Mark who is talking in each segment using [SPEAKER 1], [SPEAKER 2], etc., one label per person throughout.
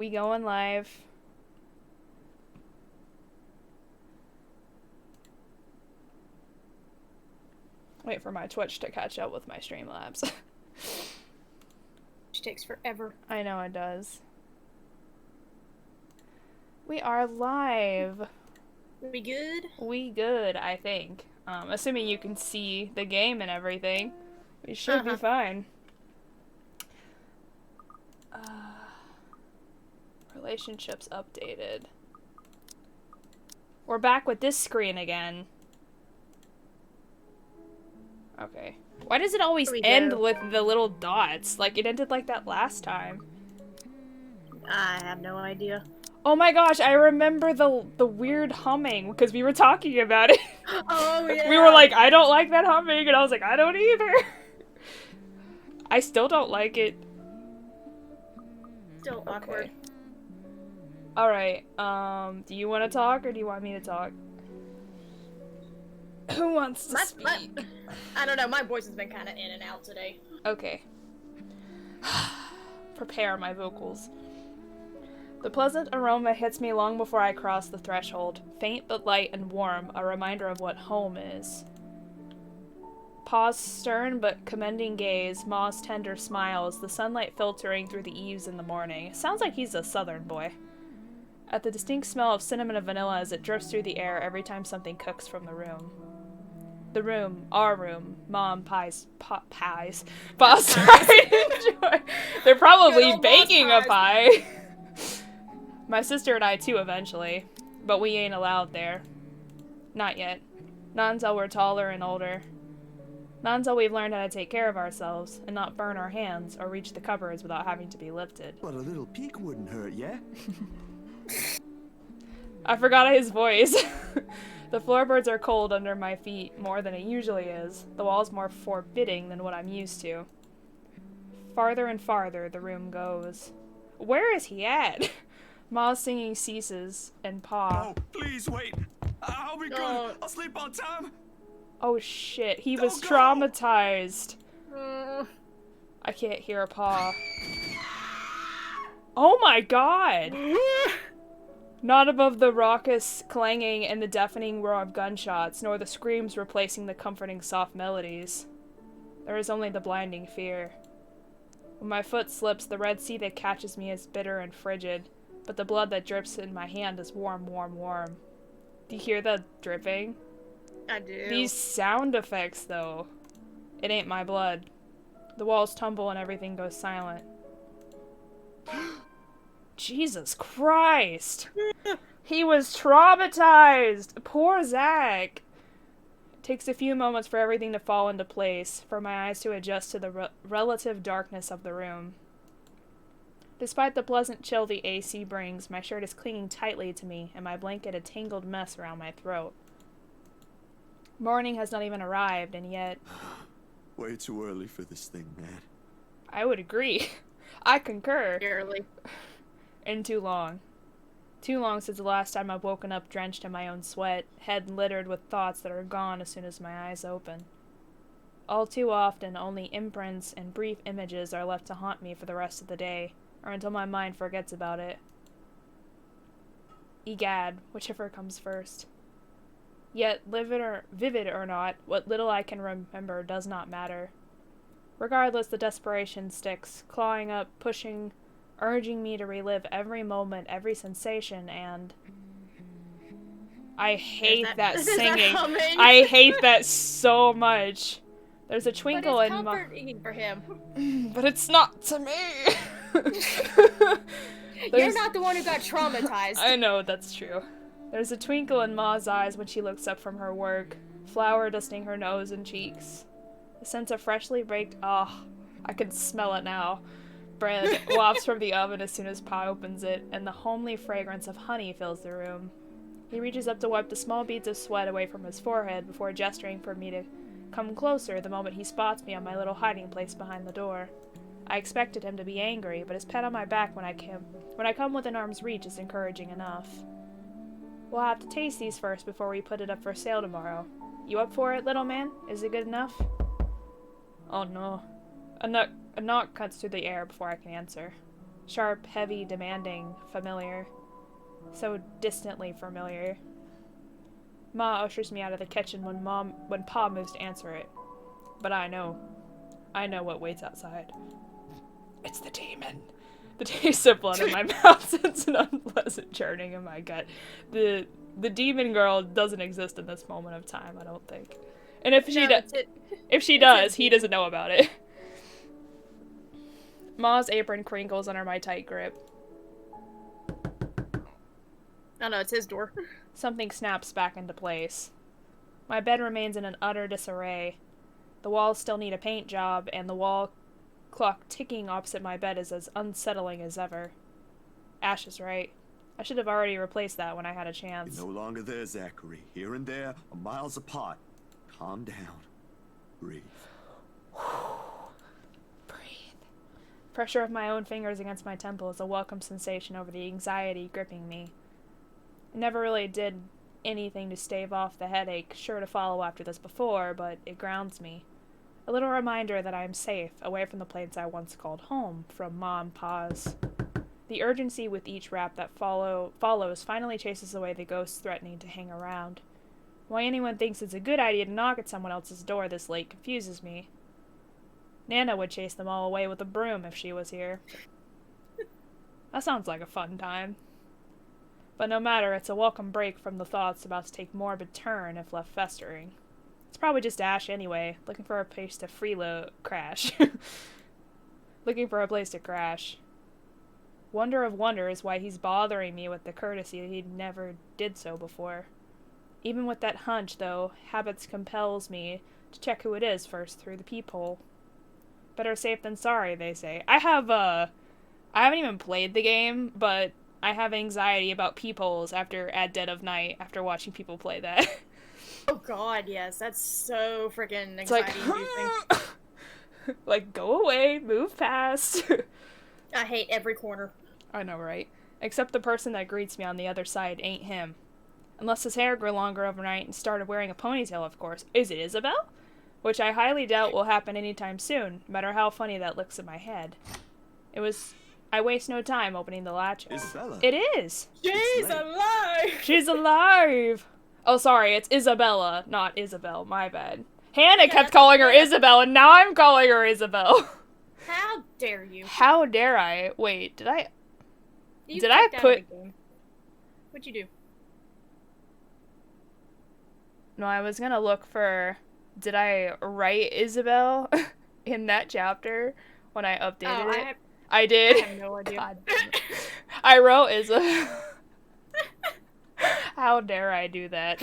[SPEAKER 1] We going live. Wait for my Twitch to catch up with my Streamlabs.
[SPEAKER 2] Which takes forever.
[SPEAKER 1] I know it does. We are live.
[SPEAKER 2] We good?
[SPEAKER 1] We good, I think. Assuming you can see the game and everything. We should be fine. Relationships updated. We're back with this screen again. Okay. Why does it always end with the little dots? Like, it ended like that last time.
[SPEAKER 2] I have no idea.
[SPEAKER 1] Oh my gosh, I remember the weird humming, because we were talking about it.
[SPEAKER 2] Oh, yeah!
[SPEAKER 1] We were like, I don't like that humming, and I was like, I don't either. I still don't like it.
[SPEAKER 2] Still awkward.
[SPEAKER 1] Alright, do you want to talk, or do you want me to talk? Who wants to speak?
[SPEAKER 2] I don't know, my voice has been kind of in and out today.
[SPEAKER 1] Okay. Prepare my vocals. The pleasant aroma hits me long before I cross the threshold. Faint but light and warm, a reminder of what home is. Pa's stern but commending gaze, Ma's tender smiles, the sunlight filtering through the eaves in the morning. Sounds like he's a southern boy. At the distinct smell of cinnamon and vanilla as it drifts through the air every time something cooks from the room. The room, our room, Mom, Pa's starting to enjoy. They're probably baking a pie. My sister and I too eventually, but we ain't allowed there. Not yet. Not until we're taller and older. Not until we've learned how to take care of ourselves and not burn our hands or reach the cupboards without having to be lifted.
[SPEAKER 3] But a little peek wouldn't hurt, yeah?
[SPEAKER 1] I forgot his voice. The floorboards are cold under my feet more than it usually is. The walls more forbidding than what I'm used to. Farther and farther the room goes. Where is he at? Ma's singing ceases, and Pa...
[SPEAKER 3] Oh, please wait. I'll be good. I'll sleep on time.
[SPEAKER 1] Oh shit, he was traumatized. I can't hear Pa. Oh my god! Not above the raucous clanging and the deafening roar of gunshots, nor the screams replacing the comforting soft melodies. There is only the blinding fear. When my foot slips, the red sea that catches me is bitter and frigid, but the blood that drips in my hand is warm, warm, warm. Do you hear the dripping?
[SPEAKER 2] I do.
[SPEAKER 1] These sound effects, though. It ain't my blood. The walls tumble and everything goes silent. Jesus Christ! He was traumatized! Poor Zach! It takes a few moments for everything to fall into place, for my eyes to adjust to the relative darkness of the room. Despite the pleasant chill the AC brings, my shirt is clinging tightly to me, and my blanket a tangled mess around my throat. Morning has not even arrived, and yet...
[SPEAKER 3] Way too early for this thing, man.
[SPEAKER 1] I would agree. I concur.
[SPEAKER 2] Early.
[SPEAKER 1] And too long. Too long since the last time I've woken up drenched in my own sweat, head littered with thoughts that are gone as soon as my eyes open. All too often, only imprints and brief images are left to haunt me for the rest of the day, or until my mind forgets about it. Egad, whichever comes first. Yet, vivid or not, what little I can remember does not matter. Regardless, the desperation sticks, clawing up, pushing, urging me to relive every moment, every sensation, and... I hate that singing. I hate that so much. There's a twinkle in my...
[SPEAKER 2] But it's comforting for him.
[SPEAKER 1] But it's not to me.
[SPEAKER 2] You're not the one who got traumatized.
[SPEAKER 1] I know, that's true. There's a twinkle in Ma's eyes when she looks up from her work, flour dusting her nose and cheeks. The sense of freshly baked... Oh, I can smell it now. Bread wafts from the oven as soon as Pa opens it, and the homely fragrance of honey fills the room. He reaches up to wipe the small beads of sweat away from his forehead before gesturing for me to come closer the moment he spots me on my little hiding place behind the door. I expected him to be angry, but his pat on my back when I come within arm's reach is encouraging enough. We'll have to taste these first before we put it up for sale tomorrow. You up for it, little man? Is it good enough? Oh no. A knock cuts through the air before I can answer. Sharp, heavy, demanding, familiar. So distantly familiar. Ma ushers me out of the kitchen when Pa moves to answer it. But I know what waits outside. It's the demon. The taste of blood in my mouth sends an unpleasant churning in my gut. The demon girl doesn't exist in this moment of time, I don't think. And if she does, he doesn't know about it. Ma's apron crinkles under my tight grip.
[SPEAKER 2] Oh no, it's his door.
[SPEAKER 1] Something snaps back into place. My bed remains in an utter disarray. The walls still need a paint job, and the wall clock ticking opposite my bed is as unsettling as ever. Ash is right. I should have already replaced that when I had a chance.
[SPEAKER 3] You're no longer there, Zachary. Here and there, miles apart. Calm down. Breathe.
[SPEAKER 1] Breathe. Pressure of my own fingers against my temple is a welcome sensation over the anxiety gripping me. It never really did anything to stave off the headache, sure to follow after this before, but it grounds me. A little reminder that I am safe, away from the place I once called home, from Ma and Pa's. The urgency with each rap that follows finally chases away the ghosts threatening to hang around. Why anyone thinks it's a good idea to knock at someone else's door this late confuses me. Nana would chase them all away with a broom if she was here. That sounds like a fun time. But no matter, it's a welcome break from the thoughts about to take morbid turn if left festering. It's probably just Ash anyway, looking for a place to crash. Looking for a place to crash. Wonder of wonders why he's bothering me with the courtesy that he never did so before. Even with that hunch, though, habits compels me to check who it is first through the peephole. Better safe than sorry, they say. I haven't even played the game, but I have anxiety about peepholes at dead of night after watching people play that.
[SPEAKER 2] Oh god, yes, that's so freaking anxiety-inducing.
[SPEAKER 1] Like, go away, move past.
[SPEAKER 2] I hate every corner.
[SPEAKER 1] I know, right? Except the person that greets me on the other side ain't him. Unless his hair grew longer overnight and started wearing a ponytail, of course. Is it Isabel? Which I highly doubt will happen anytime soon, no matter how funny that looks in my head. I waste no time opening the latches.
[SPEAKER 3] Isabella.
[SPEAKER 1] It is!
[SPEAKER 2] She's alive!
[SPEAKER 1] She's alive! Oh, sorry, it's Isabella, not Isabel, my bad. Hannah kept calling her Isabel, and now I'm calling her Isabel.
[SPEAKER 2] How dare you?
[SPEAKER 1] How dare I? Wait, did I put...
[SPEAKER 2] What'd you do?
[SPEAKER 1] No, I was gonna look for... Did I write Isabel in that chapter when I updated it? I did.
[SPEAKER 2] I have no idea.
[SPEAKER 1] God damn it. I wrote Isabel. How dare I do that?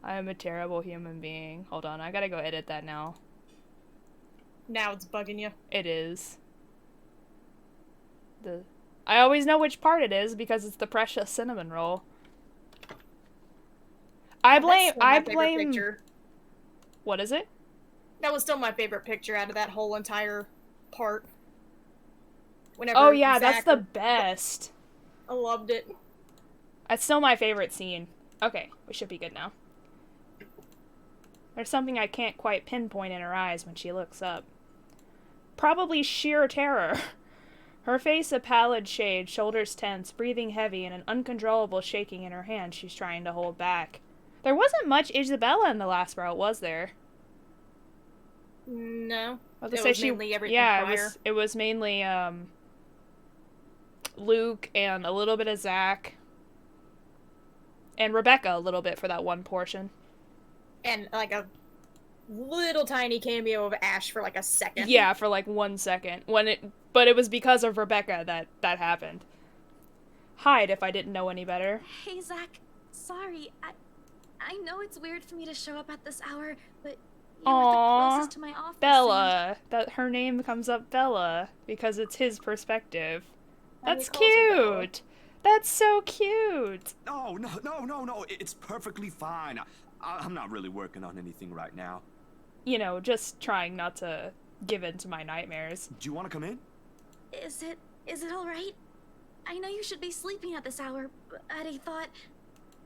[SPEAKER 1] I am a terrible human being. Hold on, I gotta go edit that now.
[SPEAKER 2] Now it's bugging you.
[SPEAKER 1] It is. I always know which part it is because it's the precious cinnamon roll. I blame
[SPEAKER 2] picture.
[SPEAKER 1] What is it?
[SPEAKER 2] That was still my favorite picture out of that whole entire part. Whenever
[SPEAKER 1] oh yeah, that's the best.
[SPEAKER 2] I loved it.
[SPEAKER 1] That's still my favorite scene. Okay, we should be good now. There's something I can't quite pinpoint in her eyes when she looks up. Probably sheer terror. Her face a pallid shade, shoulders tense, breathing heavy, and an uncontrollable shaking in her hand she's trying to hold back. There wasn't much Isabella in the last route, was there?
[SPEAKER 2] No.
[SPEAKER 1] It
[SPEAKER 2] was mainly everything prior.
[SPEAKER 1] It was mainly Luke and a little bit of Zach. And Rebecca a little bit for that one portion.
[SPEAKER 2] And like a little tiny cameo of Ash for like a second.
[SPEAKER 1] Yeah, for like 1 second. But it was because of Rebecca that happened. Hide if I didn't know any better.
[SPEAKER 4] Hey, Zach. Sorry. I know it's weird for me to show up at this hour, but you were the closest to my office.
[SPEAKER 1] Bella. That her name comes up Bella because it's his perspective. That's cute. That's so cute.
[SPEAKER 3] No. It's perfectly fine. I'm not really working on anything right now.
[SPEAKER 1] You know, just trying not to give in to my nightmares.
[SPEAKER 3] Do you want to come in?
[SPEAKER 4] Is it all right? I know you should be sleeping at this hour, but I thought...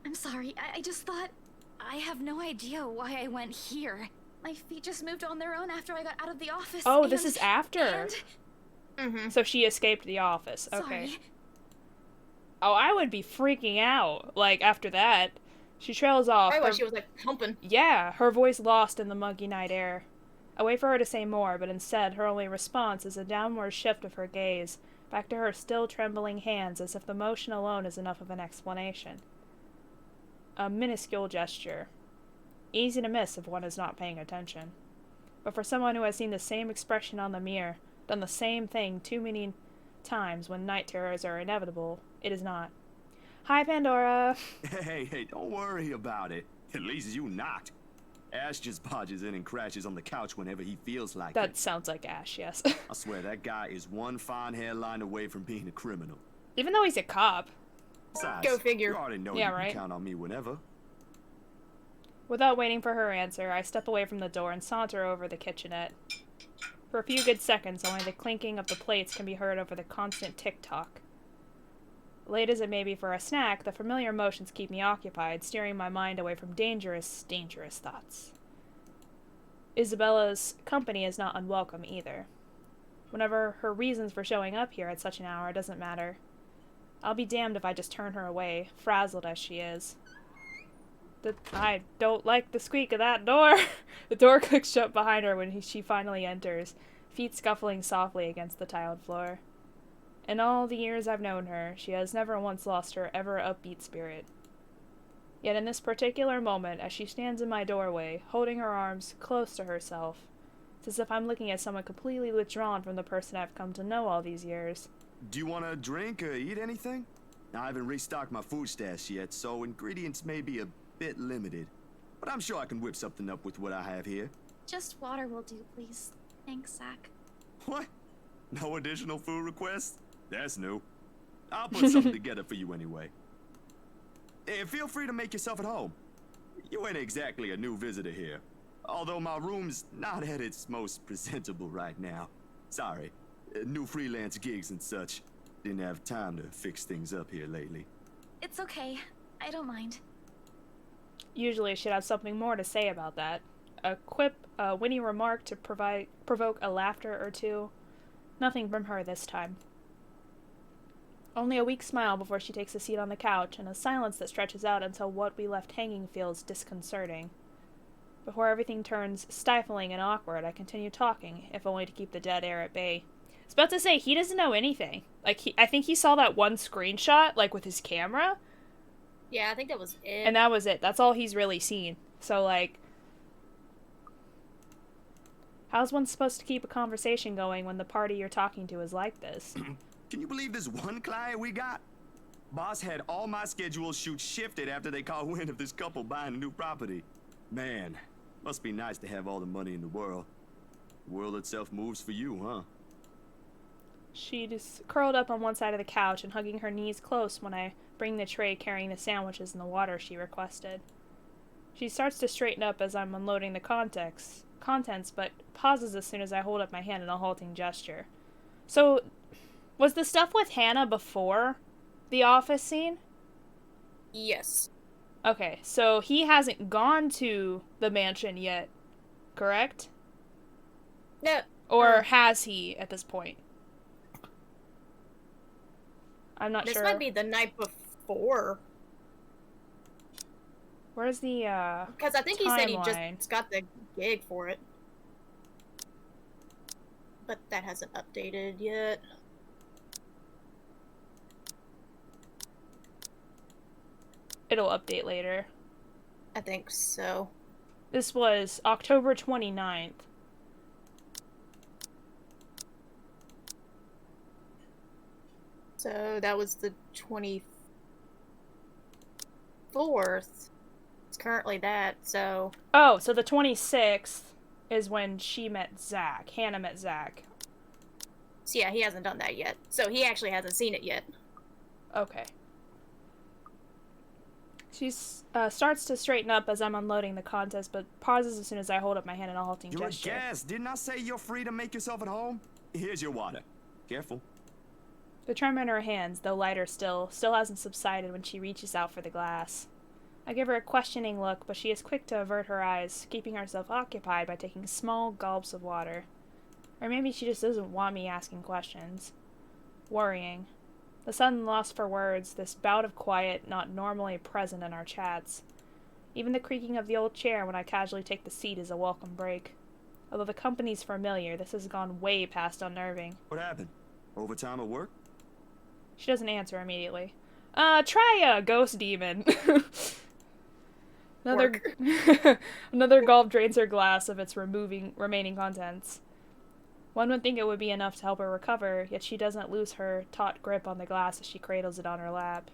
[SPEAKER 4] I'm sorry, I just thought... I have no idea why I went here. My feet just moved on their own after I got out of the office.
[SPEAKER 1] Oh, this is after.
[SPEAKER 2] Mm-hmm.
[SPEAKER 1] So she escaped the office. Okay.
[SPEAKER 4] Sorry.
[SPEAKER 1] Oh, I would be freaking out. Like, after that. She trails off.
[SPEAKER 2] Probably why she was like humping.
[SPEAKER 1] Yeah, her voice lost in the muggy night air. I wait for her to say more, but instead her only response is a downward shift of her gaze, back to her still trembling hands as if the motion alone is enough of an explanation. A minuscule gesture. Easy to miss if one is not paying attention. But for someone who has seen the same expression on the mirror, done the same thing too many times when night terrors are inevitable, it is not. Hi, Pandora!
[SPEAKER 3] Hey, don't worry about it. At least you knocked. Ash just barges in and crashes on the couch whenever he feels like
[SPEAKER 1] That
[SPEAKER 3] it.
[SPEAKER 1] sounds like Ash, yes.
[SPEAKER 3] I swear, that guy is one fine hairline away from being a criminal.
[SPEAKER 1] Even though he's a cop.
[SPEAKER 3] Besides,
[SPEAKER 2] Go figure.
[SPEAKER 3] you already know
[SPEAKER 1] Yeah,
[SPEAKER 3] you
[SPEAKER 1] right.
[SPEAKER 3] can count on me whenever.
[SPEAKER 1] Without waiting for her answer, I step away from the door and saunter over the kitchenette. For a few good seconds, only the clinking of the plates can be heard over the constant tick-tock. Late as it may be for a snack, the familiar motions keep me occupied, steering my mind away from dangerous, dangerous thoughts. Isabella's company is not unwelcome either. Whenever her reasons for showing up here at such an hour doesn't matter. I'll be damned if I just turn her away, frazzled as she is. I don't like the squeak of that door. The door clicks shut behind her when she finally enters, feet scuffling softly against the tiled floor. In all the years I've known her, she has never once lost her ever upbeat spirit. Yet in this particular moment, as she stands in my doorway, holding her arms close to herself, it's as if I'm looking at someone completely withdrawn from the person I've come to know all these years.
[SPEAKER 3] Do you want to drink or eat anything? I haven't restocked my food stash yet, so ingredients may be a bit limited. But I'm sure I can whip something up with what I have here.
[SPEAKER 4] Just water will do, please. Thanks, Zach.
[SPEAKER 3] What? No additional food requests? That's new. I'll put something together for you anyway. Feel free to make yourself at home. You ain't exactly a new visitor here. Although my room's not at its most presentable right now. Sorry. New freelance gigs and such. Didn't have time to fix things up here lately.
[SPEAKER 4] It's okay. I don't mind.
[SPEAKER 1] Usually she'd have something more to say about that. A quip, a witty remark to provoke a laughter or two. Nothing from her this time. Only a weak smile before she takes a seat on the couch, and a silence that stretches out until what we left hanging feels disconcerting. Before everything turns stifling and awkward, I continue talking, if only to keep the dead air at bay. I was about to say, he doesn't know anything. Like, I think he saw that one screenshot, like, with his camera.
[SPEAKER 2] Yeah, I think that was it.
[SPEAKER 1] And that was it. That's all he's really seen. So, like, how's one supposed to keep a conversation going when the party you're talking to is like this?
[SPEAKER 3] Can you believe this one client we got? Boss had all my scheduled shoots shifted after they caught wind of this couple buying a new property. Man, must be nice to have all the money in the world. The world itself moves for you, huh?
[SPEAKER 1] She just curled up on one side of the couch and hugging her knees close when I bring the tray carrying the sandwiches and the water she requested. She starts to straighten up as I'm unloading the contents, but pauses as soon as I hold up my hand in a halting gesture. So, was the stuff with Hannah before the office scene?
[SPEAKER 2] Yes.
[SPEAKER 1] Okay, so he hasn't gone to the mansion yet, correct?
[SPEAKER 2] No.
[SPEAKER 1] Or has he at this point? I'm not
[SPEAKER 2] This
[SPEAKER 1] sure.
[SPEAKER 2] might be the night before.
[SPEAKER 1] Where's the,
[SPEAKER 2] Because I think he said he
[SPEAKER 1] timeline?
[SPEAKER 2] just got the gig for it. But that hasn't updated yet.
[SPEAKER 1] It'll update later.
[SPEAKER 2] I think so.
[SPEAKER 1] This was October 29th.
[SPEAKER 2] So that was the 24th. It's currently that, so...
[SPEAKER 1] Oh, so the 26th is when she met Zach. Hannah met Zach.
[SPEAKER 2] So yeah, he hasn't done that yet. So he actually hasn't seen it yet.
[SPEAKER 1] Okay. She starts to straighten up as I'm unloading the contents, but pauses as soon as I hold up my hand in a halting
[SPEAKER 3] You're
[SPEAKER 1] gesture.
[SPEAKER 3] a guest. Didn't I say you're free to make yourself at home? Here's your water. Careful.
[SPEAKER 1] The tremor in her hands, though lighter still hasn't subsided when she reaches out for the glass. I give her a questioning look, but she is quick to avert her eyes, keeping herself occupied by taking small gulps of water. Or maybe she just doesn't want me asking questions. Worrying. The sudden loss for words, this bout of quiet not normally present in our chats. Even the creaking of the old chair when I casually take the seat is a welcome break. Although the company's familiar, this has gone way past unnerving.
[SPEAKER 3] What happened? Overtime at work?
[SPEAKER 1] She doesn't answer immediately. Try a ghost demon. Another another gulp drains her glass of its remaining contents. One would think it would be enough to help her recover, yet she doesn't lose her taut grip on the glass as she cradles it on her lap.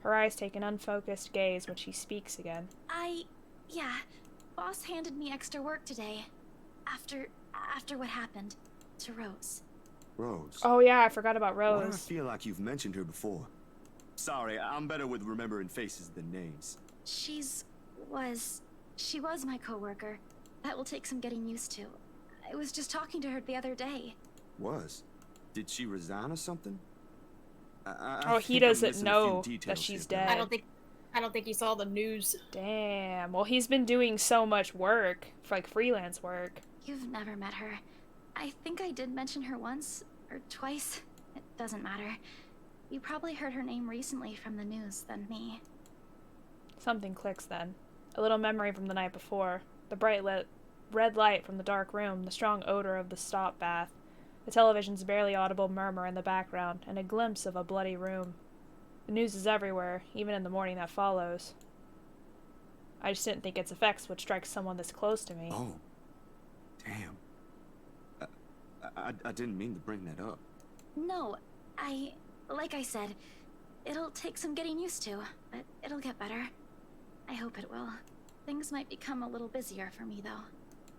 [SPEAKER 1] Her eyes take an unfocused gaze when she speaks again.
[SPEAKER 4] Yeah, boss handed me extra work today. After what happened to Rose.
[SPEAKER 3] Rose.
[SPEAKER 1] Oh yeah, I forgot about
[SPEAKER 3] Why do I
[SPEAKER 1] Rose.
[SPEAKER 3] feel like you've mentioned her before? Sorry, I'm better with remembering faces than names.
[SPEAKER 4] She was my coworker. That will take some getting used to. I was just talking to her the other day.
[SPEAKER 3] Was? Did she resign or something?
[SPEAKER 1] Oh, he doesn't know that she's dead.
[SPEAKER 2] I don't think he saw the news.
[SPEAKER 1] Damn. Well, he's been doing so much work, like freelance work.
[SPEAKER 4] You've never met her. I think I did mention her once or twice. It doesn't matter. You probably heard her name recently from the news than me.
[SPEAKER 1] Something clicks then. A little memory from the night before. The bright red light from the dark room, the strong odor of the stop bath, the television's barely audible murmur in the background, and a glimpse of a bloody room. The news is everywhere, even in the morning that follows. I just didn't think its effects would strike someone this close to me.
[SPEAKER 3] Oh. Damn. I didn't mean to bring that up.
[SPEAKER 4] No, like I said, it'll take some getting used to, but it'll get better. I hope it will. Things might become a little busier for me, though.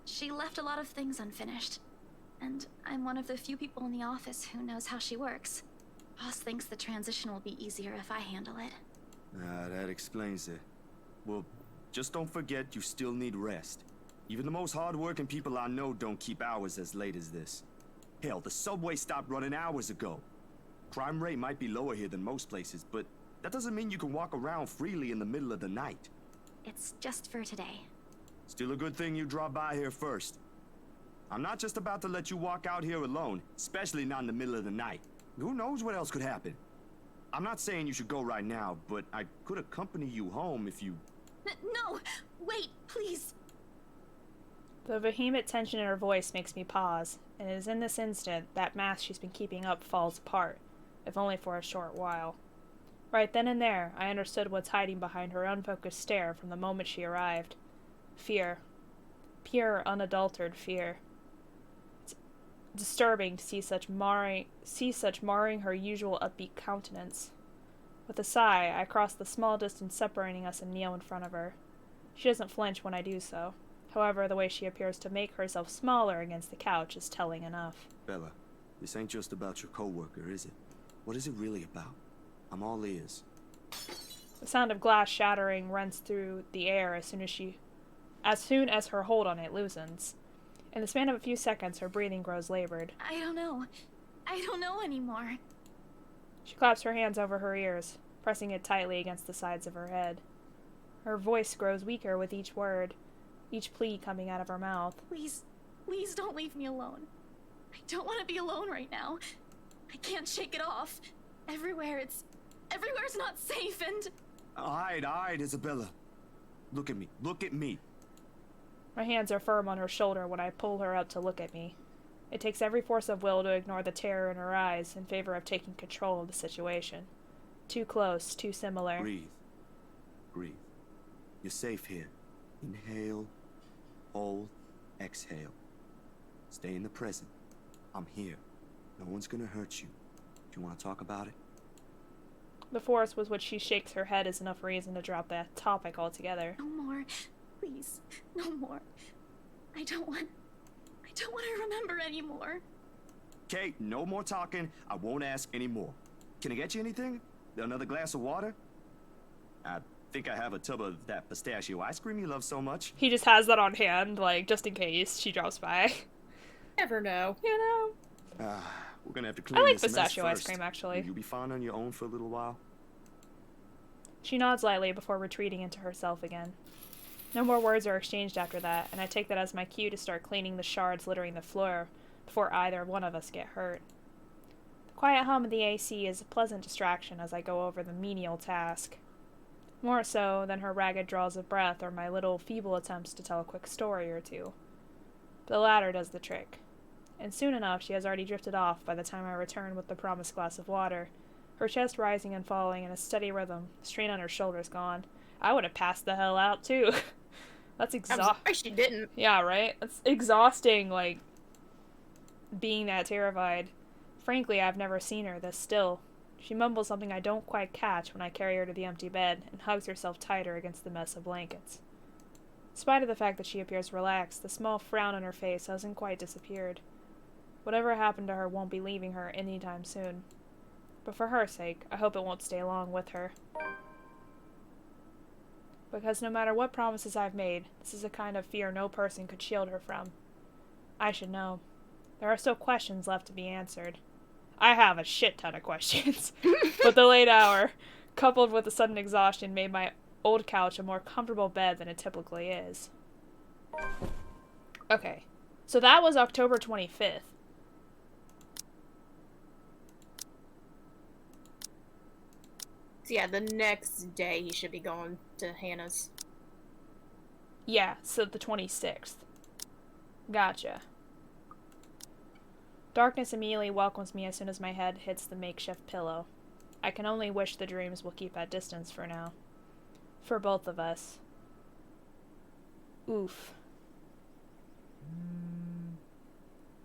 [SPEAKER 4] She left a lot of things unfinished, and I'm one of the few people in the office who knows how she works. Boss thinks the transition will be easier if I handle it.
[SPEAKER 3] That explains it. Well, just don't forget you still need rest. Even the most hard-working people I know don't keep hours as late as this. Hell, the subway stopped running hours ago. Crime rate might be lower here than most places, but that doesn't mean you can walk around freely in the middle of the night.
[SPEAKER 4] It's just for today.
[SPEAKER 3] Still a good thing you dropped by here first. I'm not just about to let you walk out here alone, especially not in the middle of the night. Who knows what else could happen? I'm not saying you should go right now, but I could accompany you home if you...
[SPEAKER 4] No! Wait, please!
[SPEAKER 1] The vehement tension in her voice makes me pause, and it is in this instant that mask she's been keeping up falls apart, if only for a short while. Right then and there, I understood what's hiding behind her unfocused stare from the moment she arrived. Fear. Pure, unadulterated fear. It's disturbing to see such marring her usual upbeat countenance. With a sigh, I cross the small distance separating us and kneel in front of her. She doesn't flinch when I do so. However, the way she appears to make herself smaller against the couch is telling enough.
[SPEAKER 3] Bella, this ain't just about your coworker, is it? What is it really about? I'm all ears.
[SPEAKER 1] The sound of glass shattering runs through the air as soon as her hold on it loosens. In the span of a few seconds, her breathing grows labored.
[SPEAKER 4] I don't know anymore.
[SPEAKER 1] She claps her hands over her ears, pressing it tightly against the sides of her head. Her voice grows weaker with each word, each plea coming out of her mouth.
[SPEAKER 4] Please don't leave me alone. I don't want to be alone right now. I can't shake it off. Everywhere's not safe and...
[SPEAKER 3] All right, Isabella. Look at me. Look at me.
[SPEAKER 1] My hands are firm on her shoulder when I pull her up to look at me. It takes every force of will to ignore the terror in her eyes in favor of taking control of the situation. Too close, too similar.
[SPEAKER 3] Breathe. Breathe. You're safe here. Inhale. Hold. Exhale. Stay in the present. I'm here. No one's gonna hurt you. Do you want to talk about it?
[SPEAKER 1] The force with which she shakes her head is enough reason to drop that topic altogether.
[SPEAKER 4] No more. Please. No more. I don't want to remember anymore.
[SPEAKER 3] Kate, no more talking. I won't ask anymore. Can I get you anything? Another glass of water? I think I have a tub of that pistachio ice cream you love so much.
[SPEAKER 1] He just has that on hand, like, just in case she drops by.
[SPEAKER 2] Never know.
[SPEAKER 1] You know?
[SPEAKER 3] We're gonna have to clean
[SPEAKER 1] I like
[SPEAKER 3] this mess
[SPEAKER 1] pistachio ice
[SPEAKER 3] first.
[SPEAKER 1] cream, actually.
[SPEAKER 3] Will you be fine on your own for a little while?
[SPEAKER 1] She nods lightly before retreating into herself again. No more words are exchanged after that, and I take that as my cue to start cleaning the shards littering the floor, before either one of us get hurt. The quiet hum of the AC is a pleasant distraction as I go over the menial task. More so than her ragged draws of breath or my little feeble attempts to tell a quick story or two. The latter does the trick. And soon enough she has already drifted off by the time I return with the promised glass of water, her chest rising and falling in a steady rhythm, the strain on her shoulders gone. I would have passed the hell out, too. That's exhausting.
[SPEAKER 2] I'm surprised she didn't.
[SPEAKER 1] Yeah, right? It's exhausting, like, being that terrified. Frankly, I've never seen her this still. She mumbles something I don't quite catch when I carry her to the empty bed and hugs herself tighter against the mess of blankets. In spite of the fact that she appears relaxed, the small frown on her face hasn't quite disappeared. Whatever happened to her won't be leaving her anytime soon. But for her sake, I hope it won't stay long with her. Because no matter what promises I've made, this is a kind of fear no person could shield her from. I should know. There are still questions left to be answered. I have a shit ton of questions. But the late hour, coupled with the sudden exhaustion, made my old couch a more comfortable bed than it typically is. Okay, so that was October 25th.
[SPEAKER 2] So yeah, the next day he should be going to Hannah's.
[SPEAKER 1] Yeah, so the 26th. Gotcha. Darkness immediately welcomes me as soon as my head hits the makeshift pillow. I can only wish the dreams will keep at distance for now. For both of us. Oof.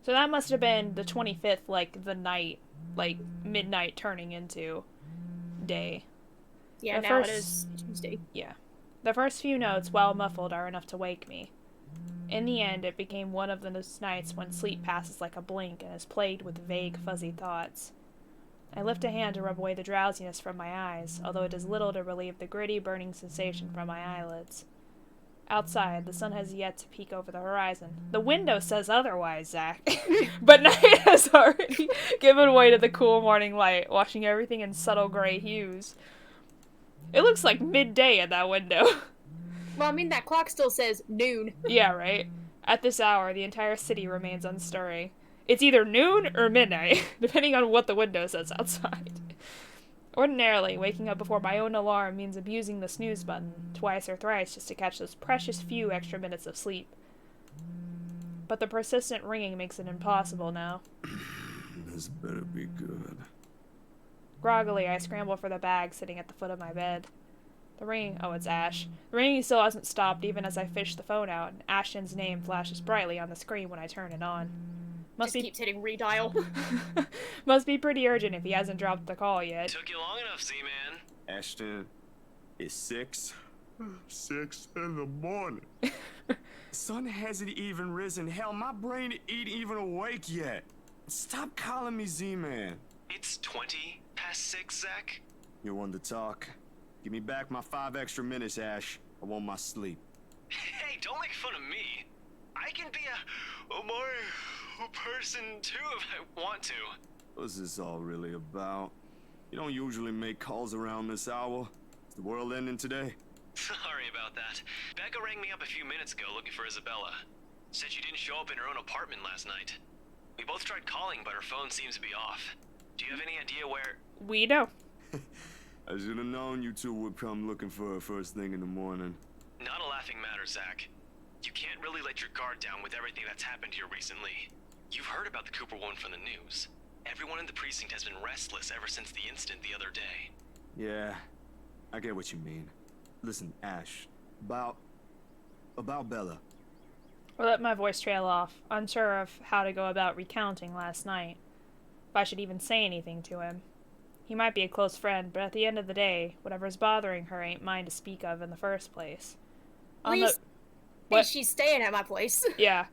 [SPEAKER 1] So that must have been the 25th, like, the night, like, midnight turning into day.
[SPEAKER 2] Yeah,
[SPEAKER 1] The
[SPEAKER 2] now
[SPEAKER 1] first-
[SPEAKER 2] it is Tuesday.
[SPEAKER 1] Yeah. The first few notes, while muffled, are enough to wake me. In the end, it became one of those nights when sleep passes like a blink and is plagued with vague, fuzzy thoughts. I lift a hand to rub away the drowsiness from my eyes, although it does little to relieve the gritty, burning sensation from my eyelids. Outside, the sun has yet to peek over the horizon. The window says otherwise, Zach. But night has already given way to the cool morning light, washing everything in subtle gray hues. It looks like midday at that window.
[SPEAKER 2] Well, I mean, that clock still says noon.
[SPEAKER 1] Yeah, right? At this hour, the entire city remains unstirring. It's either noon or midnight, depending on what the window says outside. Ordinarily, waking up before my own alarm means abusing the snooze button twice or thrice just to catch those precious few extra minutes of sleep. But the persistent ringing makes it impossible now.
[SPEAKER 3] This better be good.
[SPEAKER 1] Groggily, I scramble for the bag sitting at the foot of my bed. The ringing, oh, it's Ash. The ringing still hasn't stopped even as I fish the phone out, and Ashton's name flashes brightly on the screen when I turn it on.
[SPEAKER 2] Just keeps hitting redial.
[SPEAKER 1] Must be pretty urgent if he hasn't dropped the call yet.
[SPEAKER 5] Took you long enough, Z-Man.
[SPEAKER 3] Ashton, it's 6. 6 in the morning. Sun hasn't even risen. Hell, my brain ain't even awake yet. Stop calling me Z-Man.
[SPEAKER 5] It's 20 past 6, Zach.
[SPEAKER 3] You want to talk? Give me back my 5 extra minutes, Ash. I want my sleep.
[SPEAKER 5] Hey, don't make fun of me. I can be a more person too if I want to.
[SPEAKER 3] What's this all really about? You don't usually make calls around this hour. Is the world ending today?
[SPEAKER 5] Sorry about that. Becca rang me up a few minutes ago looking for Isabella. Said she didn't show up in her own apartment last night. We both tried calling, but her phone seems to be off. Do you have any idea where?
[SPEAKER 1] We know.
[SPEAKER 3] I should have known you two would come looking for her first thing in the morning.
[SPEAKER 5] Not a laughing matter, Zach. You can't really let your guard down with everything that's happened here recently. You've heard about the Cooper wound from the news. Everyone in the precinct has been restless ever since the incident the other day.
[SPEAKER 3] Yeah, I get what you mean. Listen, Ash, about Bella.
[SPEAKER 1] I let my voice trail off, unsure of how to go about recounting last night. If I should even say anything to him. He might be a close friend, but at the end of the day, whatever's bothering her ain't mine to speak of in the first place.
[SPEAKER 2] Please,
[SPEAKER 1] What?
[SPEAKER 2] she's staying at my place.
[SPEAKER 1] Yeah.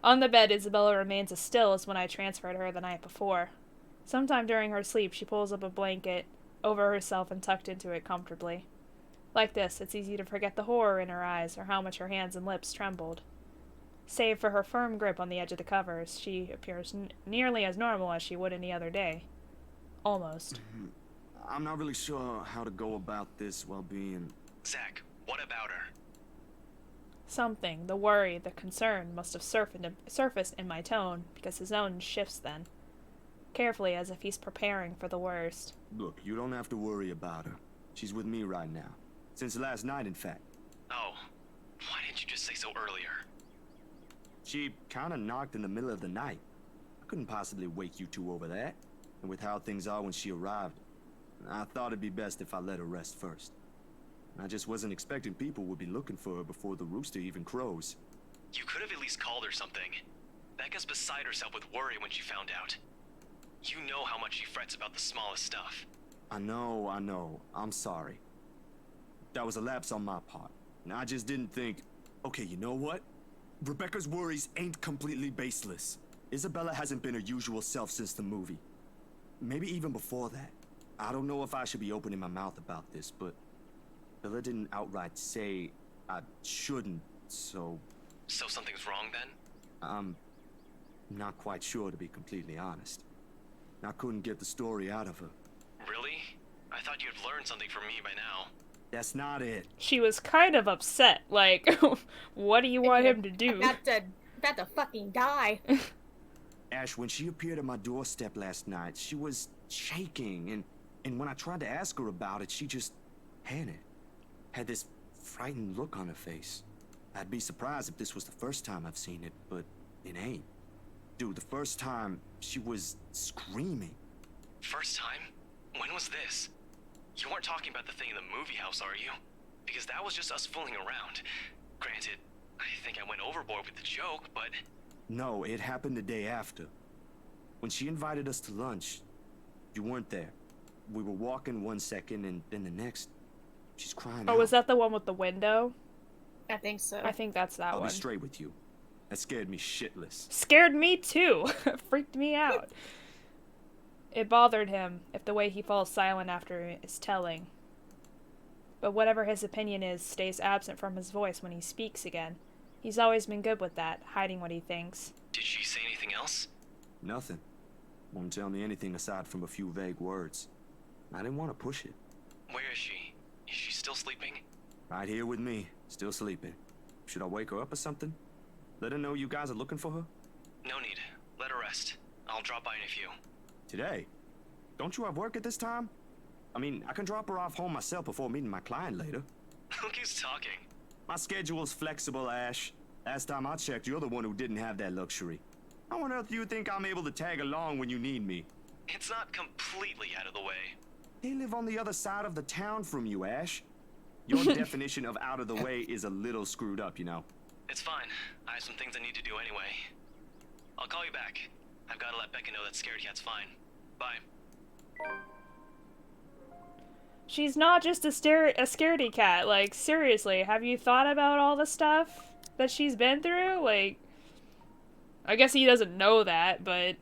[SPEAKER 1] On the bed, Isabella remains as still as when I transferred her the night before. Sometime during her sleep, she pulls up a blanket over herself and tucked into it comfortably. Like this, it's easy to forget the horror in her eyes or how much her hands and lips trembled. Save for her firm grip on the edge of the covers, she appears nearly as normal as she would any other day. Almost.
[SPEAKER 3] I'm not really sure how to go about this while being...
[SPEAKER 5] Zach, what about her?
[SPEAKER 1] Something, the worry, the concern, must have surfaced in my tone, because his own shifts then. Carefully, as if he's preparing for the worst.
[SPEAKER 3] Look, you don't have to worry about her. She's with me right now. Since last night, in fact.
[SPEAKER 5] Oh, why didn't you just say so earlier?
[SPEAKER 3] She kinda knocked in the middle of the night. I couldn't possibly wake you two over that. And with how things are when she arrived, I thought it'd be best if I let her rest first. I just wasn't expecting people would be looking for her before the rooster even crows.
[SPEAKER 5] You could have at least called her something. Becca's beside herself with worry when she found out. You know how much she frets about the smallest stuff.
[SPEAKER 3] I know. I'm sorry. That was a lapse on my part. And I just didn't think... Okay, you know what? Rebecca's worries ain't completely baseless. Isabella hasn't been her usual self since the movie. Maybe even before that. I don't know if I should be opening my mouth about this, but... Bella didn't outright say I shouldn't, so...
[SPEAKER 5] So something's wrong then?
[SPEAKER 3] I'm not quite sure, to be completely honest. I couldn't get the story out of her.
[SPEAKER 5] Really? I thought you'd learned something from me by now.
[SPEAKER 3] That's not it.
[SPEAKER 1] She was kind of upset, like, what do you want him to do?
[SPEAKER 2] About to fucking die.
[SPEAKER 3] Ash, when she appeared at my doorstep last night, she was shaking, and when I tried to ask her about it, she just panicked. Had this frightened look on her face. I'd be surprised if this was the first time I've seen it, but it ain't. Dude, the first time, she was screaming.
[SPEAKER 5] First time? When was this? You weren't talking about the thing in the movie house, are you? Because that was just us fooling around. Granted, I think I went overboard with the joke, but...
[SPEAKER 3] No, it happened the day after. When she invited us to lunch, you weren't there. We were walking one second, and then the next, she's crying out.
[SPEAKER 1] Oh, was that the one with the window?
[SPEAKER 2] I think so.
[SPEAKER 1] I think that's that
[SPEAKER 3] I'll
[SPEAKER 1] one.
[SPEAKER 3] be straight with you. That scared me shitless.
[SPEAKER 1] Scared me too. Freaked me out. It bothered him if the way he falls silent after is telling. But whatever his opinion is stays absent from his voice when he speaks again. He's always been good with that, hiding what he thinks.
[SPEAKER 5] Did she say anything else?
[SPEAKER 3] Nothing. Won't tell me anything aside from a few vague words. I didn't want to push it.
[SPEAKER 5] Where is she? Is she still sleeping?
[SPEAKER 3] Right here with me, still sleeping. Should I wake her up or something? Let her know you guys are looking for her?
[SPEAKER 5] No need. Let her rest. I'll drop by in a few.
[SPEAKER 3] Today? Don't you have work at this time? I mean, I can drop her off home myself before meeting my client later.
[SPEAKER 5] Look who's talking.
[SPEAKER 3] My schedule's flexible, Ash. Last time I checked, you're the one who didn't have that luxury. How on earth do you think I'm able to tag along when you need me?
[SPEAKER 5] It's not completely out of the way.
[SPEAKER 3] They live on the other side of the town from you, Ash. Your definition of out of the way is a little screwed up, you know.
[SPEAKER 5] It's fine. I have some things I need to do anyway. I'll call you back. I've got to let Becca know that Scaredy Cat's fine. Bye.
[SPEAKER 1] She's not just a scaredy cat. Like, seriously, have you thought about all the stuff that she's been through? Like, I guess he doesn't know that, but...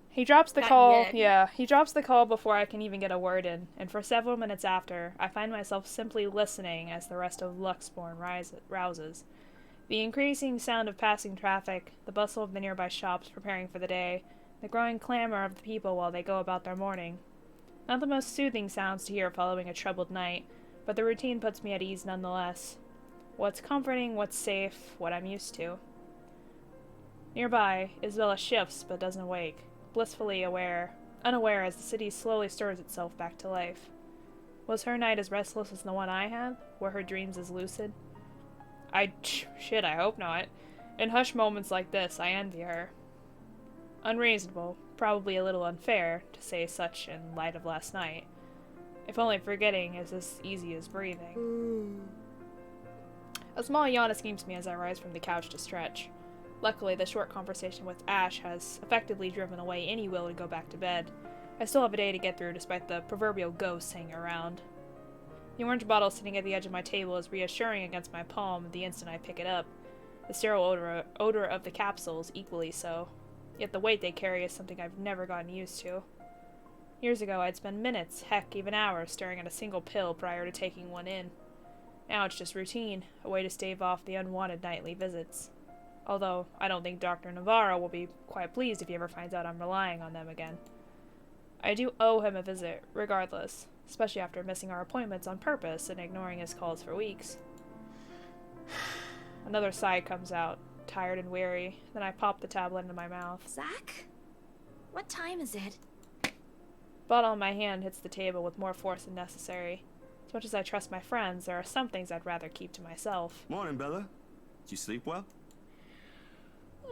[SPEAKER 1] He drops the
[SPEAKER 2] Not
[SPEAKER 1] call.
[SPEAKER 2] yet.
[SPEAKER 1] Yeah, he drops the call before I can even get a word in, and for several minutes after, I find myself simply listening as the rest of Luxborn rouses. The increasing sound of passing traffic, the bustle of the nearby shops preparing for the day, the growing clamor of the people while they go about their morning. Not the most soothing sounds to hear following a troubled night, but the routine puts me at ease nonetheless. What's comforting, what's safe, what I'm used to. Nearby, Isabella shifts but doesn't wake, blissfully unaware as the city slowly stirs itself back to life. Was her night as restless as the one I had? Were her dreams as lucid? I hope not. In hushed moments like this, I envy her. Unreasonable, probably a little unfair, to say such in light of last night. If only forgetting is as easy as breathing. A small yawn escapes me as I rise from the couch to stretch. Luckily, the short conversation with Ash has effectively driven away any will to go back to bed. I still have a day to get through despite the proverbial ghosts hanging around. The orange bottle sitting at the edge of my table is reassuring against my palm the instant I pick it up. The sterile odor of the capsules equally so. Yet the weight they carry is something I've never gotten used to. Years ago, I'd spend minutes, heck, even hours, staring at a single pill prior to taking one in. Now it's just routine, a way to stave off the unwanted nightly visits. Although, I don't think Dr. Navarro will be quite pleased if he ever finds out I'm relying on them again. I do owe him a visit, regardless, especially after missing our appointments on purpose and ignoring his calls for weeks. Another sigh comes out, tired and weary. Then I pop the tablet into my mouth.
[SPEAKER 4] Zach? What time is it?
[SPEAKER 1] Bottle in my hand hits the table with more force than necessary. As much as I trust my friends, there are some things I'd rather keep to myself.
[SPEAKER 3] Morning, Bella. Did you sleep well?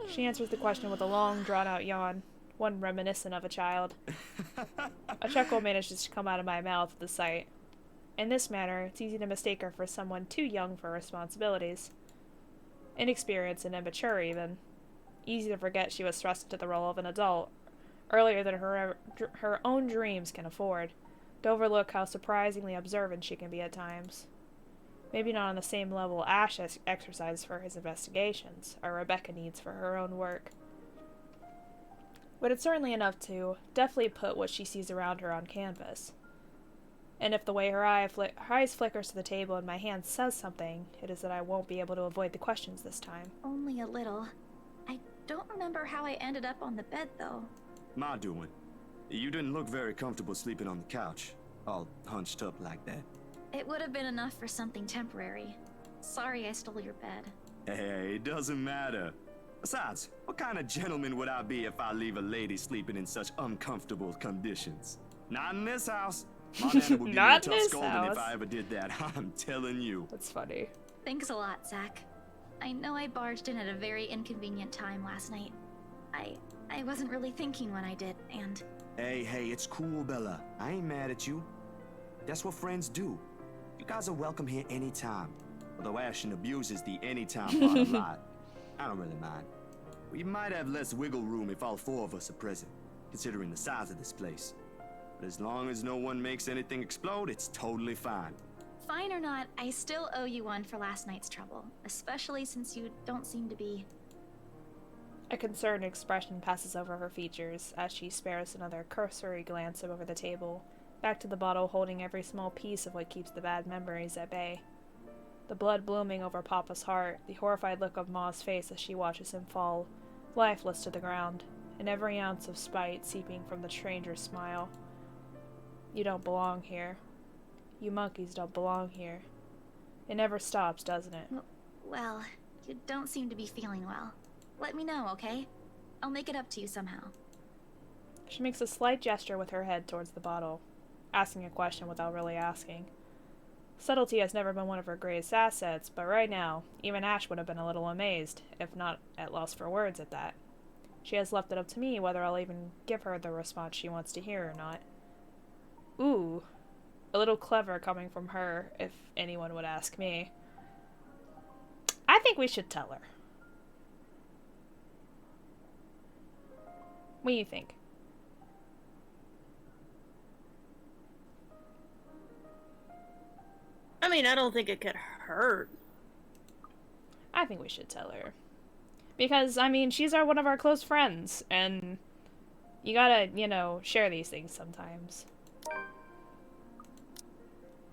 [SPEAKER 1] She answers the question with a long, drawn-out yawn, one reminiscent of a child. A chuckle manages to come out of my mouth at the sight. In this manner, it's easy to mistake her for someone too young for responsibilities. Inexperienced and immature, even. Easy to forget she was thrust into the role of an adult, earlier than her own dreams can afford, to overlook how surprisingly observant she can be at times. Maybe not on the same level Ash exercises for his investigations, or Rebecca needs for her own work. But it's certainly enough to deftly put what she sees around her on canvas. And if the way her eyes flickers to the table in my hand says something, it is that I won't be able to avoid the questions this time.
[SPEAKER 4] Only a little. I don't remember how I ended up on the bed, though.
[SPEAKER 3] Ma doing? You didn't look very comfortable sleeping on the couch, all hunched up like that.
[SPEAKER 4] It would have been enough for something temporary. Sorry I stole your bed.
[SPEAKER 3] Hey, it doesn't matter. Besides, what kind of gentleman would I be if I leave a lady sleeping in such uncomfortable conditions? Not in this house. My nana would give me a
[SPEAKER 1] Not in
[SPEAKER 3] tough
[SPEAKER 1] this
[SPEAKER 3] scolding
[SPEAKER 1] house.
[SPEAKER 3] if I ever did that. I'm telling you.
[SPEAKER 1] That's funny.
[SPEAKER 4] Thanks a lot, Zach. I know I barged in at a very inconvenient time last night. I wasn't really thinking when I did, and...
[SPEAKER 3] Hey, it's cool, Bella. I ain't mad at you. That's what friends do. You guys are welcome here anytime. Although Ashton abuses the anytime part a lot. I don't really mind. We might have less wiggle room if all four of us are present, considering the size of this place. But as long as no one makes anything explode, it's totally fine.
[SPEAKER 4] Fine or not, I still owe you one for last night's trouble. Especially since you don't seem to be...
[SPEAKER 1] A concerned expression passes over her features as she spares another cursory glance over the table, back to the bottle holding every small piece of what keeps the bad memories at bay. The blood blooming over Papa's heart, the horrified look of Ma's face as she watches him fall, lifeless to the ground, and every ounce of spite seeping from the stranger's smile. You don't belong here. You monkeys don't belong here. It never stops, doesn't it?
[SPEAKER 4] Well, you don't seem to be feeling well. Let me know, okay? I'll make it up to you somehow.
[SPEAKER 1] She makes a slight gesture with her head towards the bottle, asking a question without really asking. Subtlety has never been one of her greatest assets, but right now, even Ash would have been a little amazed, if not at loss for words at that. She has left it up to me whether I'll even give her the response she wants to hear or not. Ooh, a little clever coming from her, if anyone would ask me. I think we should tell her. What do you think?
[SPEAKER 2] I mean, I don't think it could hurt.
[SPEAKER 1] I think we should tell her. Because, I mean, she's one of our close friends, and you gotta, share these things sometimes.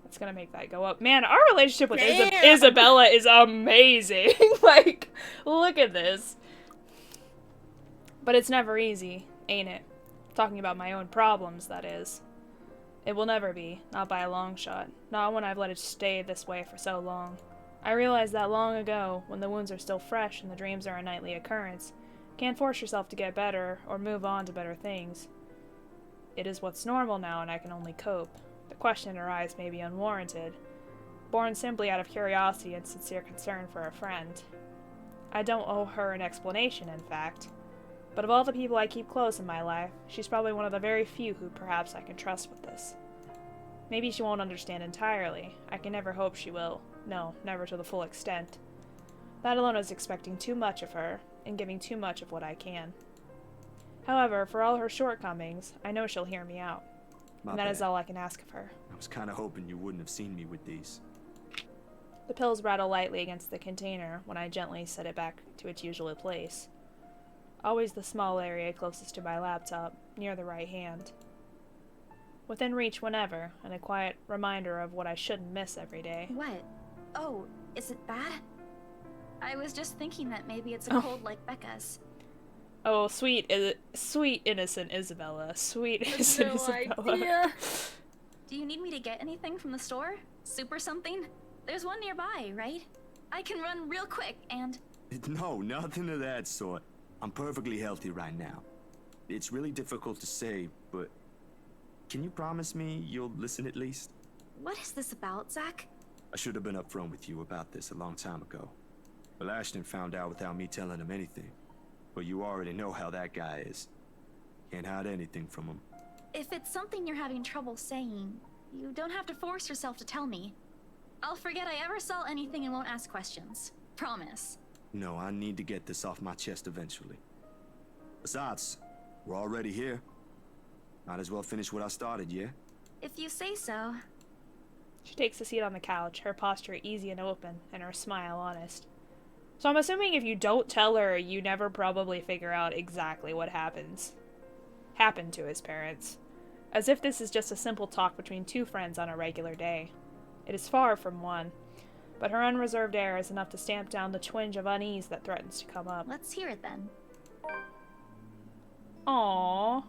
[SPEAKER 1] That's gonna make that go up. Man, our relationship with Isabella is amazing. Like, look at this. But it's never easy, ain't it? Talking about my own problems, that is. It will never be, not by a long shot. Not when I've let it stay this way for so long. I realized that long ago, when the wounds are still fresh and the dreams are a nightly occurrence. Can't force yourself to get better, or move on to better things. It is what's normal now, and I can only cope. The question in her eyes may be unwarranted, born simply out of curiosity and sincere concern for a friend. I don't owe her an explanation, in fact. But of all the people I keep close in my life, she's probably one of the very few who perhaps I can trust with this. Maybe she won't understand entirely. I can never hope she will. No, never to the full extent. That alone is expecting too much of her, and giving too much of what I can. However, for all her shortcomings, I know she'll hear me out. And that is all I can ask of her.
[SPEAKER 3] I was kind of hoping you wouldn't have seen me with these.
[SPEAKER 1] The pills rattle lightly against the container when I gently set it back to its usual place. Always the small area closest to my laptop, near the right hand. Within reach whenever, and a quiet reminder of what I shouldn't miss every day.
[SPEAKER 4] What? Oh, is it bad? I was just thinking that maybe it's a cold like Becca's.
[SPEAKER 1] Oh, sweet innocent Isabella. Sweet innocent Isabella.
[SPEAKER 2] Idea.
[SPEAKER 4] Do you need me to get anything from the store? Soup or something? There's one nearby, right? I can run real quick and...
[SPEAKER 3] No, nothing of that sort. I'm perfectly healthy right now. It's really difficult to say, but can you promise me you'll listen at least?
[SPEAKER 4] What is this about, Zach?
[SPEAKER 3] I should have been upfront with you about this a long time ago. Well, Ashton found out without me telling him anything. But you already know how that guy is. Can't hide anything from him.
[SPEAKER 4] If it's something you're having trouble saying, you don't have to force yourself to tell me. I'll forget I ever saw anything and won't ask questions. Promise.
[SPEAKER 3] No, I need to get this off my chest eventually. Besides, we're already here. Might as well finish what I started, yeah?
[SPEAKER 4] If you say so.
[SPEAKER 1] She takes a seat on the couch, her posture easy and open, and her smile honest. So I'm assuming if you don't tell her, you never probably figure out exactly what happened to his parents. As if this is just a simple talk between two friends on a regular day. It is far from one, but her unreserved air is enough to stamp down the twinge of unease that threatens to come up.
[SPEAKER 4] Let's hear it then.
[SPEAKER 1] Aww.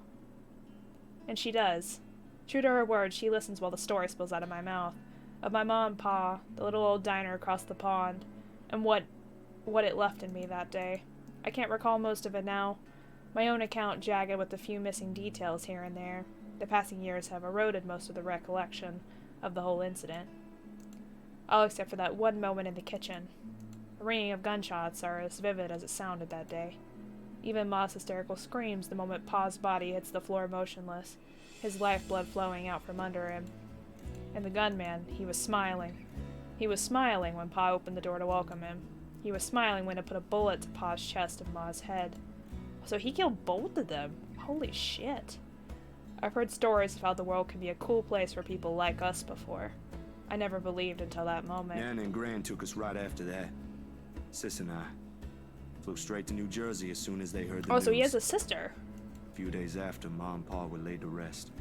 [SPEAKER 1] And she does. True to her word, she listens while the story spills out of my mouth. Of my mom and pa, the little old diner across the pond, and what it left in me that day. I can't recall most of it now. My own account jagged with a few missing details here and there. The passing years have eroded most of the recollection of the whole incident. All except for that one moment in the kitchen. The ringing of gunshots are as vivid as it sounded that day. Even Ma's hysterical screams the moment Pa's body hits the floor motionless, his lifeblood flowing out from under him. And the gunman, he was smiling. He was smiling when Pa opened the door to welcome him. He was smiling when it put a bullet to Pa's chest and Ma's head. So he killed both of them. Holy shit. I've heard stories of how the world can be a cool place for people like us before. I never believed until that moment.
[SPEAKER 3] Nan and Gran took us right after that. Sis and I flew straight to New Jersey as soon as they heard the news.
[SPEAKER 1] Oh, so he has a sister.
[SPEAKER 3] A few days after, Ma and Pa were laid to rest.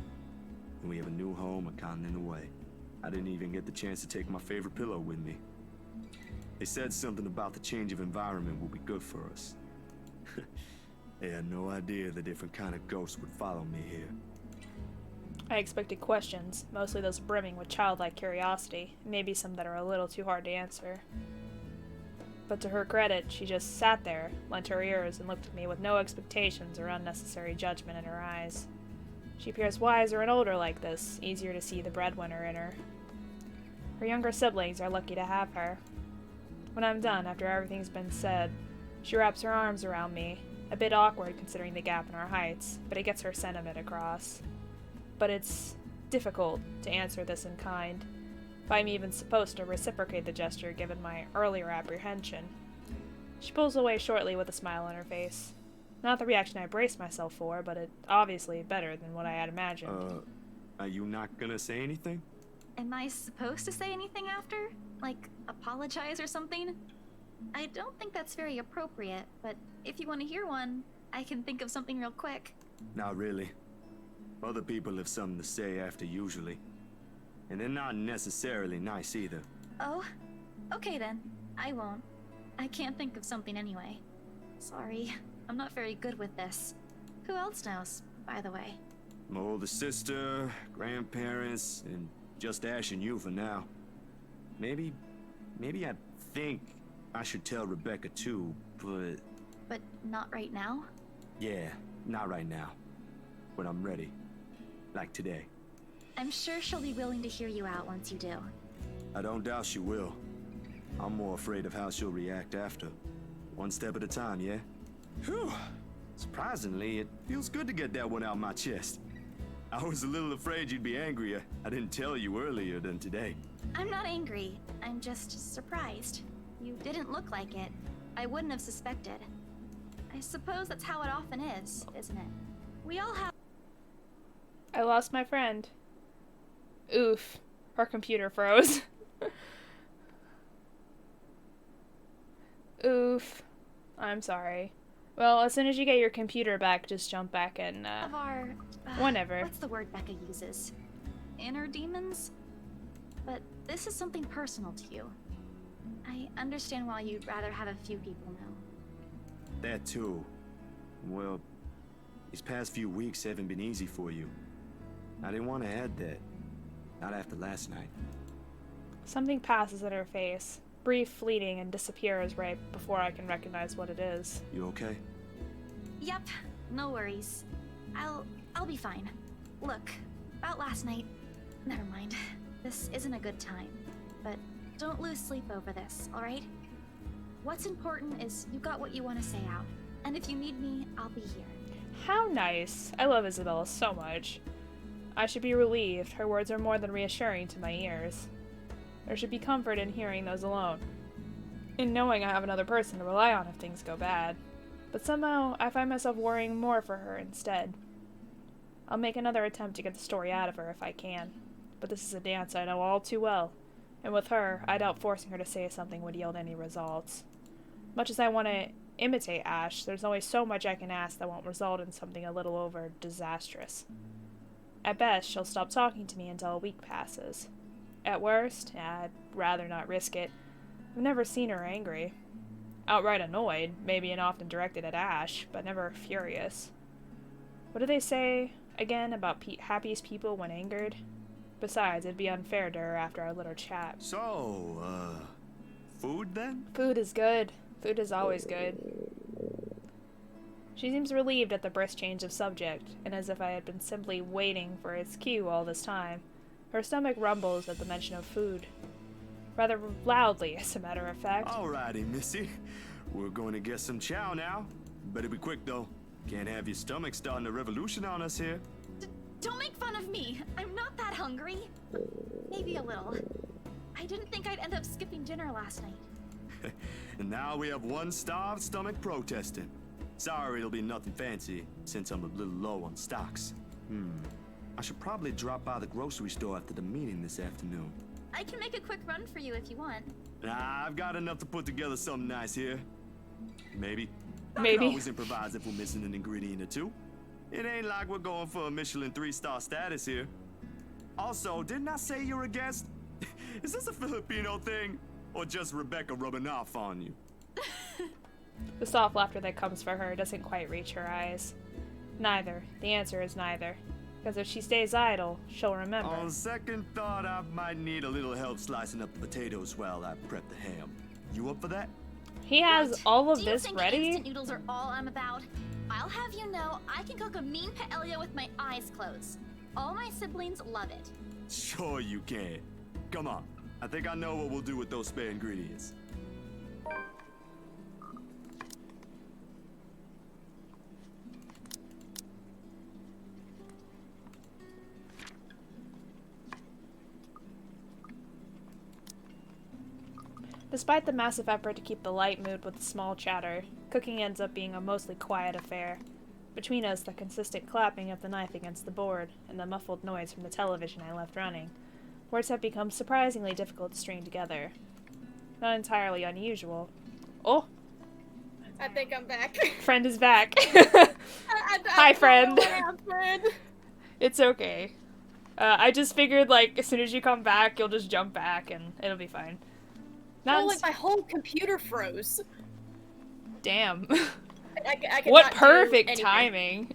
[SPEAKER 3] And we have a new home a continent away. I didn't even get the chance to take my favorite pillow with me. They said something about the change of environment will be good for us. They had no idea the different kind of ghosts would follow me here.
[SPEAKER 1] I expected questions, mostly those brimming with childlike curiosity, maybe some that are a little too hard to answer. But to her credit, she just sat there, lent her ears, and looked at me with no expectations or unnecessary judgment in her eyes. She appears wiser and older like this, easier to see the breadwinner in her. Her younger siblings are lucky to have her. When I'm done, after everything's been said, she wraps her arms around me, a bit awkward considering the gap in our heights, but it gets her sentiment across. But it's difficult to answer this in kind, if I'm even supposed to reciprocate the gesture given my earlier apprehension. She pulls away shortly with a smile on her face. Not the reaction I braced myself for, but it's obviously better than what I had imagined.
[SPEAKER 3] Are you not gonna say anything?
[SPEAKER 4] Am I supposed to say anything after? Like, apologize or something? I don't think that's very appropriate, but if you want to hear one, I can think of something real quick.
[SPEAKER 3] Not really. Other people have something to say after usually. And they're not necessarily nice either.
[SPEAKER 4] Oh? Okay then. I won't. I can't think of something anyway. Sorry. I'm not very good with this. Who else knows, by the way?
[SPEAKER 3] My older sister, grandparents, and just Ash and you for now. Maybe I think I should tell Rebecca too, but...
[SPEAKER 4] But not right now?
[SPEAKER 3] Yeah, not right now. When I'm ready. Like today.
[SPEAKER 4] I'm sure she'll be willing to hear you out once you do.
[SPEAKER 3] I don't doubt she will. I'm more afraid of how she'll react after. One step at a time, yeah? Whew. Surprisingly, it feels good to get that one out my chest. I was a little afraid you'd be angrier. I didn't tell you earlier than today.
[SPEAKER 4] I'm not angry. I'm just surprised. You didn't look like it. I wouldn't have suspected. I suppose that's how it often is, isn't it? We all have...
[SPEAKER 1] I lost my friend. Oof. Her computer froze. Oof. I'm sorry. Well, as soon as you get your computer back, just jump back in,
[SPEAKER 4] Of our...
[SPEAKER 1] whenever.
[SPEAKER 4] What's the word Becca uses? Inner demons? But this is something personal to you. I understand why you'd rather have a few people know.
[SPEAKER 3] That too. Well, these past few weeks haven't been easy for you. I didn't want to add that. Not after last night.
[SPEAKER 1] Something passes in her face. brief, fleeting, and disappears right before I can recognize what it is.
[SPEAKER 3] You okay?
[SPEAKER 4] Yep, no worries. I'll be fine. Look, about last night. Never mind. This isn't a good time. But don't lose sleep over this, alright? What's important is you got what you want to say out. And if you need me, I'll be here.
[SPEAKER 1] How nice. I love Isabella so much. I should be relieved. Her words are more than reassuring to my ears. There should be comfort in hearing those alone. In knowing I have another person to rely on if things go bad. But somehow, I find myself worrying more for her instead. I'll make another attempt to get the story out of her if I can. But this is a dance I know all too well. And with her, I doubt forcing her to say something would yield any results. Much as I want to imitate Ash, there's only so much I can ask that won't result in something a little over disastrous. At best, she'll stop talking to me until a week passes. At worst, I'd rather not risk it. I've never seen her angry. Outright annoyed, maybe and often directed at Ash, but never furious. What do they say, again, about happiest people when angered? Besides, it'd be unfair to her after our little chat.
[SPEAKER 3] So, food then?
[SPEAKER 1] Food is good. Food is always good. She seems relieved at the brisk change of subject, and as if I had been simply waiting for its cue all this time. Her stomach rumbles at the mention of food. Rather loudly, as a matter of fact.
[SPEAKER 3] Alrighty, Missy. We're going to get some chow now. Better be quick, though. Can't have your stomach starting a revolution on us here.
[SPEAKER 4] Don't make fun of me. I'm not that hungry. Maybe a little. I didn't think I'd end up skipping dinner last night.
[SPEAKER 3] And now we have one starved stomach protesting. Sorry, it'll be nothing fancy, since I'm a little low on stocks. I should probably drop by the grocery store after the meeting this afternoon.
[SPEAKER 4] I can make a quick run for you if you want.
[SPEAKER 3] Nah, I've got enough to put together something nice here. Maybe. I
[SPEAKER 1] Maybe.
[SPEAKER 3] can always improvise if we're missing an ingredient or two. It ain't like we're going for a Michelin 3-star status here. Also, didn't I say you're a guest? Is this a Filipino thing? Or just Rebecca rubbing off on you?
[SPEAKER 1] The soft laughter that comes for her doesn't quite reach her eyes. Neither. The answer is neither. Because if she stays idle, she'll remember.
[SPEAKER 3] On second thought, I might need a little help slicing up the potatoes while I prep the ham. You up for that?
[SPEAKER 1] He has all of
[SPEAKER 4] Do
[SPEAKER 1] this
[SPEAKER 4] you think
[SPEAKER 1] ready?
[SPEAKER 4] instant noodles are all I'm about? I'll have you know, I can cook a mean paella with my eyes closed. All my siblings love it.
[SPEAKER 3] Sure you can. Come on. I think I know what we'll do with those spare ingredients.
[SPEAKER 1] Despite the massive effort to keep the light mood with the small chatter, cooking ends up being a mostly quiet affair. Between us, the consistent clapping of the knife against the board, and the muffled noise from the television I left running, words have become surprisingly difficult to string together. Not entirely unusual. Oh!
[SPEAKER 2] I think I'm back.
[SPEAKER 1] Friend is back.
[SPEAKER 2] I
[SPEAKER 1] Hi,
[SPEAKER 2] don't
[SPEAKER 1] friend.
[SPEAKER 2] know what happened.
[SPEAKER 1] It's okay. I just figured, like, as soon as you come back, you'll just jump back, and it'll be fine.
[SPEAKER 2] No, like my whole computer froze.
[SPEAKER 1] Damn.
[SPEAKER 2] I could
[SPEAKER 1] What
[SPEAKER 2] not do
[SPEAKER 1] perfect
[SPEAKER 2] anything.
[SPEAKER 1] timing.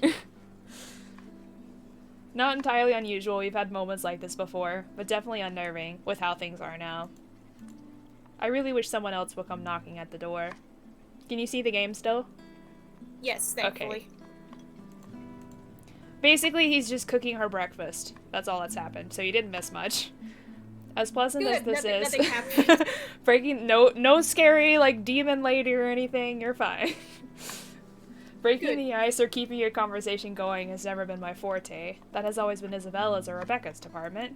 [SPEAKER 1] Not entirely unusual, we've had moments like this before, but definitely unnerving with how things are now. I really wish someone else would come knocking at the door. Can you see the game still?
[SPEAKER 2] Yes, thankfully.
[SPEAKER 1] Okay. Basically, he's just cooking her breakfast. That's all that's happened, so you didn't miss much. As pleasant as
[SPEAKER 2] Good,
[SPEAKER 1] this
[SPEAKER 2] nothing
[SPEAKER 1] is,
[SPEAKER 2] happened.
[SPEAKER 1] breaking no scary like demon lady or anything. You're fine. Breaking
[SPEAKER 2] Good.
[SPEAKER 1] the ice or keeping a conversation going has never been my forte. That has always been Isabella's or Rebecca's department.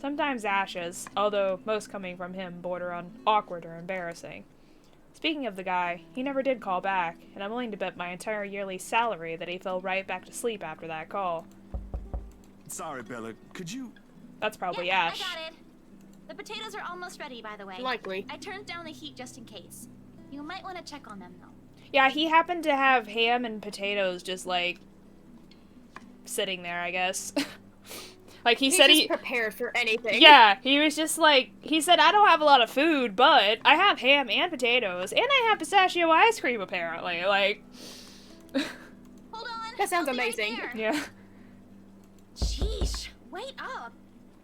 [SPEAKER 1] Sometimes Ash's, although most coming from him border on awkward or embarrassing. Speaking of the guy, he never did call back, and I'm willing to bet my entire yearly salary that he fell right back to sleep after that call.
[SPEAKER 3] Sorry, Bella. Could you...
[SPEAKER 1] That's probably
[SPEAKER 4] Yeah,
[SPEAKER 1] Ash.
[SPEAKER 4] I got it. The potatoes are almost ready, by the way.
[SPEAKER 2] Likely.
[SPEAKER 4] I turned down the heat just in case. You might want to check on them, though.
[SPEAKER 1] Yeah, he happened to have ham and potatoes just, like, sitting there, I guess. Like,
[SPEAKER 2] He's
[SPEAKER 1] said
[SPEAKER 2] just prepared for anything.
[SPEAKER 1] Yeah, he was just like, he said, I don't have a lot of food, but I have ham and potatoes, and I have pistachio ice cream, apparently. Like,
[SPEAKER 4] Hold on.
[SPEAKER 2] That sounds
[SPEAKER 4] I'll be right
[SPEAKER 2] amazing.
[SPEAKER 4] there.
[SPEAKER 1] yeah.
[SPEAKER 4] Sheesh, wait up.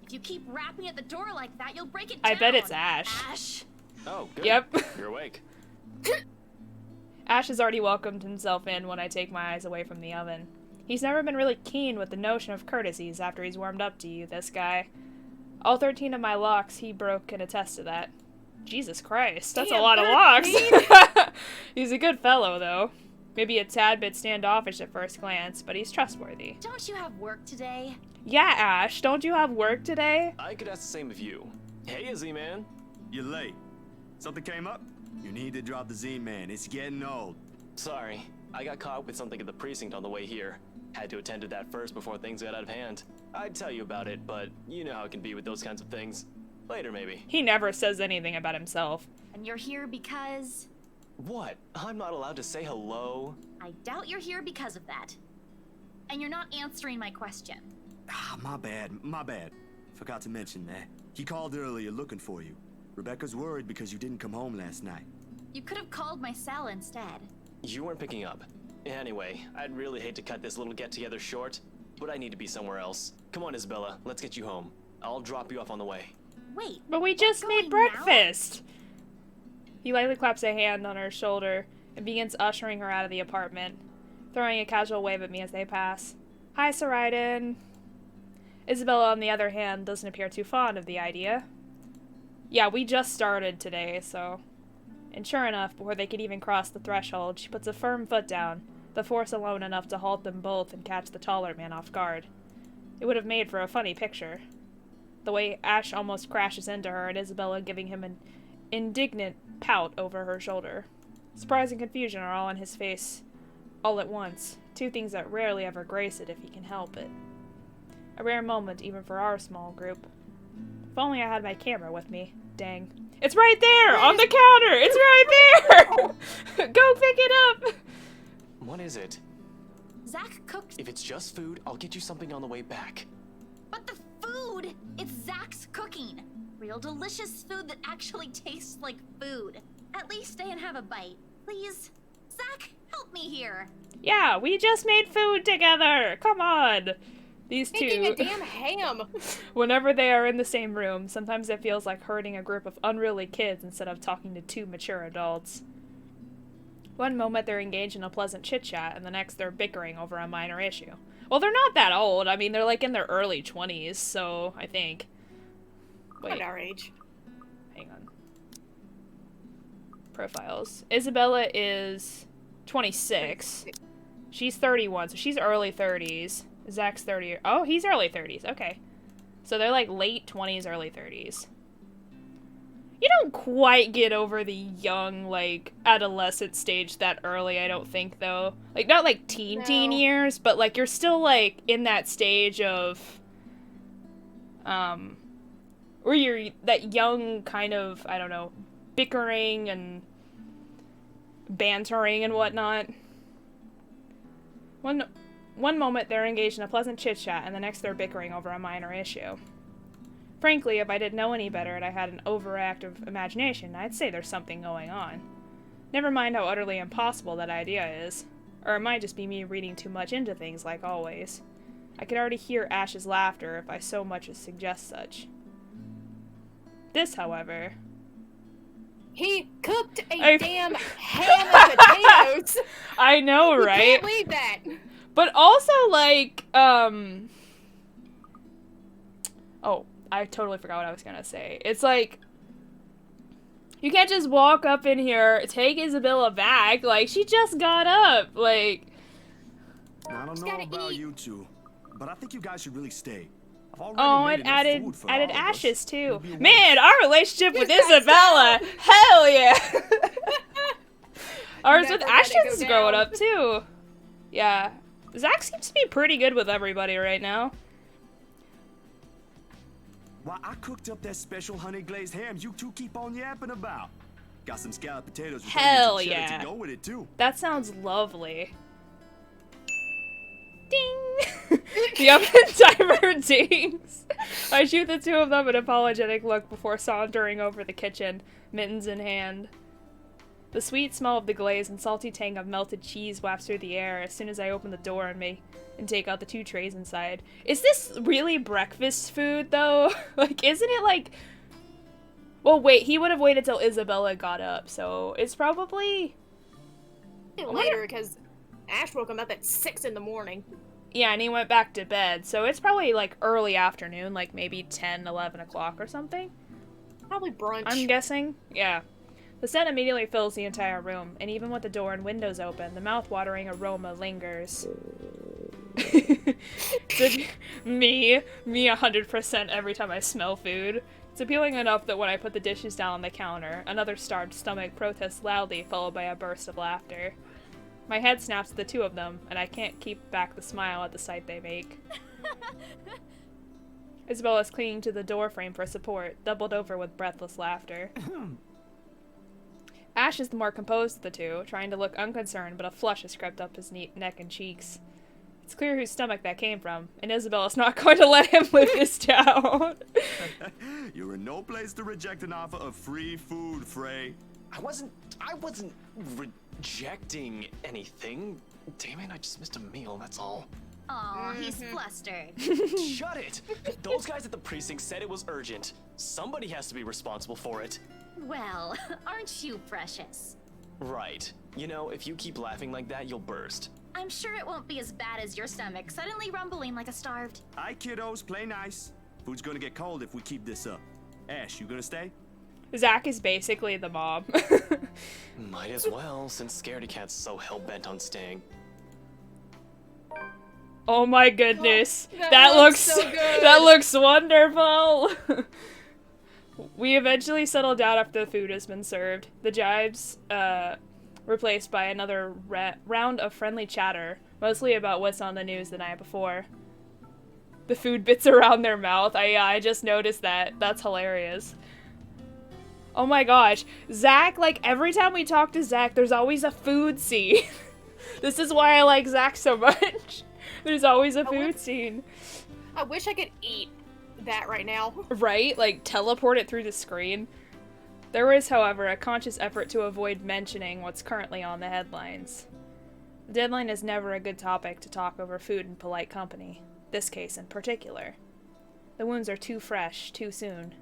[SPEAKER 4] If you keep rapping at the door like that, you'll break it down.
[SPEAKER 1] I bet it's Ash.
[SPEAKER 4] Ash.
[SPEAKER 6] Oh, good.
[SPEAKER 1] Yep.
[SPEAKER 6] You're awake.
[SPEAKER 1] Ash has already welcomed himself in when I take my eyes away from the oven. He's never been really keen with the notion of courtesies after he's warmed up to you, this guy. All 13 of my locks he broke can attest to that. Jesus Christ, that's a
[SPEAKER 2] Damn,
[SPEAKER 1] lot of locks!
[SPEAKER 2] 13?
[SPEAKER 1] He's a good fellow, though. Maybe a tad bit standoffish at first glance, but he's trustworthy.
[SPEAKER 4] Don't you have work today?
[SPEAKER 1] Yeah, Ash, don't you have work today?
[SPEAKER 6] I could ask the same of you. Hey, Izzy, man.
[SPEAKER 3] You're late. Something came up? You need to drop the Z-Man. It's getting old.
[SPEAKER 6] Sorry. I got caught with something at the precinct on the way here. Had to attend to that first before things got out of hand. I'd tell you about it, but you know how it can be with those kinds of things. Later, maybe.
[SPEAKER 1] He never says anything about himself.
[SPEAKER 4] And you're here because...
[SPEAKER 6] What? I'm not allowed to say hello?
[SPEAKER 4] I doubt you're here because of that. And you're not answering my question.
[SPEAKER 3] Ah, my bad. Forgot to mention that. He called earlier looking for you. Rebecca's worried because you didn't come home last night.
[SPEAKER 4] You could have called my cell instead.
[SPEAKER 6] You weren't picking up. Anyway, I'd really hate to cut this little get-together short, but I need to be somewhere else. Come on, Isabella, let's get you home. I'll drop you off on the way.
[SPEAKER 4] Wait,
[SPEAKER 1] But we just made
[SPEAKER 4] going now?
[SPEAKER 1] breakfast! He lightly claps a hand on her shoulder and begins ushering her out of the apartment, throwing a casual wave at me as they pass. Hi, Sariden. Isabella, on the other hand, doesn't appear too fond of the idea. Yeah, we just started today, so... And sure enough, before they could even cross the threshold, she puts a firm foot down, the force alone enough to halt them both and catch the taller man off guard. It would have made for a funny picture. The way Ash almost crashes into her and Isabella giving him an indignant pout over her shoulder. Surprise and confusion are all on his face, all at once. Two things that rarely ever grace it if he can help it. A rare moment even for our small group. If only I had my camera with me. Dang. It's right there! On the counter! It's right there! Go pick it up!
[SPEAKER 6] What is it?
[SPEAKER 4] Zach cooked...
[SPEAKER 6] If it's just food, I'll get you something on the way back.
[SPEAKER 4] But the food! It's Zach's cooking! Real delicious food that actually tastes like food. At least stay and have a bite. Please? Zach, help me here!
[SPEAKER 1] Yeah, we just made food together! Come on! These
[SPEAKER 2] Making a
[SPEAKER 1] two,
[SPEAKER 2] damn ham.
[SPEAKER 1] whenever they are in the same room, sometimes it feels like herding a group of unruly kids instead of talking to two mature adults. One moment they're engaged in a pleasant chit-chat, and the next they're bickering over a minor issue. Well, they're not that old. I mean, they're like in their early 20s, so I think. Wait,
[SPEAKER 2] At our age.
[SPEAKER 1] hang on. Profiles. Isabella is 26. She's 31, so she's early 30s. Zach's 30. Oh, he's early 30s. Okay. So they're like late 20s, early 30s. You don't quite get over the young, like, adolescent stage that early, I don't think, though. Like, not like teen
[SPEAKER 2] No.
[SPEAKER 1] years, but like you're still like in that stage of where you're that young kind of, I don't know, bickering and bantering and whatnot. One moment they're engaged in a pleasant chit-chat, and the next they're bickering over a minor issue. Frankly, if I didn't know any better and I had an overactive imagination, I'd say there's something going on. Never mind how utterly impossible that idea is. Or it might just be me reading too much into things, like always. I could already hear Ash's laughter if I so much as suggest such. This, however...
[SPEAKER 2] He cooked a
[SPEAKER 1] I-
[SPEAKER 2] damn ham and potatoes.
[SPEAKER 1] I know,
[SPEAKER 2] You
[SPEAKER 1] right?
[SPEAKER 2] can't leave that.
[SPEAKER 1] But also, like, oh, I totally forgot what I was gonna say. It's like, you can't just walk up in here, take Isabella back, like, she just got up, like...
[SPEAKER 3] Now, I don't
[SPEAKER 2] Just
[SPEAKER 3] know
[SPEAKER 2] gotta
[SPEAKER 3] about
[SPEAKER 2] eat.
[SPEAKER 3] you two, but I think you guys should really stay. I've already
[SPEAKER 1] Oh,
[SPEAKER 3] made
[SPEAKER 1] it
[SPEAKER 3] enough food for
[SPEAKER 1] added
[SPEAKER 3] all of us.
[SPEAKER 1] Ashes, too.
[SPEAKER 3] It'll be a waste.
[SPEAKER 1] Man, our relationship with
[SPEAKER 2] Yes,
[SPEAKER 1] Isabella, hell yeah! Ours
[SPEAKER 2] Never
[SPEAKER 1] with
[SPEAKER 2] let it
[SPEAKER 1] Ashes
[SPEAKER 2] go
[SPEAKER 1] growing
[SPEAKER 2] down.
[SPEAKER 1] up, too. Yeah. Zach seems to be pretty good with everybody right now.
[SPEAKER 3] Why, I cooked up that special honey glazed ham you two keep on yapping about. Got some scalloped potatoes with
[SPEAKER 1] Hell
[SPEAKER 3] onions and cheddar
[SPEAKER 1] yeah.
[SPEAKER 3] to go with it too.
[SPEAKER 1] That sounds lovely. Ding! The oven timer dings. I shoot the two of them an apologetic look before sauntering over the kitchen, mittens in hand. The sweet smell of the glaze and salty tang of melted cheese wafts through the air as soon as I open the door and take out the two trays inside. Is this really breakfast food, though? Like, isn't it like... Well, wait, he would have waited till Isabella got up, so it's probably...
[SPEAKER 2] Later, because Ash woke him up at 6 in the morning.
[SPEAKER 1] Yeah, and he went back to bed, so it's probably, like, early afternoon, like maybe 10, 11 o'clock or something.
[SPEAKER 2] Probably brunch.
[SPEAKER 1] I'm guessing. Yeah. The scent immediately fills the entire room, and even with the door and windows open, the mouth-watering aroma lingers. Me 100% every time I smell food. It's appealing enough that when I put the dishes down on the counter, another starved stomach protests loudly, followed by a burst of laughter. My head snaps at the two of them, and I can't keep back the smile at the sight they make. Isabella's clinging to the door frame for support, doubled over with breathless laughter. Ash is the more composed of the two, trying to look unconcerned, but a flush has crept up his neck and cheeks. It's clear whose stomach that came from, and Isabella's not going to let him live this down.
[SPEAKER 3] You're in no place to reject an offer of free food, Frey.
[SPEAKER 6] I wasn't rejecting anything. Damn it, I just missed a meal, that's all.
[SPEAKER 4] Aw, he's flustered.
[SPEAKER 6] Shut it! Those guys at the precinct said it was urgent. Somebody has to be responsible for it.
[SPEAKER 4] Well, aren't you precious?
[SPEAKER 6] Right. You know, if you keep laughing like that, you'll burst.
[SPEAKER 4] I'm sure it won't be as bad as your stomach suddenly rumbling like a starved.
[SPEAKER 3] Aye, kiddos, play nice. Food's gonna get cold if we keep this up. Ash, you gonna stay?
[SPEAKER 1] Zach is basically the mob.
[SPEAKER 6] Might as well, since Scaredy Cat's so hell-bent on staying.
[SPEAKER 1] Oh my goodness.
[SPEAKER 2] Oh,
[SPEAKER 1] that looks
[SPEAKER 2] so good.
[SPEAKER 1] That looks wonderful. We eventually settle down after the food has been served. The jibes, replaced by another round of friendly chatter, mostly about what's on the news the night before. The food bits around their mouth. I just noticed that. That's hilarious. Oh my gosh. Zach, like, every time we talk to Zach, there's always a food scene. This is why I like Zach so much. There's always a food scene.
[SPEAKER 2] I wish I could eat that right now.
[SPEAKER 1] Right? Like, teleport it through the screen. There is, however, a conscious effort to avoid mentioning what's currently on the headlines. The deadline is never a good topic to talk over food in polite company. This case in particular. The wounds are too fresh, too soon.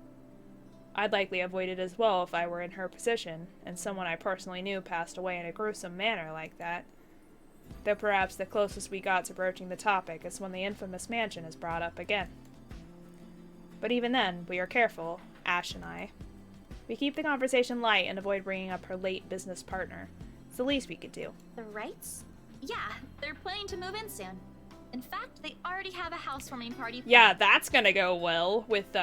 [SPEAKER 1] I'd likely avoid it as well if I were in her position, and someone I personally knew passed away in a gruesome manner like that. Though perhaps the closest we got to broaching the topic is when the infamous mansion is brought up again. But even then, we are careful, Ash and I. We keep the conversation light and avoid bringing up her late business partner. It's the least we could do.
[SPEAKER 4] The Wrights? Yeah, they're planning to move in soon. In fact, they already have a housewarming party.
[SPEAKER 1] Yeah, that's gonna go well with,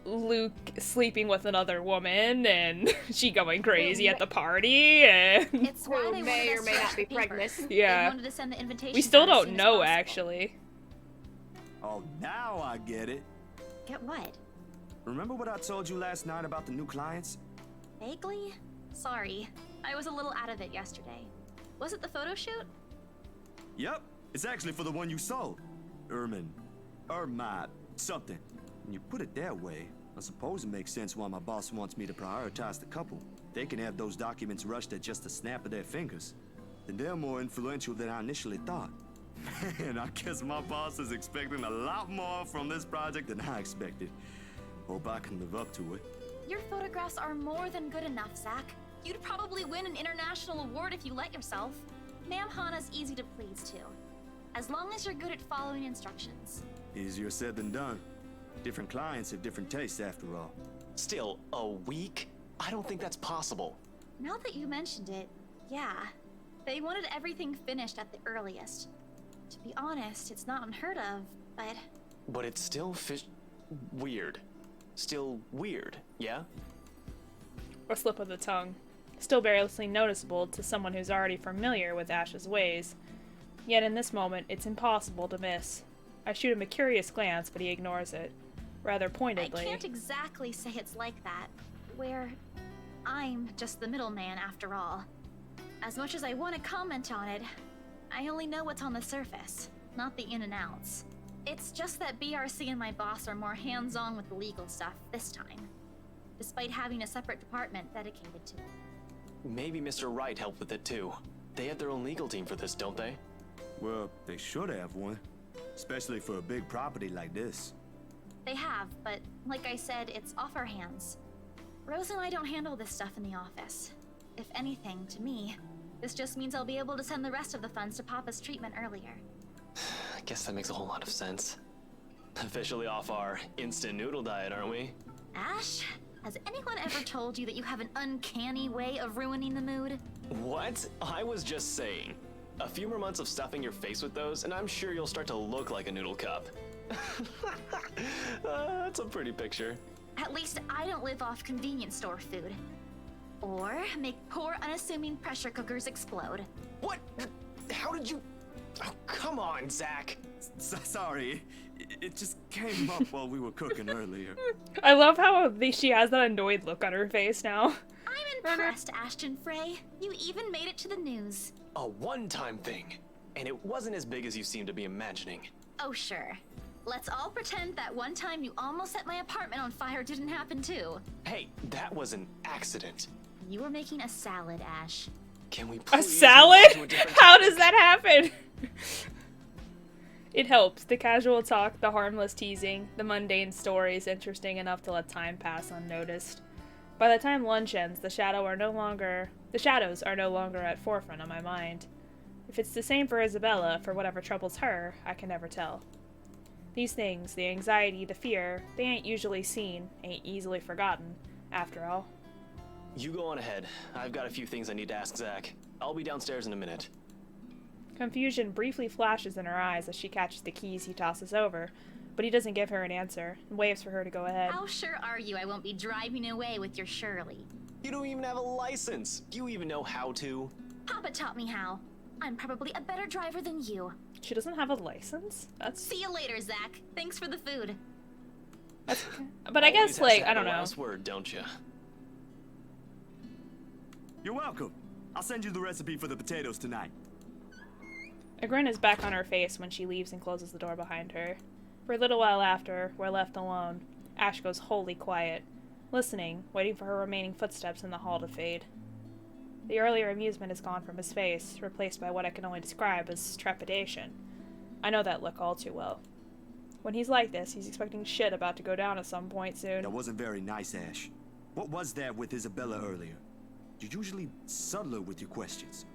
[SPEAKER 1] Luke sleeping with another woman and she going crazy at the party and
[SPEAKER 4] It's why
[SPEAKER 2] Who
[SPEAKER 4] they
[SPEAKER 2] may
[SPEAKER 4] wanted
[SPEAKER 2] or
[SPEAKER 4] us
[SPEAKER 2] may
[SPEAKER 4] to
[SPEAKER 2] not
[SPEAKER 4] rush
[SPEAKER 2] be
[SPEAKER 4] the papers.
[SPEAKER 2] pregnant.
[SPEAKER 1] Yeah.
[SPEAKER 4] They wanted to send the invitation
[SPEAKER 1] we still
[SPEAKER 4] out as
[SPEAKER 1] don't
[SPEAKER 4] soon as
[SPEAKER 1] know
[SPEAKER 4] possible.
[SPEAKER 1] actually.
[SPEAKER 3] Oh, now I get it.
[SPEAKER 4] Get what?
[SPEAKER 3] Remember what I told you last night about the new clients?
[SPEAKER 4] Vaguely? Sorry. I was a little out of it yesterday. Was it the photo shoot?
[SPEAKER 3] Yep, it's actually for the one you sold. Something. When you put it that way, I suppose it makes sense why my boss wants me to prioritize the couple. They can have those documents rushed at just a snap of their fingers. And they're more influential than I initially thought. Man, I guess my boss is expecting a lot more from this project than I expected. Hope I can live up to it.
[SPEAKER 4] Your photographs are more than good enough, Zach. You'd probably win an international award if you let yourself. Ma'am Hana's easy to please, too. As long as you're good at following instructions.
[SPEAKER 3] Easier said than done. Different clients have different tastes after all.
[SPEAKER 6] Still, a week? I don't think that's possible.
[SPEAKER 4] Now that you mentioned it, yeah. They wanted everything finished at the earliest. To be honest, it's not unheard of, but...
[SPEAKER 6] But it's still weird. Still weird, yeah?
[SPEAKER 1] A slip of the tongue. Still barely noticeable to someone who's already familiar with Ash's ways. Yet in this moment, it's impossible to miss. I shoot him a curious glance, but he ignores it. Rather pointedly.
[SPEAKER 4] I can't exactly say it's like that, where I'm just the middleman after all. As much as I want to comment on it, I only know what's on the surface, not the in and outs. It's just that BRC and my boss are more hands-on with the legal stuff this time, despite having a separate department dedicated to it.
[SPEAKER 6] Maybe Mr. Wright helped with it too. They have their own legal team for this, don't they?
[SPEAKER 3] Well, they should have one. Especially for a big property like this.
[SPEAKER 4] They have, but like I said, it's off our hands. Rose and I don't handle this stuff in the office. If anything, to me, this just means I'll be able to send the rest of the funds to Papa's treatment earlier.
[SPEAKER 6] I guess that makes a whole lot of sense. Officially off our instant noodle diet, aren't we?
[SPEAKER 4] Ash, has anyone ever told you that you have an uncanny way of ruining the mood?
[SPEAKER 6] What? I was just saying. A few more months of stuffing your face with those, and I'm sure you'll start to look like a noodle cup. That's a pretty picture.
[SPEAKER 4] At least I don't live off convenience store food. Or make poor, unassuming pressure cookers explode.
[SPEAKER 6] What? How did you... Oh, come on, Zach.
[SPEAKER 3] Sorry, it just came up while we were cooking earlier.
[SPEAKER 1] I love how she has that annoyed look on her face now.
[SPEAKER 4] I'm impressed, Ashton Frey. You even made it to the news.
[SPEAKER 6] A one-time thing. And it wasn't as big as you seem to be imagining.
[SPEAKER 4] Oh, sure. Let's all pretend that one time you almost set my apartment on fire didn't happen too.
[SPEAKER 6] Hey, that was an accident.
[SPEAKER 4] You were making a salad, Ash.
[SPEAKER 6] Can we
[SPEAKER 1] A
[SPEAKER 6] please
[SPEAKER 1] salad?
[SPEAKER 6] move on to a different
[SPEAKER 1] How
[SPEAKER 6] topic?
[SPEAKER 1] does that happen? It helps. The casual talk, the harmless teasing, the mundane stories interesting enough to let time pass unnoticed. By the time lunch ends, the shadows are no longer at forefront of my mind. If it's the same for Isabella, for whatever troubles her, I can never tell. These things, the anxiety, the fear, they ain't usually seen, ain't easily forgotten, after all.
[SPEAKER 6] You go on ahead. I've got a few things I need to ask Zach. I'll be downstairs in a minute.
[SPEAKER 1] Confusion briefly flashes in her eyes as she catches the keys he tosses over, but he doesn't give her an answer and waves for her to go ahead.
[SPEAKER 4] How sure are you I won't be driving away with your Shirley?
[SPEAKER 6] You don't even have a license. Do you even know how to?
[SPEAKER 4] Papa taught me how. I'm probably a better driver than you.
[SPEAKER 1] She doesn't have a license? That's...
[SPEAKER 4] See you later, Zach. Thanks for the food.
[SPEAKER 1] But I guess,
[SPEAKER 6] Always has
[SPEAKER 1] like,
[SPEAKER 6] to
[SPEAKER 1] I
[SPEAKER 6] have
[SPEAKER 1] don't
[SPEAKER 6] the
[SPEAKER 1] know.
[SPEAKER 6] last word, don't you?
[SPEAKER 3] You're welcome. I'll send you the recipe for the potatoes tonight.
[SPEAKER 1] A grin is back on her face when she leaves and closes the door behind her. For a little while after, we're left alone. Ash goes wholly quiet, listening, waiting for her remaining footsteps in the hall to fade. The earlier amusement is gone from his face, replaced by what I can only describe as trepidation. I know that look all too well. When he's like this, he's expecting shit about to go down at some point soon.
[SPEAKER 3] That wasn't very nice, Ash. What was that with Isabella earlier? You're usually subtler with your questions.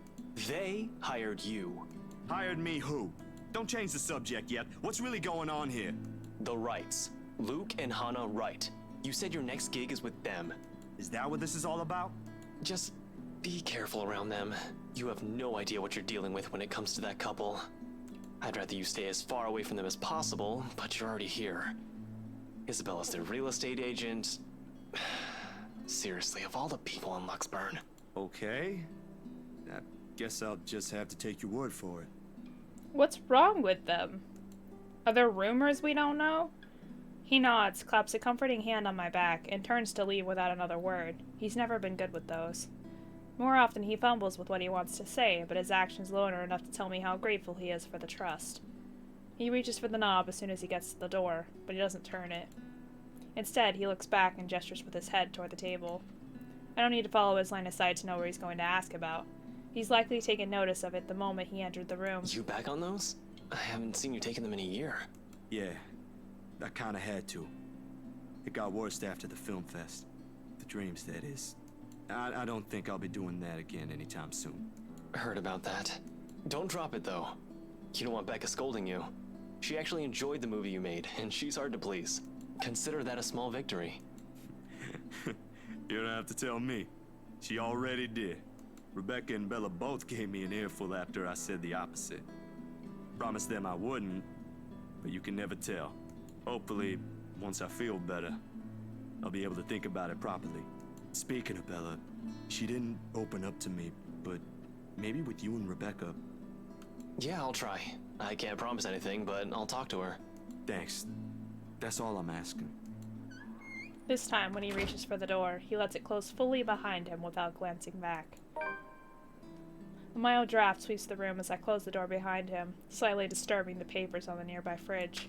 [SPEAKER 6] They hired you.
[SPEAKER 3] Hired me who? Don't change the subject yet. What's really going on here?
[SPEAKER 6] The Wrights. Luke and Hannah Wright. You said your next gig is with them.
[SPEAKER 3] Is that what this is all about?
[SPEAKER 6] Just be careful around them. You have no idea what you're dealing with when it comes to that couple. I'd rather you stay as far away from them as possible, but you're already here. Isabella's their real estate agent. Seriously, of all the people in Luxburn.
[SPEAKER 3] Okay. I guess I'll just have to take your word for it.
[SPEAKER 1] What's wrong with them? Are there rumors we don't know? He nods, claps a comforting hand on my back, and turns to leave without another word. He's never been good with those. More often he fumbles with what he wants to say, but his actions alone are enough to tell me how grateful he is for the trust. He reaches for the knob as soon as he gets to the door, but he doesn't turn it. Instead, he looks back and gestures with his head toward the table. I don't need to follow his line of sight to know what he's going to ask about. He's likely taken notice of it the moment he entered the room.
[SPEAKER 6] You back on those? I haven't seen you taking them in a year.
[SPEAKER 3] Yeah, I kinda had to. It got worse after the film fest. The dreams, that is. I don't think I'll be doing that again anytime soon.
[SPEAKER 6] Heard about that. Don't drop it, though. You don't want Becca scolding you. She actually enjoyed the movie you made, and she's hard to please. Consider that a small victory.
[SPEAKER 3] You don't have to tell me. She already did. Rebecca and Bella both gave me an earful after I said the opposite. Promised them I wouldn't, but you can never tell. Hopefully, once I feel better, I'll be able to think about it properly. Speaking of Bella, she didn't open up to me, but maybe with you and Rebecca.
[SPEAKER 6] Yeah, I'll try. I can't promise anything, but I'll talk to her.
[SPEAKER 3] Thanks. That's all I'm asking.
[SPEAKER 1] This time, when he reaches for the door, he lets it close fully behind him without glancing back. A mild draft sweeps the room as I close the door behind him, slightly disturbing the papers on the nearby fridge.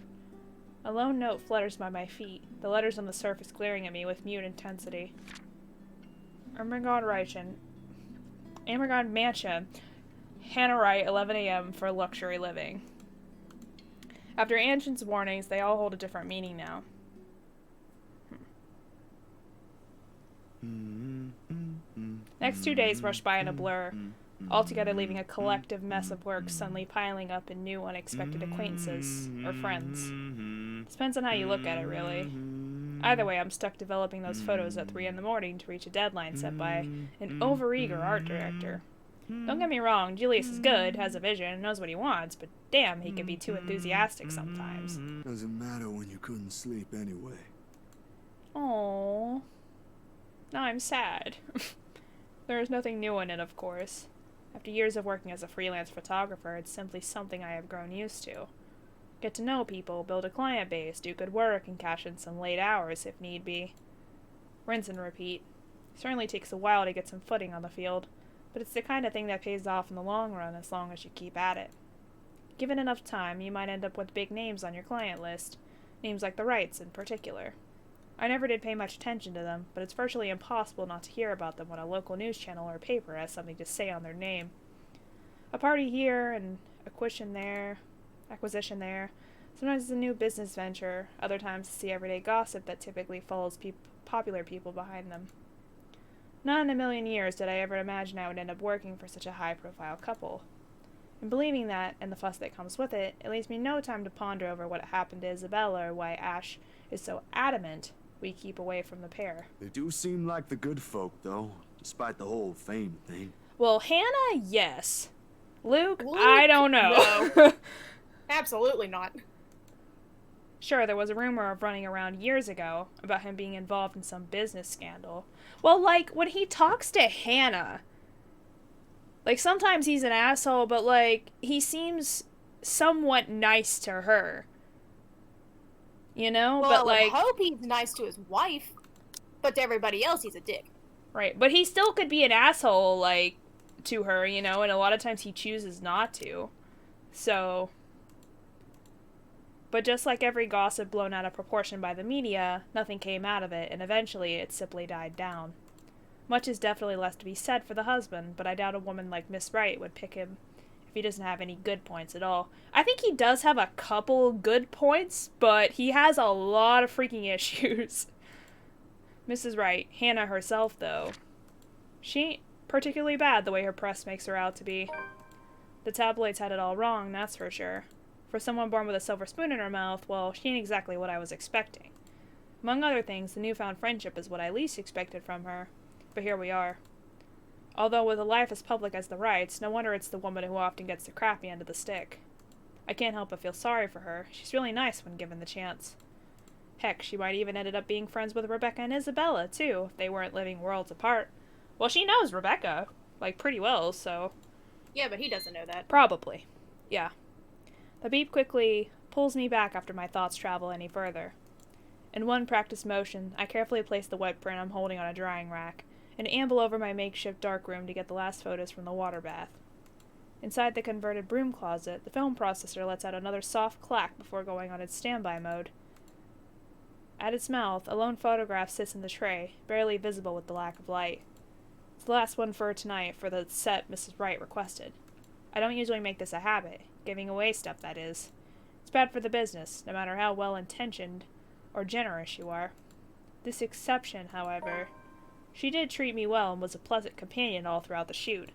[SPEAKER 1] A lone note flutters by my feet, the letters on the surface glaring at me with mute intensity. Amergon Mansion. Hannah Wright, 11 a.m. for luxury living. After Anshin's warnings, they all hold a different meaning now. Next 2 days rushed by in a blur, altogether leaving a collective mess of work suddenly piling up in new unexpected acquaintances, or friends. Depends on how you look at it, really. Either way, I'm stuck developing those photos at 3 in the morning to reach a deadline set by an overeager art director. Don't get me wrong, Julius is good, has a vision, knows what he wants, but damn, he can be too enthusiastic sometimes.
[SPEAKER 3] Doesn't matter when you couldn't sleep anyway.
[SPEAKER 1] Aww. Now I'm sad. There is nothing new in it, of course. After years of working as a freelance photographer, it's simply something I have grown used to. Get to know people, build a client base, do good work, and cash in some late hours if need be. Rinse and repeat. Certainly takes a while to get some footing on the field, but it's the kind of thing that pays off in the long run as long as you keep at it. Given enough time, you might end up with big names on your client list, names like the Wrights in particular. I never did pay much attention to them, but it's virtually impossible not to hear about them when a local news channel or paper has something to say on their name. A party here, and acquisition there. Sometimes it's a new business venture, other times it's the everyday gossip that typically follows popular people behind them. Not in a million years did I ever imagine I would end up working for such a high-profile couple. And believing that, and the fuss that comes with it, it leaves me no time to ponder over what happened to Isabella or why Ash is so adamant we keep away from the pair.
[SPEAKER 3] They do seem like the good folk, though, despite the whole fame thing.
[SPEAKER 1] Well, Hannah, yes. Luke, I don't know.
[SPEAKER 2] No. Absolutely not.
[SPEAKER 1] Sure, there was a rumor of running around years ago about him being involved in some business scandal. Well, like, when he talks to Hannah, like, sometimes he's an asshole, but, like, he seems somewhat nice to her. You know?
[SPEAKER 2] Well,
[SPEAKER 1] but, like,
[SPEAKER 2] I hope he's nice to his wife, but to everybody else, he's a dick.
[SPEAKER 1] Right, but he still could be an asshole, like, to her, you know, and a lot of times he chooses not to. So... But just like every gossip blown out of proportion by the media, nothing came out of it, and eventually it simply died down. Much is definitely left to be said for the husband, but I doubt a woman like Miss Wright would pick him if he doesn't have any good points at all. I think he does have a couple good points, but he has a lot of freaking issues. Mrs. Wright, Hannah herself, though, she ain't particularly bad the way her press makes her out to be. The tabloids had it all wrong, that's for sure. For someone born with a silver spoon in her mouth, well, she ain't exactly what I was expecting. Among other things, the newfound friendship is what I least expected from her. But here we are. Although with a life as public as the Wrights, no wonder it's the woman who often gets the crappy end of the stick. I can't help but feel sorry for her. She's really nice when given the chance. Heck, she might even ended up being friends with Rebecca and Isabella, too, if they weren't living worlds apart. Well, she knows Rebecca, like, pretty well, so...
[SPEAKER 2] Yeah, but he doesn't know that.
[SPEAKER 1] Probably. Yeah. The beep quickly pulls me back after my thoughts travel any further. In one practiced motion, I carefully place the wet print I'm holding on a drying rack, and amble over my makeshift darkroom to get the last photos from the water bath. Inside the converted broom closet, the film processor lets out another soft clack before going on its standby mode. At its mouth, a lone photograph sits in the tray, barely visible with the lack of light. It's the last one for tonight for the set Mrs. Wright requested. I don't usually make this a habit, giving away stuff, that is. It's bad for the business, no matter how well-intentioned or generous you are. This exception, however, she did treat me well and was a pleasant companion all throughout the shoot.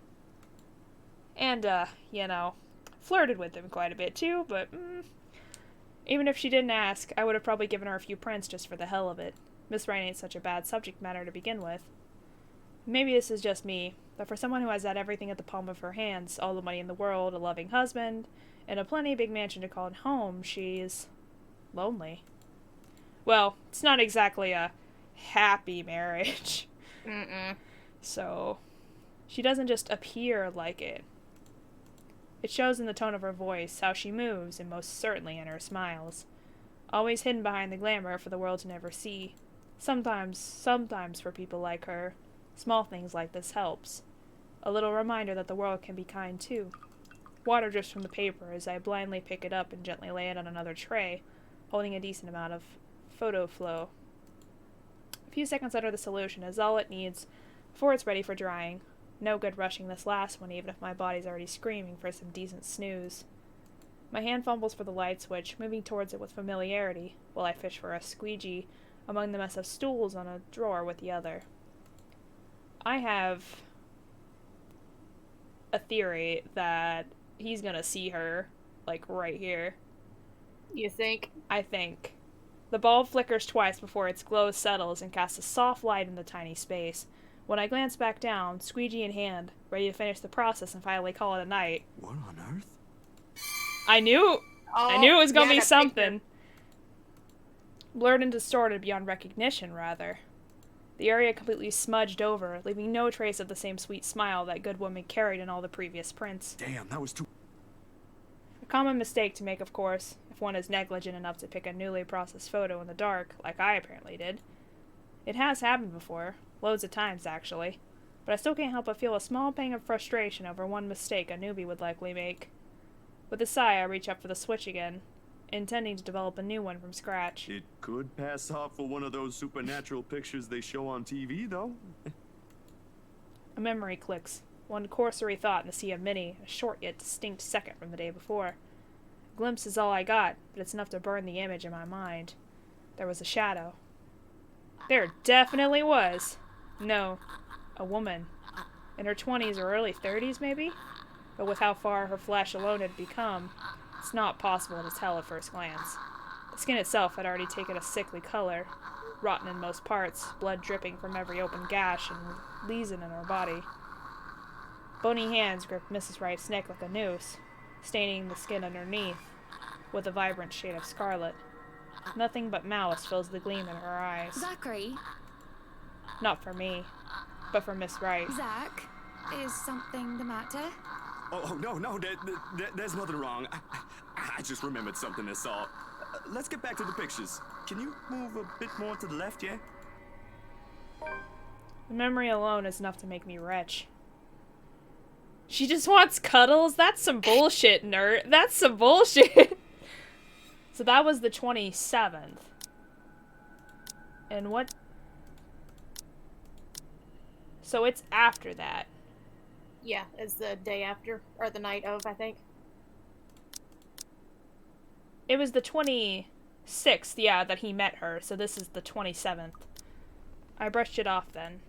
[SPEAKER 1] And, you know, flirted with him quite a bit too, but, even if she didn't ask, I would have probably given her a few prints just for the hell of it. Miss Wright ain't such a bad subject matter to begin with. Maybe this is just me, but for someone who has had everything at the palm of her hands, all the money in the world, a loving husband, and a plenty big mansion to call home, she's lonely. Well, it's not exactly a happy marriage. So, she doesn't just appear like it. It shows in the tone of her voice, how she moves, and most certainly in her smiles. Always hidden behind the glamour for the world to never see. Sometimes for people like her, small things like this helps. A little reminder that the world can be kind too. Water drips from the paper as I blindly pick it up and gently lay it on another tray, holding a decent amount of photo flow. A few seconds under the solution is all it needs before it's ready for drying. No good rushing this last one, even if my body's already screaming for some decent snooze. My hand fumbles for the light switch, moving towards it with familiarity, while I fish for a squeegee among the mess of stools on a drawer with the other. I have a theory that he's gonna see her, like, right here.
[SPEAKER 2] You think?
[SPEAKER 1] I think. The bulb flickers twice before its glow settles and casts a soft light in the tiny space. When I glance back down, squeegee in hand, ready to finish the process and finally call it a night.
[SPEAKER 3] What on earth?
[SPEAKER 1] I knew it was gonna
[SPEAKER 2] yeah,
[SPEAKER 1] be
[SPEAKER 2] that
[SPEAKER 1] something.
[SPEAKER 2] picture.
[SPEAKER 1] Blurred and distorted beyond recognition, rather. The area completely smudged over, leaving no trace of the same sweet smile that good woman carried in all the previous prints.
[SPEAKER 3] Damn, that was too...
[SPEAKER 1] A common mistake to make, of course, if one is negligent enough to pick a newly processed photo in the dark, like I apparently did. It has happened before, loads of times actually, but I still can't help but feel a small pang of frustration over one mistake a newbie would likely make. With a sigh, I reach up for the switch again, intending to develop a new one from scratch.
[SPEAKER 3] It could pass off for one of those supernatural pictures they show on TV, though.
[SPEAKER 1] A memory clicks, one cursory thought in the sea of many, a short yet distinct second from the day before. A glimpse is all I got, but it's enough to burn the image in my mind. There was a shadow. There definitely was. No, a woman. In her 20s or early 30s, maybe? But with how far her flesh alone had become, it's not possible to tell at first glance. The skin itself had already taken a sickly color, rotten in most parts, blood dripping from every open gash and lesion in her body. Bony hands gripped Mrs. Wright's neck like a noose, staining the skin underneath with a vibrant shade of scarlet. Nothing but malice fills the gleam in her eyes.
[SPEAKER 4] Zachary?
[SPEAKER 1] Not for me, but for Miss Wright.
[SPEAKER 4] Zach? Is something the matter?
[SPEAKER 3] Oh, no, there's nothing wrong. I just remembered something I saw. Let's get back to the pictures. Can you move a bit more to the left, yeah?
[SPEAKER 1] The memory alone is enough to make me retch. She just wants cuddles? That's some bullshit, nerd. That's some bullshit. So that was the 27th. And what... So it's after that.
[SPEAKER 2] Yeah, it's the day after, or the night of, I think.
[SPEAKER 1] It was the 26th, yeah, that he met her, so this is the 27th. I brushed it off then.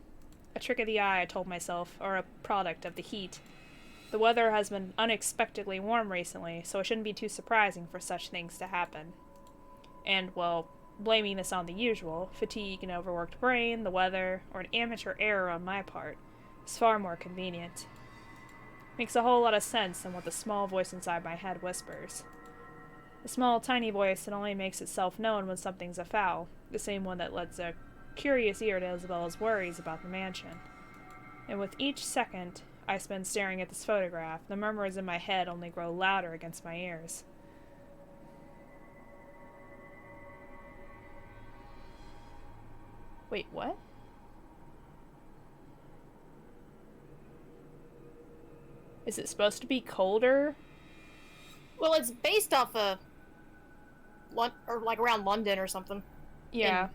[SPEAKER 1] A trick of the eye, I told myself, or a product of the heat. The weather has been unexpectedly warm recently, so it shouldn't be too surprising for such things to happen. And, well, blaming this on the usual, fatigue, an overworked brain, the weather, or an amateur error on my part, is far more convenient. Makes a whole lot of sense than what the small voice inside my head whispers. The small, tiny voice that only makes itself known when something's afoul, the same one that lends a curious ear to Isabella's worries about the mansion. And with each second I spend staring at this photograph, the murmurs in my head only grow louder against my ears. Wait, what? Is it supposed to be colder?
[SPEAKER 2] Well, it's based off of or like around London or something.
[SPEAKER 1] Yeah.
[SPEAKER 2] In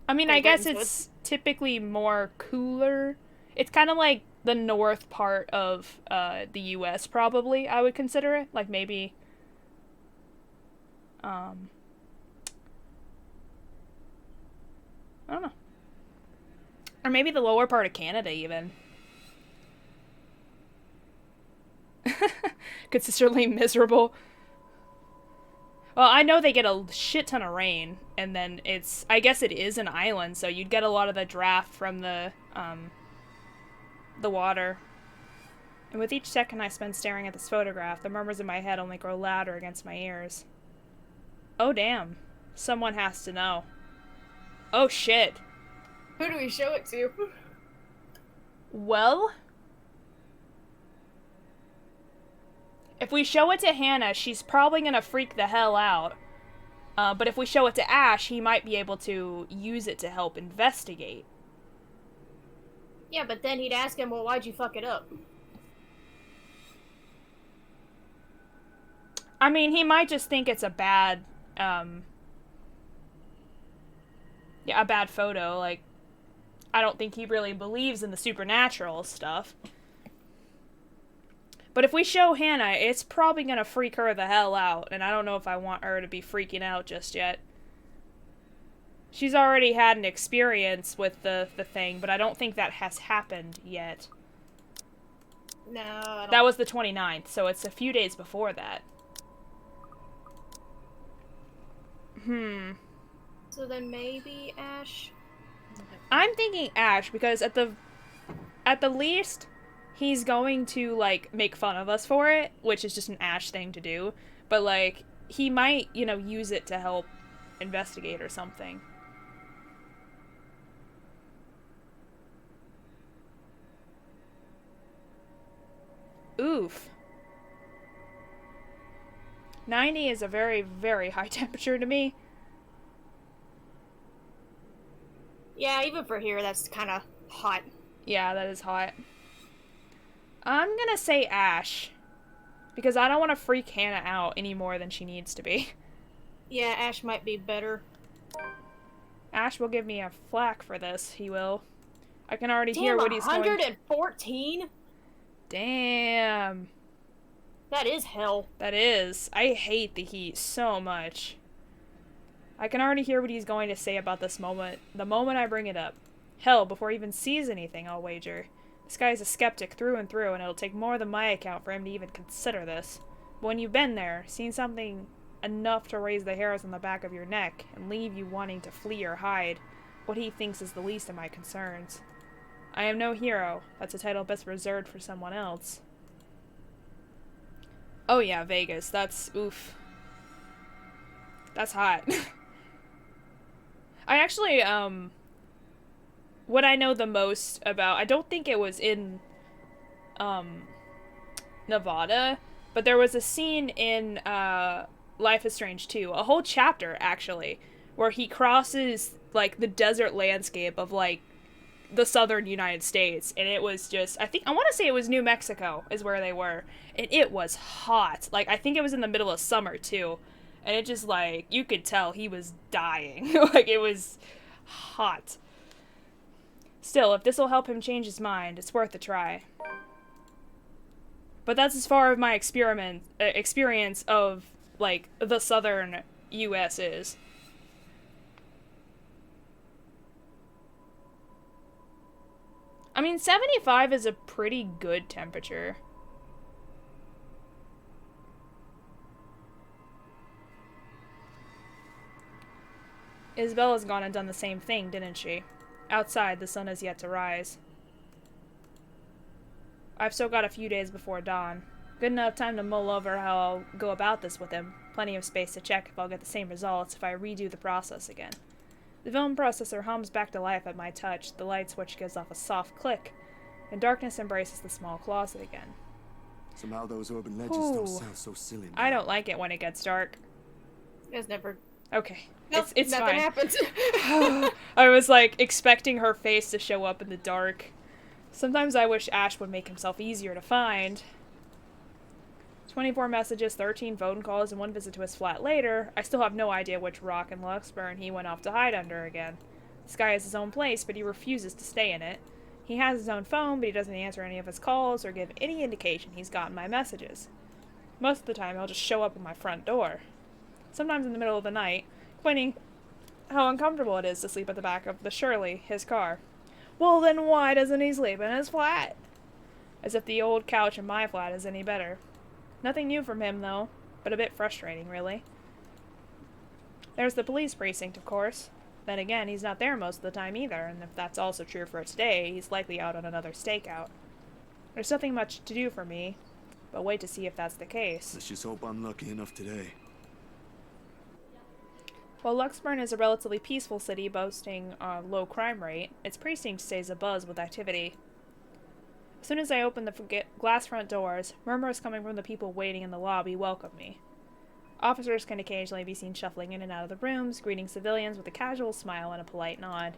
[SPEAKER 1] I mean, I
[SPEAKER 2] Great
[SPEAKER 1] guess
[SPEAKER 2] Britain, so
[SPEAKER 1] it's typically more cooler. It's kind of like the north part of the US, probably, I would consider it. Like maybe... I don't know. Or maybe the lower part of Canada, even. Consistently miserable. Well, I know they get a shit ton of rain, and then it's... I guess it is an island, so you'd get a lot of the draft from the water. And with each second I spend staring at this photograph, the murmurs in my head only grow louder against my ears. Oh, damn. Someone has to know. Oh, shit.
[SPEAKER 2] Who do we show it to?
[SPEAKER 1] Well... If we show it to Hannah, she's probably gonna freak the hell out. But if we show it to Ash, he might be able to use it to help investigate.
[SPEAKER 2] Yeah, but then he'd ask him, well, why'd you fuck it up?
[SPEAKER 1] I mean, he might just think it's a bad, a bad photo. Like, I don't think he really believes in the supernatural stuff. But if we show Hannah, it's probably gonna freak her the hell out, and I don't know if I want her to be freaking out just yet. She's already had an experience with the thing, but I don't think that has happened yet.
[SPEAKER 2] No, I don't.
[SPEAKER 1] That was the 29th, so it's a few days before that.
[SPEAKER 2] So then maybe Ash.
[SPEAKER 1] I'm thinking Ash, because at the least, he's going to, like, make fun of us for it, which is just an Ash thing to do. But, like, he might, you know, use it to help investigate or something. Oof. 90 is a very, very high temperature to me.
[SPEAKER 2] Yeah, even for here, that's kind of hot.
[SPEAKER 1] Yeah, that is hot. I'm gonna say Ash. Because I don't want to freak Hannah out any more than she needs to be.
[SPEAKER 2] Yeah, Ash might be better.
[SPEAKER 1] Ash will give me a flack for this, he will. I can already hear what he's going...
[SPEAKER 2] 114?
[SPEAKER 1] Damn.
[SPEAKER 2] That is hell.
[SPEAKER 1] That is. I hate the heat so much. I can already hear what he's going to say about this moment, the moment I bring it up. Hell, before he even sees anything, I'll wager. This guy is a skeptic through and through, and it'll take more than my account for him to even consider this. But when you've been there, seen something enough to raise the hairs on the back of your neck, and leave you wanting to flee or hide, what he thinks is the least of my concerns. I am no hero. That's a title best reserved for someone else. Oh yeah, Vegas. That's... oof. That's hot. I actually, what I know the most about... I don't think it was in, Nevada, but there was a scene in, Life is Strange 2, a whole chapter, actually, where he crosses, like, the desert landscape of, like, the southern United States, and it was just, I want to say it was New Mexico is where they were, and it was hot. Like, I think it was in the middle of summer, too, and it just, like, you could tell he was dying. Like, it was hot. Still, if this will help him change his mind, it's worth a try. But that's as far as my experience of, like, the southern U.S. is. I mean, 75 is a pretty good temperature. Isabella's gone and done the same thing, didn't she? Outside, the sun has yet to rise. I've still got a few days before dawn. Good enough time to mull over how I'll go about this with him. Plenty of space to check if I'll get the same results if I redo the process again. The film processor hums back to life at my touch, the light switch gives off a soft click, and darkness embraces the small closet again.
[SPEAKER 3] Somehow those urban legends don't sound so silly.
[SPEAKER 1] I don't like it when it gets dark.
[SPEAKER 2] It's never...
[SPEAKER 1] Okay.
[SPEAKER 2] Nope,
[SPEAKER 1] it's
[SPEAKER 2] nothing
[SPEAKER 1] fine.
[SPEAKER 2] happens.
[SPEAKER 1] I was, like, expecting her face to show up in the dark. Sometimes I wish Ash would make himself easier to find. 24 messages, 13 phone calls, and 1 visit to his flat later, I still have no idea which rock in Luxburn he went off to hide under again. This guy has his own place, but he refuses to stay in it. He has his own phone, but he doesn't answer any of his calls or give any indication he's gotten my messages. Most of the time, he'll just show up at my front door. Sometimes in the middle of the night, complaining how uncomfortable it is to sleep at the back of the Shirley, his car. Well, then why doesn't he sleep in his flat? As if the old couch in my flat is any better. Nothing new from him, though, but a bit frustrating, really. There's the police precinct, of course. Then again, he's not there most of the time either, and if that's also true for today, he's likely out on another stakeout. There's nothing much to do for me, but wait to see if that's the case.
[SPEAKER 3] Let's just hope I'm lucky enough today.
[SPEAKER 1] While Luxburn is a relatively peaceful city boasting a low crime rate, its precinct stays abuzz with activity. As soon as I open the glass front doors, murmurs coming from the people waiting in the lobby welcome me. Officers can occasionally be seen shuffling in and out of the rooms, greeting civilians with a casual smile and a polite nod.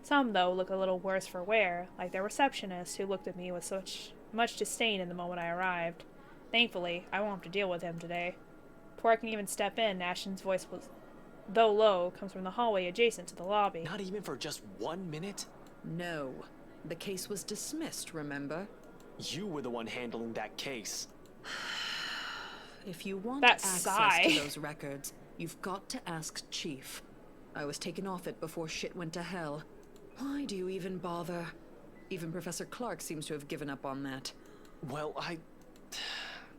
[SPEAKER 1] Some, though, look a little worse for wear, like their receptionist, who looked at me with such much disdain in the moment I arrived. Thankfully, I won't have to deal with him today. Before I can even step in, Ashton's voice was, though low, comes from the hallway adjacent to the lobby.
[SPEAKER 6] Not even for just 1 minute?
[SPEAKER 7] No. The case was dismissed, remember?
[SPEAKER 6] You were the one handling that case.
[SPEAKER 7] If you want
[SPEAKER 1] That
[SPEAKER 7] access
[SPEAKER 1] sigh.
[SPEAKER 7] to those records, you've got to ask Chief. I was taken off it before shit went to hell. Why do you even bother? Even Professor Clark seems to have given up on that.
[SPEAKER 6] Well,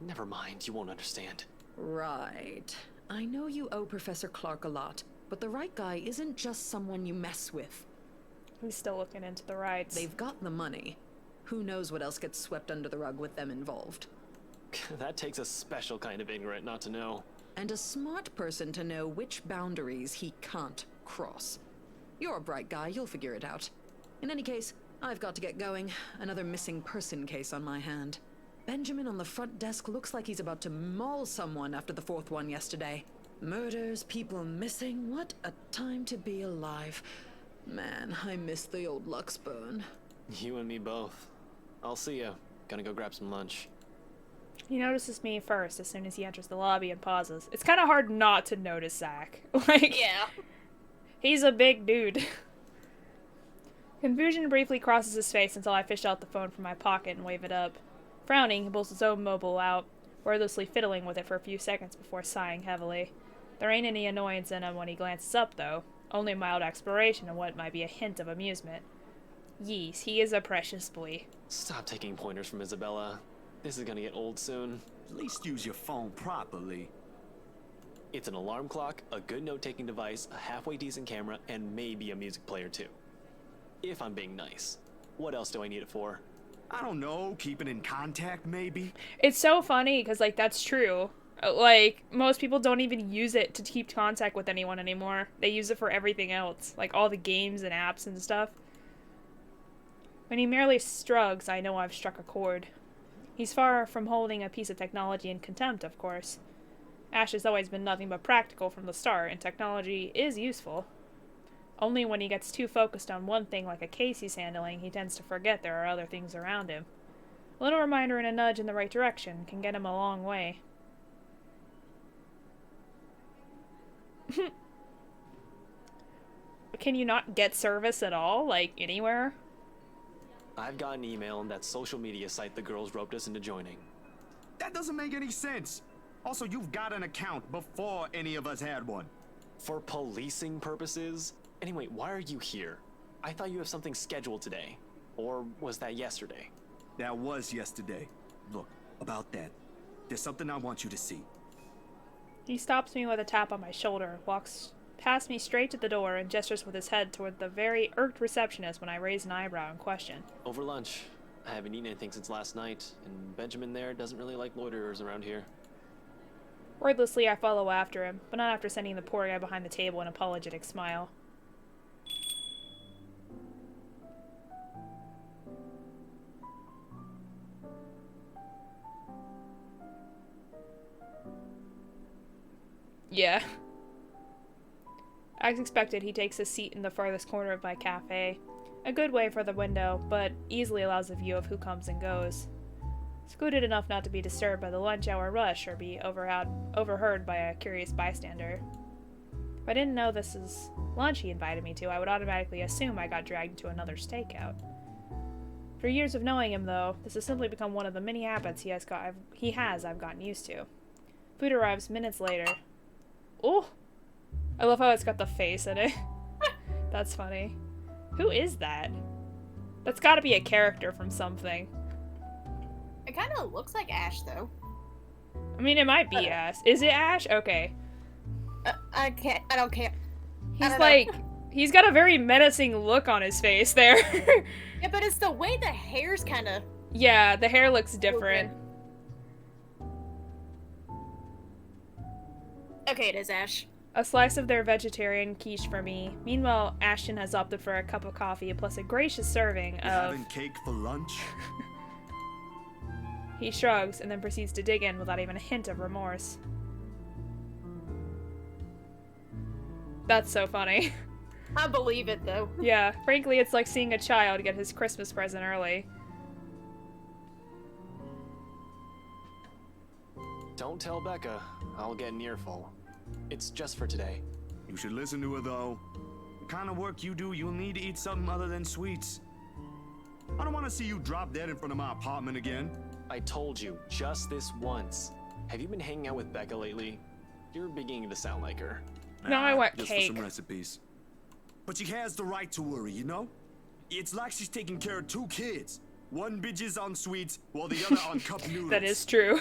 [SPEAKER 6] Never mind, you won't understand.
[SPEAKER 7] Right. I know you owe Professor Clark a lot, but the right guy isn't just someone you mess with.
[SPEAKER 1] He's still looking into the rights.
[SPEAKER 7] They've got the money. Who knows what else gets swept under the rug with them involved.
[SPEAKER 6] That takes a special kind of ignorant not to know.
[SPEAKER 7] And a smart person to know which boundaries he can't cross. You're a bright guy, you'll figure it out. In any case, I've got to get going. Another missing person case on my hand. Benjamin on the front desk looks like he's about to maul someone after the fourth one yesterday. Murders, people missing, what a time to be alive. Man, I miss the old Luxburn.
[SPEAKER 6] You and me both. I'll see ya. Gonna go grab some lunch.
[SPEAKER 1] He notices me first as soon as he enters the lobby and pauses. It's kind of hard not to notice Zach. Like,
[SPEAKER 2] Yeah.
[SPEAKER 1] he's a big dude. Confusion briefly crosses his face until I fish out the phone from my pocket and wave it up. Frowning, he pulls his own mobile out, wordlessly fiddling with it for a few seconds before sighing heavily. There ain't any annoyance in him when he glances up, though. Only mild exploration and what might be a hint of amusement. Yees, he is a precious boy.
[SPEAKER 6] Stop taking pointers from Isabella. This is gonna get old soon.
[SPEAKER 3] At least use your phone properly.
[SPEAKER 6] It's an alarm clock, a good note-taking device, a halfway decent camera, and maybe a music player too. If I'm being nice. What else do I need it for?
[SPEAKER 3] I don't know, keeping in contact maybe?
[SPEAKER 1] It's so funny because, like, that's true. Like, most people don't even use it to keep contact with anyone anymore. They use it for everything else, like all the games and apps and stuff. When he merely shrugs, I know I've struck a chord. He's far from holding a piece of technology in contempt, of course. Ash has always been nothing but practical from the start, and technology is useful. Only when he gets too focused on one thing like a case he's handling, he tends to forget there are other things around him. A little reminder and a nudge in the right direction can get him a long way. Can you not get service at all? Like, anywhere?
[SPEAKER 6] I've got an email on that social media site the girls roped us into joining.
[SPEAKER 3] That doesn't make any sense. Also, you've got an account before any of us had one.
[SPEAKER 6] For policing purposes? Anyway, why are you here? I thought you have something scheduled today. Or was that yesterday?
[SPEAKER 3] That was yesterday. Look, about that. There's something I want you to see.
[SPEAKER 1] He stops me with a tap on my shoulder, walks past me straight to the door, and gestures with his head toward the very irked receptionist when I raise an eyebrow in question.
[SPEAKER 6] Over lunch. I haven't eaten anything since last night, and Benjamin there doesn't really like loiterers around here.
[SPEAKER 1] Wordlessly, I follow after him, but not after sending the poor guy behind the table an apologetic smile. Yeah. As expected, he takes a seat in the farthest corner of my cafe. A good way for the window, but easily allows a view of who comes and goes. Secluded enough not to be disturbed by the lunch hour rush or be overheard by a curious bystander. If I didn't know this is lunch he invited me to, I would automatically assume I got dragged into another stakeout. For years of knowing him, though, this has simply become one of the many habits I've gotten used to. Food arrives minutes later. Oh! I love how it's got the face in it. That's funny. Who is that? That's gotta be a character from something.
[SPEAKER 2] It kind of looks like Ash, though.
[SPEAKER 1] I mean, it might be Ash. Is it Ash? Okay.
[SPEAKER 2] I don't care.
[SPEAKER 1] He's like, he's got a very menacing look on his face there.
[SPEAKER 2] Yeah, but it's the way the hair's kind of...
[SPEAKER 1] Yeah, the hair looks different.
[SPEAKER 2] Okay, it is Ash.
[SPEAKER 1] A slice of their vegetarian quiche for me. Meanwhile, Ashton has opted for a cup of coffee plus a gracious serving
[SPEAKER 3] You
[SPEAKER 1] of...
[SPEAKER 3] having cake for lunch?
[SPEAKER 1] He shrugs and then proceeds to dig in without even a hint of remorse. That's so funny.
[SPEAKER 2] I believe it, though.
[SPEAKER 1] Yeah, frankly, it's like seeing a child get his Christmas present early.
[SPEAKER 6] Don't tell Becca. I'll get an earful. It's just for today.
[SPEAKER 3] You should listen to her, though. The kind of work you do, you'll need to eat something other than sweets. I don't want to see you drop dead in front of my apartment again.
[SPEAKER 6] I told you, just this once. Have you been hanging out with Becca lately? You're beginning to sound like her.
[SPEAKER 1] No, I want
[SPEAKER 3] just
[SPEAKER 1] cake.
[SPEAKER 3] for some recipes. But she has the right to worry, you know? It's like she's taking care of 2 kids. One bitches on sweets, while the other on cup noodles.
[SPEAKER 1] That is true.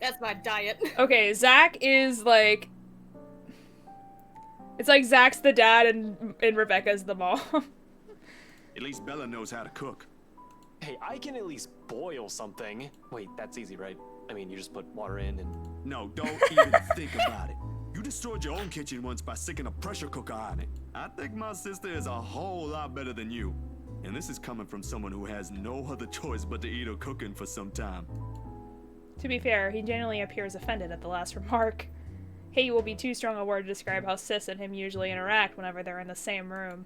[SPEAKER 2] That's my diet.
[SPEAKER 1] Okay, Zach is like... It's like Zach's the dad and Rebecca's the mom.
[SPEAKER 3] At least Bella knows how to cook.
[SPEAKER 6] Hey, I can at least boil something. Wait, that's easy, right? I mean, you just put water in and...
[SPEAKER 3] No, don't even think about it. You destroyed your own kitchen once by sticking a pressure cooker on it. I think my sister is a whole lot better than you. And this is coming from someone who has no other choice but to eat her cooking for some time.
[SPEAKER 1] To be fair, he genuinely appears offended at the last remark. Hate will be too strong a word to describe how Sis and him usually interact whenever they're in the same room.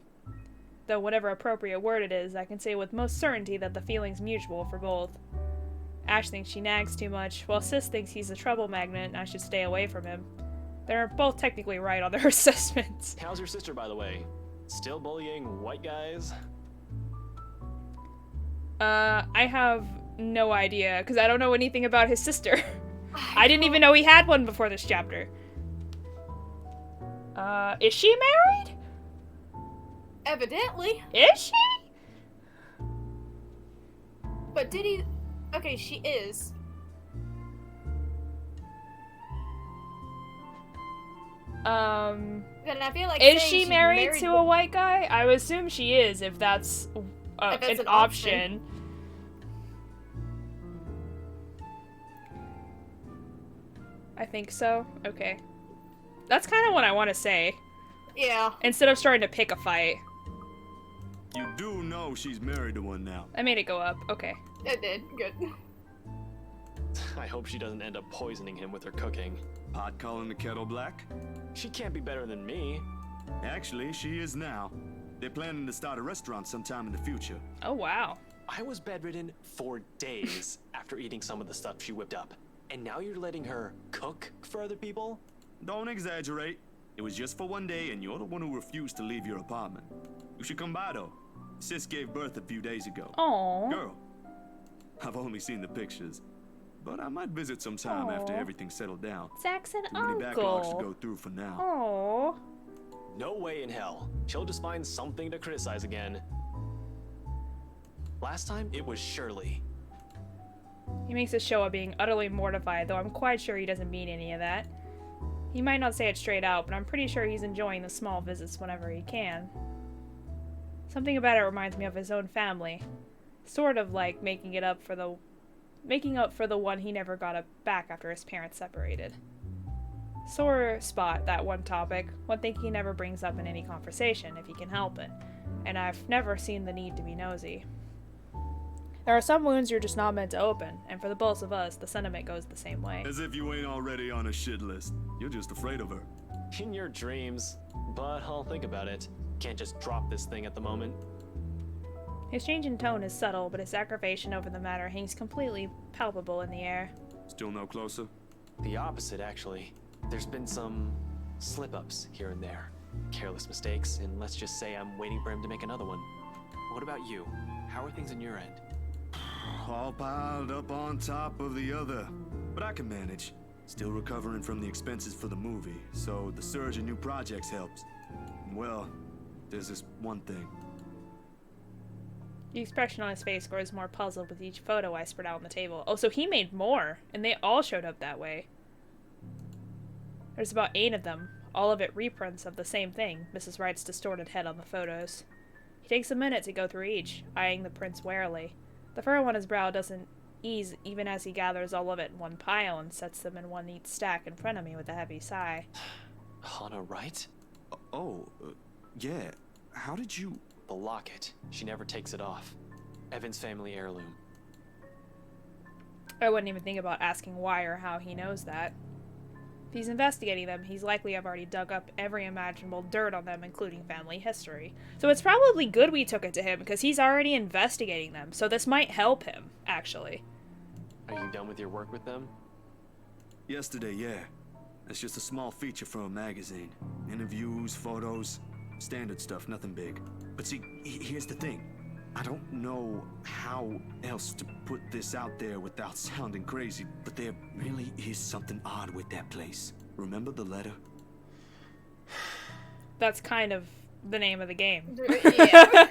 [SPEAKER 1] Though whatever appropriate word it is, I can say with most certainty that the feeling's mutual for both. Ash thinks she nags too much, while Sis thinks he's a trouble magnet and I should stay away from him. They're both technically right on their assessments.
[SPEAKER 6] How's your sister, by the way? Still bullying white guys?
[SPEAKER 1] I have no idea, because I don't know anything about his sister. I didn't even know he had one before this chapter. Is she married?
[SPEAKER 2] Evidently.
[SPEAKER 1] Is she?
[SPEAKER 2] But did he... Okay, she is. Then I feel like
[SPEAKER 1] Is
[SPEAKER 2] saying
[SPEAKER 1] she
[SPEAKER 2] she's
[SPEAKER 1] married to a white guy? I would assume she is, if that's
[SPEAKER 2] If
[SPEAKER 1] an option. I think so. Okay. That's kind of what I want to say.
[SPEAKER 2] Yeah.
[SPEAKER 1] Instead of starting to pick a fight.
[SPEAKER 3] You do know she's married to one now.
[SPEAKER 1] I made it go up. Okay.
[SPEAKER 2] It did. Good.
[SPEAKER 6] I hope she doesn't end up poisoning him with her cooking.
[SPEAKER 3] Pot calling the kettle black?
[SPEAKER 6] She can't be better than me.
[SPEAKER 3] Actually, she is now. They're planning to start a restaurant sometime in the future.
[SPEAKER 1] Oh, wow.
[SPEAKER 6] I was bedridden for days after eating some of the stuff she whipped up. And now you're letting her cook for other people?
[SPEAKER 3] Don't exaggerate. It was just for one day, and you're the one who refused to leave your apartment. You should come by, though. Sis gave birth a few days ago.
[SPEAKER 1] Aww.
[SPEAKER 3] Girl, I've only seen the pictures, but I might visit sometime after
[SPEAKER 1] Aw.
[SPEAKER 3] everything's settled down.
[SPEAKER 1] Zach's an
[SPEAKER 3] Too many backlogs to
[SPEAKER 1] uncle.
[SPEAKER 3] go through for now.
[SPEAKER 1] Aww.
[SPEAKER 6] No way in hell. She'll just find something to criticize again. Last time, it was Shirley.
[SPEAKER 1] He makes a show of being utterly mortified, though I'm quite sure he doesn't mean any of that. He might not say it straight out, but I'm pretty sure he's enjoying the small visits whenever he can. Something about it reminds me of his own family. Sort of like making up for the one he never got back after his parents separated. Sore spot, that one topic, one thing he never brings up in any conversation, if he can help it. And I've never seen the need to be nosy. There are some wounds you're just not meant to open, and for the both of us, the sentiment goes the same way.
[SPEAKER 3] As if you ain't already on a shit list. You're just afraid of her.
[SPEAKER 6] In your dreams. But I'll think about it. Can't just drop this thing at the moment.
[SPEAKER 1] His change in tone is subtle, but his aggravation over the matter hangs completely palpable in the air.
[SPEAKER 3] Still no closer?
[SPEAKER 6] The opposite, actually. There's been some slip-ups here and there. Careless mistakes, and let's just say I'm waiting for him to make another one. What about you? How are things on your end?
[SPEAKER 3] All piled up on top of the other. But I can manage. Still recovering from the expenses for the movie, so the surge in new projects helps. Well, there's this one thing.
[SPEAKER 1] The expression on his face grows more puzzled with each photo I spread out on the table. Oh, so he made more, and they all showed up that way. There's about 8 of them, all of it reprints of the same thing, Mrs. Wright's distorted head on the photos. He takes a minute to go through each, eyeing the prints warily. The furrow on his brow doesn't ease even as he gathers all of it in one pile and sets them in one neat stack in front of me with a heavy sigh.
[SPEAKER 6] Hannah Wright?
[SPEAKER 3] Yeah. How did you...
[SPEAKER 6] The locket. She never takes it off. Evan's family heirloom.
[SPEAKER 1] I wouldn't even think about asking why or how he knows that. If he's investigating them, he's likely have already dug up every imaginable dirt on them, including family history. So it's probably good we took it to him, because he's already investigating them, so this might help him, actually.
[SPEAKER 6] Are you done with your work with them?
[SPEAKER 3] Yesterday, yeah. It's just a small feature for a magazine. Interviews, photos, standard stuff, nothing big. But see, here's the thing. I don't know how else to put this out there without sounding crazy, but there really is something odd with that place. Remember the letter?
[SPEAKER 1] That's kind of the name of the game.
[SPEAKER 2] Yeah.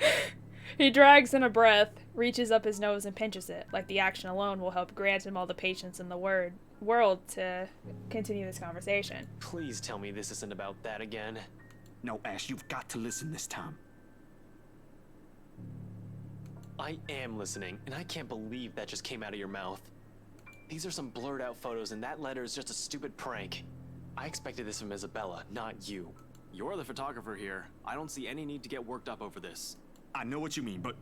[SPEAKER 1] He drags in a breath, reaches up his nose and pinches it, like the action alone will help grant him all the patience in the world to continue this conversation.
[SPEAKER 6] Please tell me this isn't about that again.
[SPEAKER 3] No, Ash, you've got to listen this time.
[SPEAKER 6] I am listening, and I can't believe that just came out of your mouth. These are some blurred out photos, and that letter is just a stupid prank. I expected this from Isabella, not you.
[SPEAKER 8] You're the photographer here. I don't see any need to get worked up over this.
[SPEAKER 3] I know what you mean, but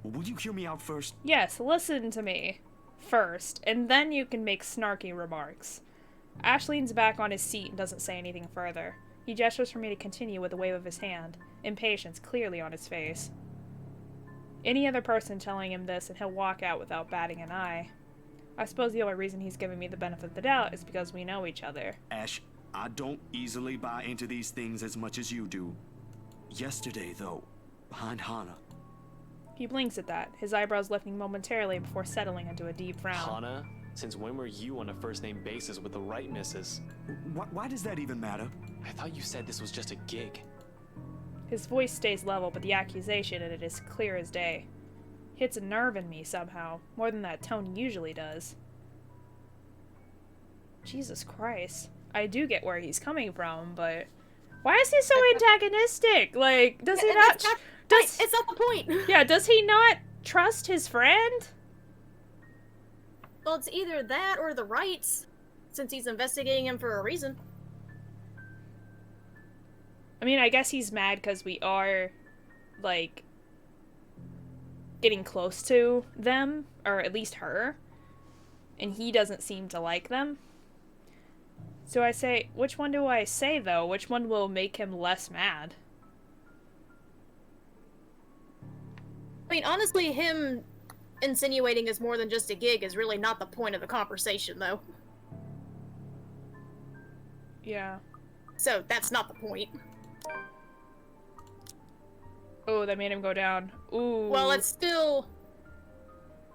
[SPEAKER 3] will you hear me out first?
[SPEAKER 1] Yes, listen to me first, and then you can make snarky remarks. Ash leans back on his seat and doesn't say anything further. He gestures for me to continue with a wave of his hand, impatience clearly on his face. Any other person telling him this and he'll walk out without batting an eye. I suppose the only reason he's giving me the benefit of the doubt is because we know each other.
[SPEAKER 3] Ash, I don't easily buy into these things as much as you do. Yesterday, though, behind Hana.
[SPEAKER 1] He blinks at that, his eyebrows lifting momentarily before settling into a deep frown.
[SPEAKER 6] Hana? Since when were you on a first-name basis with the right missus?
[SPEAKER 3] Why does that even matter?
[SPEAKER 6] I thought you said this was just a gig.
[SPEAKER 1] His voice stays level, but the accusation in it is clear as day. Hits a nerve in me somehow, more than that tone usually does. Jesus Christ. I do get where he's coming from, but why is he so antagonistic? Like, does he not...
[SPEAKER 2] It's not the point.
[SPEAKER 1] Yeah, does he not trust his friend?
[SPEAKER 2] Well, it's either that or the rights, since he's investigating him for a reason.
[SPEAKER 1] I mean, I guess he's mad because we are, like, getting close to them, or at least her, and he doesn't seem to like them. So I say, which one do I say, though? Which one will make him less mad?
[SPEAKER 2] I mean, honestly, him insinuating is more than just a gig is really not the point of the conversation, though.
[SPEAKER 1] Yeah.
[SPEAKER 2] So, that's not the point.
[SPEAKER 1] Oh, that made him go down. Ooh.
[SPEAKER 2] Well, it's still...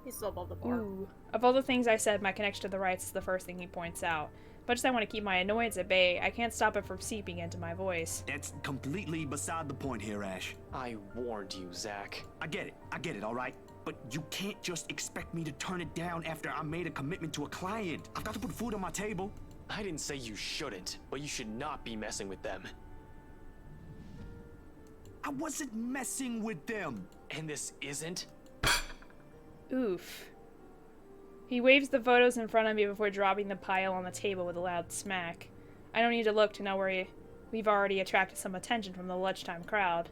[SPEAKER 2] He's still above the bar.
[SPEAKER 1] Ooh. Of all the things I said, my connection to the rights is the first thing he points out. Much as I want to keep my annoyance at bay, I can't stop it from seeping into my voice.
[SPEAKER 3] That's completely beside the point here, Ash.
[SPEAKER 6] I warned you, Zach.
[SPEAKER 3] I get it, all right? But you can't just expect me to turn it down after I made a commitment to a client. I've got to put food on my table.
[SPEAKER 6] I didn't say you shouldn't, but you should not be messing with them.
[SPEAKER 3] I wasn't messing with them.
[SPEAKER 6] And this isn't?
[SPEAKER 1] Oof. He waves the photos in front of me before dropping the pile on the table with a loud smack. I don't need to look to know where we've already attracted some attention from the lunchtime crowd.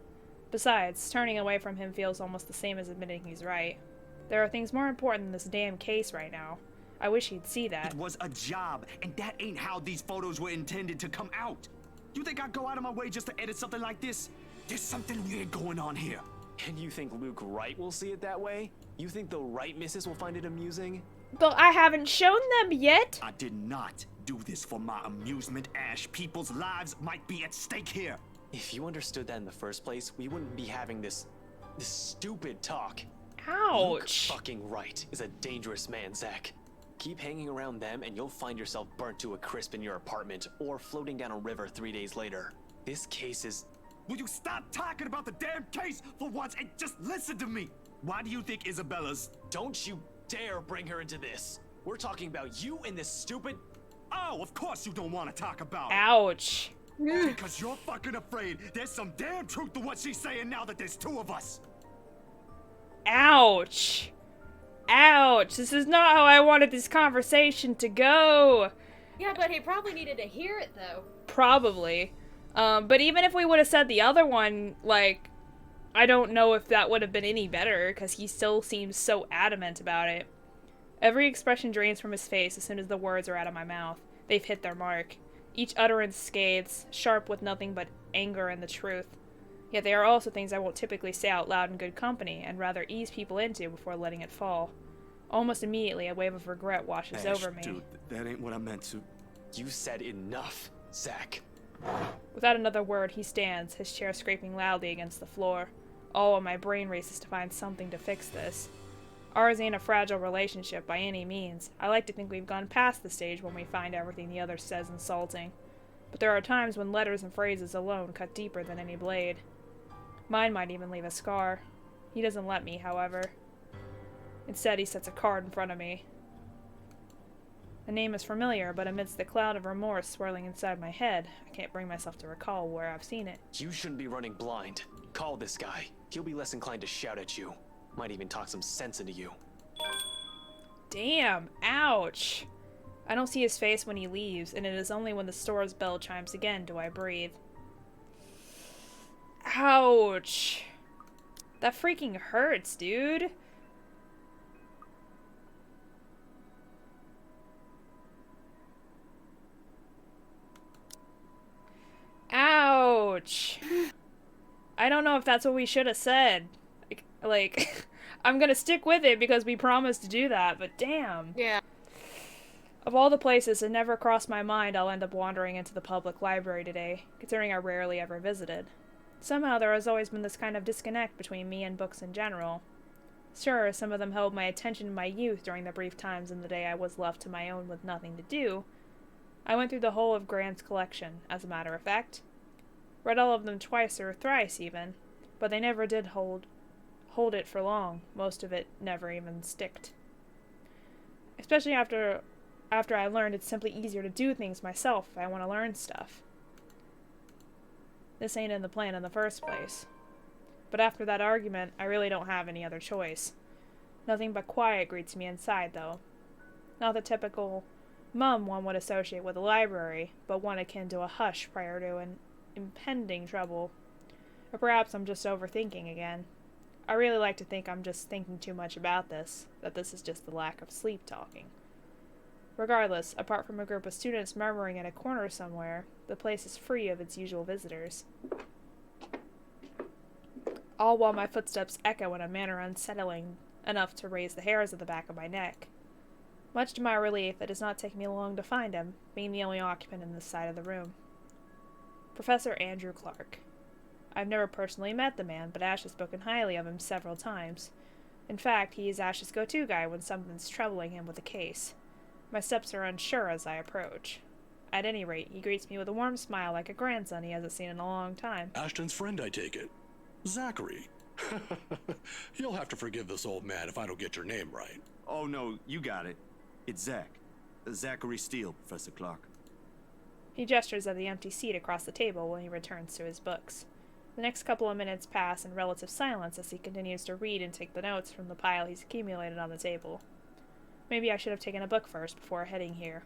[SPEAKER 1] Besides, turning away from him feels almost the same as admitting he's right. There are things more important than this damn case right now. I wish he'd see that.
[SPEAKER 3] It was a job, and that ain't how these photos were intended to come out. You think I'd go out of my way just to edit something like this? There's something weird going on here.
[SPEAKER 6] And you think Luke Wright will see it that way? You think the Wright missus will find it amusing?
[SPEAKER 1] But I haven't shown them yet!
[SPEAKER 3] I did not do this for my amusement, Ash. People's lives might be at stake here.
[SPEAKER 6] If you understood that in the first place, we wouldn't be having this stupid talk. Luke
[SPEAKER 1] Ouch!
[SPEAKER 6] fucking Wright is a dangerous man, Zach. Keep hanging around them and you'll find yourself burnt to a crisp in your apartment or floating down a river 3 days later. This case is...
[SPEAKER 3] Will you stop talking about the damn case for once and just listen to me? Why do you think Isabella's...
[SPEAKER 6] Don't you dare bring her into this. We're talking about you and this stupid...
[SPEAKER 3] Oh, of course you don't want to talk about it.
[SPEAKER 1] Ouch.
[SPEAKER 3] Because you're fucking afraid there's some damn truth to what she's saying now that there's two of us.
[SPEAKER 1] Ouch. Ouch. This is not how I wanted this conversation to go.
[SPEAKER 2] Yeah, but he probably needed to hear it, though.
[SPEAKER 1] Probably. But even if we would have said the other one, like, I don't know if that would have been any better, because he still seems so adamant about it. Every expression drains from his face as soon as the words are out of my mouth. They've hit their mark. Each utterance scathes, sharp with nothing but anger and the truth. Yet they are also things I won't typically say out loud in good company, and rather ease people into before letting it fall. Almost immediately, a wave of regret washes
[SPEAKER 3] Ash,
[SPEAKER 1] over me.
[SPEAKER 3] dude, that ain't what I meant to...
[SPEAKER 6] You said enough, Zach.
[SPEAKER 1] Without another word, he stands, his chair scraping loudly against the floor. All of my brain races to find something to fix this. Ours ain't a fragile relationship by any means. I like to think we've gone past the stage when we find everything the other says insulting. But there are times when letters and phrases alone cut deeper than any blade. Mine might even leave a scar. He doesn't let me, however. Instead, he sets a card in front of me. The name is familiar, but amidst the cloud of remorse swirling inside my head, I can't bring myself to recall where I've seen it.
[SPEAKER 6] You shouldn't be running blind. Call this guy. He'll be less inclined to shout at you. Might even talk some sense into you.
[SPEAKER 1] Damn! Ouch! I don't see his face when he leaves, and it is only when the store's bell chimes again do I breathe. Ouch! That freaking hurts, dude! Ouch! I don't know if that's what we should have said. Like, I'm gonna stick with it because we promised to do that, but damn.
[SPEAKER 2] Yeah.
[SPEAKER 1] Of all the places, it never crossed my mind I'll end up wandering into the public library today, considering I rarely ever visited. Somehow there has always been this kind of disconnect between me and books in general. Sure, some of them held my attention in my youth during the brief times in the day I was left to my own with nothing to do. I went through the whole of Grant's collection, as a matter of fact. Read all of them twice or thrice even, but they never did hold it for long. Most of it never even sticked. Especially after I learned it's simply easier to do things myself if I want to learn stuff. This ain't in the plan in the first place. But after that argument, I really don't have any other choice. Nothing but quiet greets me inside, though. Not the typical mum one would associate with a library, but one akin to a hush prior to an impending trouble. Or perhaps I'm just overthinking again. I really like to think I'm just thinking too much about this, that this is just the lack of sleep talking. Regardless, apart from a group of students murmuring in a corner somewhere, the place is free of its usual visitors. All while my footsteps echo in a manner unsettling enough to raise the hairs at the back of my neck. Much to my relief, it does not take me long to find him, being the only occupant in this side of the room. Professor Andrew Clark. I've never personally met the man, but Ash has spoken highly of him several times. In fact, he is Ash's go-to guy when something's troubling him with a case. My steps are unsure as I approach. At any rate, he greets me with a warm smile like a grandson he hasn't seen in a long time.
[SPEAKER 9] Ashton's friend, I take it. Zachary. You'll have to forgive this old man if I don't get your name right.
[SPEAKER 3] Oh no, you got it. It's Zach. Zachary Steele, Professor Clark.
[SPEAKER 1] He gestures at the empty seat across the table when he returns to his books. The next couple of minutes pass in relative silence as he continues to read and take the notes from the pile he's accumulated on the table. Maybe I should have taken a book first before heading here.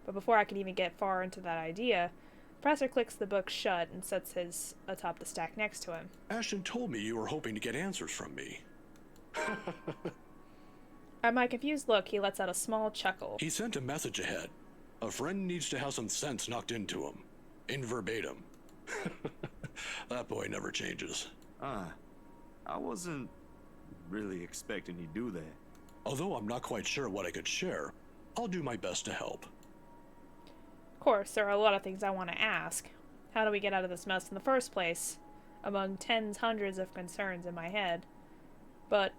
[SPEAKER 1] But before I can even get far into that idea, the professor clicks the book shut and sets his atop the stack next to him.
[SPEAKER 9] Ashton told me you were hoping to get answers from me.
[SPEAKER 1] At my confused look, he lets out a small chuckle.
[SPEAKER 9] He sent a message ahead. A friend needs to have some sense knocked into him. In verbatim. That boy never changes.
[SPEAKER 3] I wasn't really expecting you to do that.
[SPEAKER 9] Although I'm not quite sure what I could share, I'll do my best to help.
[SPEAKER 1] Of course, there are a lot of things I want to ask. How do we get out of this mess in the first place? Among hundreds of concerns in my head. But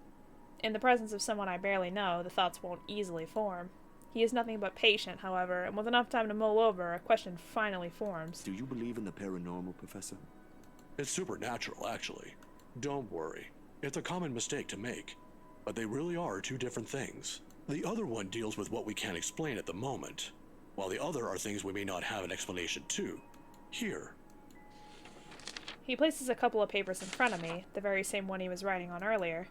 [SPEAKER 1] in the presence of someone I barely know, the thoughts won't easily form. He is nothing but patient, however, and with enough time to mull over, a question finally forms.
[SPEAKER 3] Do you believe in the paranormal, Professor?
[SPEAKER 9] It's supernatural, actually. Don't worry. It's a common mistake to make. But they really are two different things. The other one deals with what we can't explain at the moment, while the other are things we may not have an explanation to. Here.
[SPEAKER 1] He places a couple of papers in front of me, the very same one he was writing on earlier.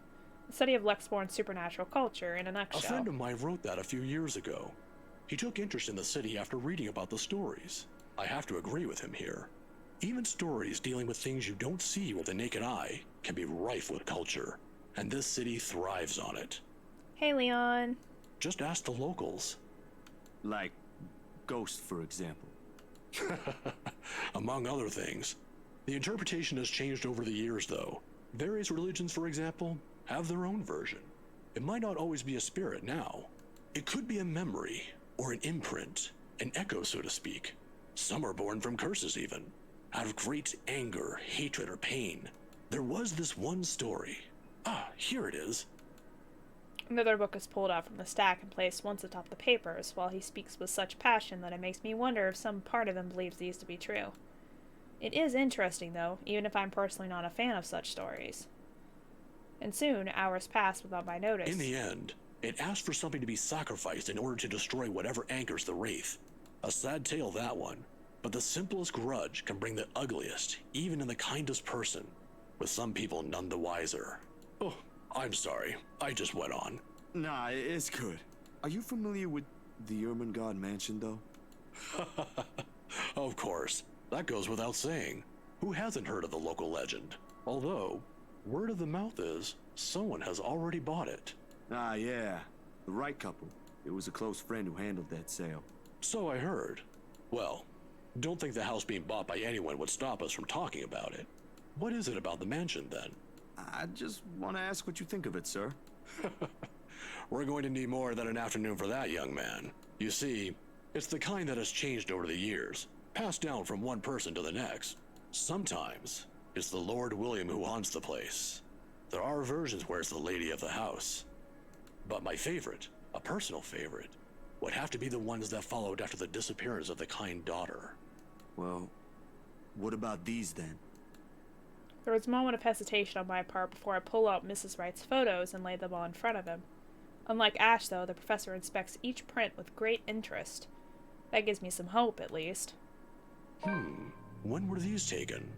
[SPEAKER 1] A study of Lexborn's supernatural culture in a nutshell.
[SPEAKER 9] A friend of mine wrote that a few years ago. He took interest in the city after reading about the stories. I have to agree with him here. Even stories dealing with things you don't see with the naked eye can be rife with culture, and this city thrives on it.
[SPEAKER 1] Hey, Leon.
[SPEAKER 9] Just ask the locals.
[SPEAKER 3] Like ghosts, for example.
[SPEAKER 9] Among other things. The interpretation has changed over the years, though. Various religions, for example, have their own version. It might not always be a spirit now. It could be a memory, or an imprint, an echo, so to speak. Some are born from curses, even. Out of great anger, hatred, or pain. There was this one story. Here it is.
[SPEAKER 1] Another book is pulled out from the stack and placed once atop the papers, while he speaks with such passion that it makes me wonder if some part of him believes these to be true. It is interesting, though, even if I'm personally not a fan of such stories. And soon, hours pass without my notice.
[SPEAKER 9] In the end, it asked for something to be sacrificed in order to destroy whatever anchors the Wraith. A sad tale, that one. But the simplest grudge can bring the ugliest, even in the kindest person, with some people none the wiser. Oh, I'm sorry. I just went on.
[SPEAKER 3] Nah, it's good. Are you familiar with the Ermengarde mansion, though?
[SPEAKER 9] Of course. That goes without saying. Who hasn't heard of the local legend? Although, word of the mouth is, someone has already bought it.
[SPEAKER 3] Ah, yeah. The right couple. It was a close friend who handled that sale.
[SPEAKER 9] So I heard. Well, don't think the house being bought by anyone would stop us from talking about it. What is it about the mansion, then?
[SPEAKER 3] I just want to ask what you think of it, sir.
[SPEAKER 9] We're going to need more than an afternoon for that, young man. You see, it's the kind that has changed over the years, passed down from one person to the next. Sometimes, it's the Lord William who haunts the place. There are versions where it's the lady of the house. But my favorite, a personal favorite, would have to be the ones that followed after the disappearance of the kind daughter.
[SPEAKER 3] Well, what about these, then?
[SPEAKER 1] There was a moment of hesitation on my part before I pull out Mrs. Wright's photos and lay them all in front of him. Unlike Ash, though, the professor inspects each print with great interest. That gives me some hope, at least.
[SPEAKER 9] When were these taken?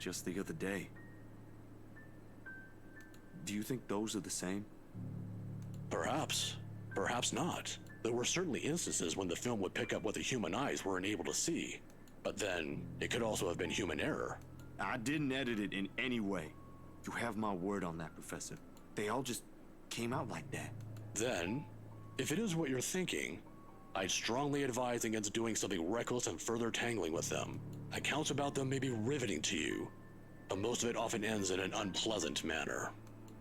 [SPEAKER 3] Just the other day. Do you think those are the same?
[SPEAKER 9] Perhaps. Perhaps not. There were certainly instances when the film would pick up what the human eyes weren't able to see. But then, it could also have been human error.
[SPEAKER 3] I didn't edit it in any way. You have my word on that, Professor. They all just came out like that.
[SPEAKER 9] Then, if it is what you're thinking, I'd strongly advise against doing something reckless and further tangling with them. Accounts about them may be riveting to you, but most of it often ends in an unpleasant manner.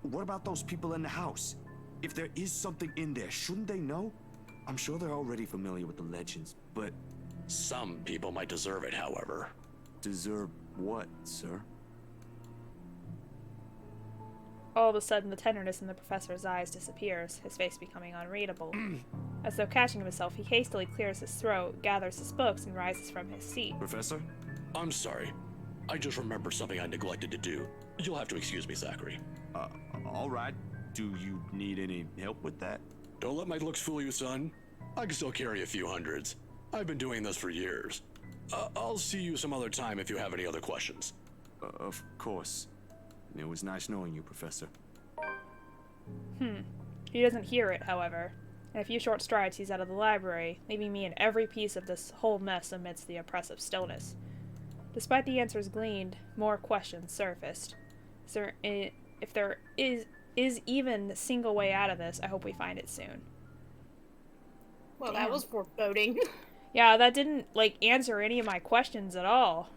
[SPEAKER 3] What about those people in the house? If there is something in there, shouldn't they know? I'm sure they're already familiar with the legends, but...
[SPEAKER 9] Some people might deserve it, however.
[SPEAKER 3] Deserve what, sir?
[SPEAKER 1] All of a sudden, the tenderness in the professor's eyes disappears, his face becoming unreadable. As though catching himself, he hastily clears his throat, gathers his books, and rises from his seat.
[SPEAKER 3] Professor?
[SPEAKER 9] I'm sorry. I just remembered something I neglected to do. You'll have to excuse me, Zachary.
[SPEAKER 3] All right. Do you need any help with that?
[SPEAKER 9] Don't let my looks fool you, son. I can still carry a few hundreds. I've been doing this for years. I'll see you some other time if you have any other questions.
[SPEAKER 3] Of course. It was nice knowing you, Professor.
[SPEAKER 1] He doesn't hear it, however. In a few short strides, he's out of the library, leaving me in every piece of this whole mess amidst the oppressive stillness. Despite the answers gleaned, more questions surfaced. If there is even a single way out of this, I hope we find it soon.
[SPEAKER 2] Well, that was foreboding.
[SPEAKER 1] Yeah, that didn't, answer any of my questions at all.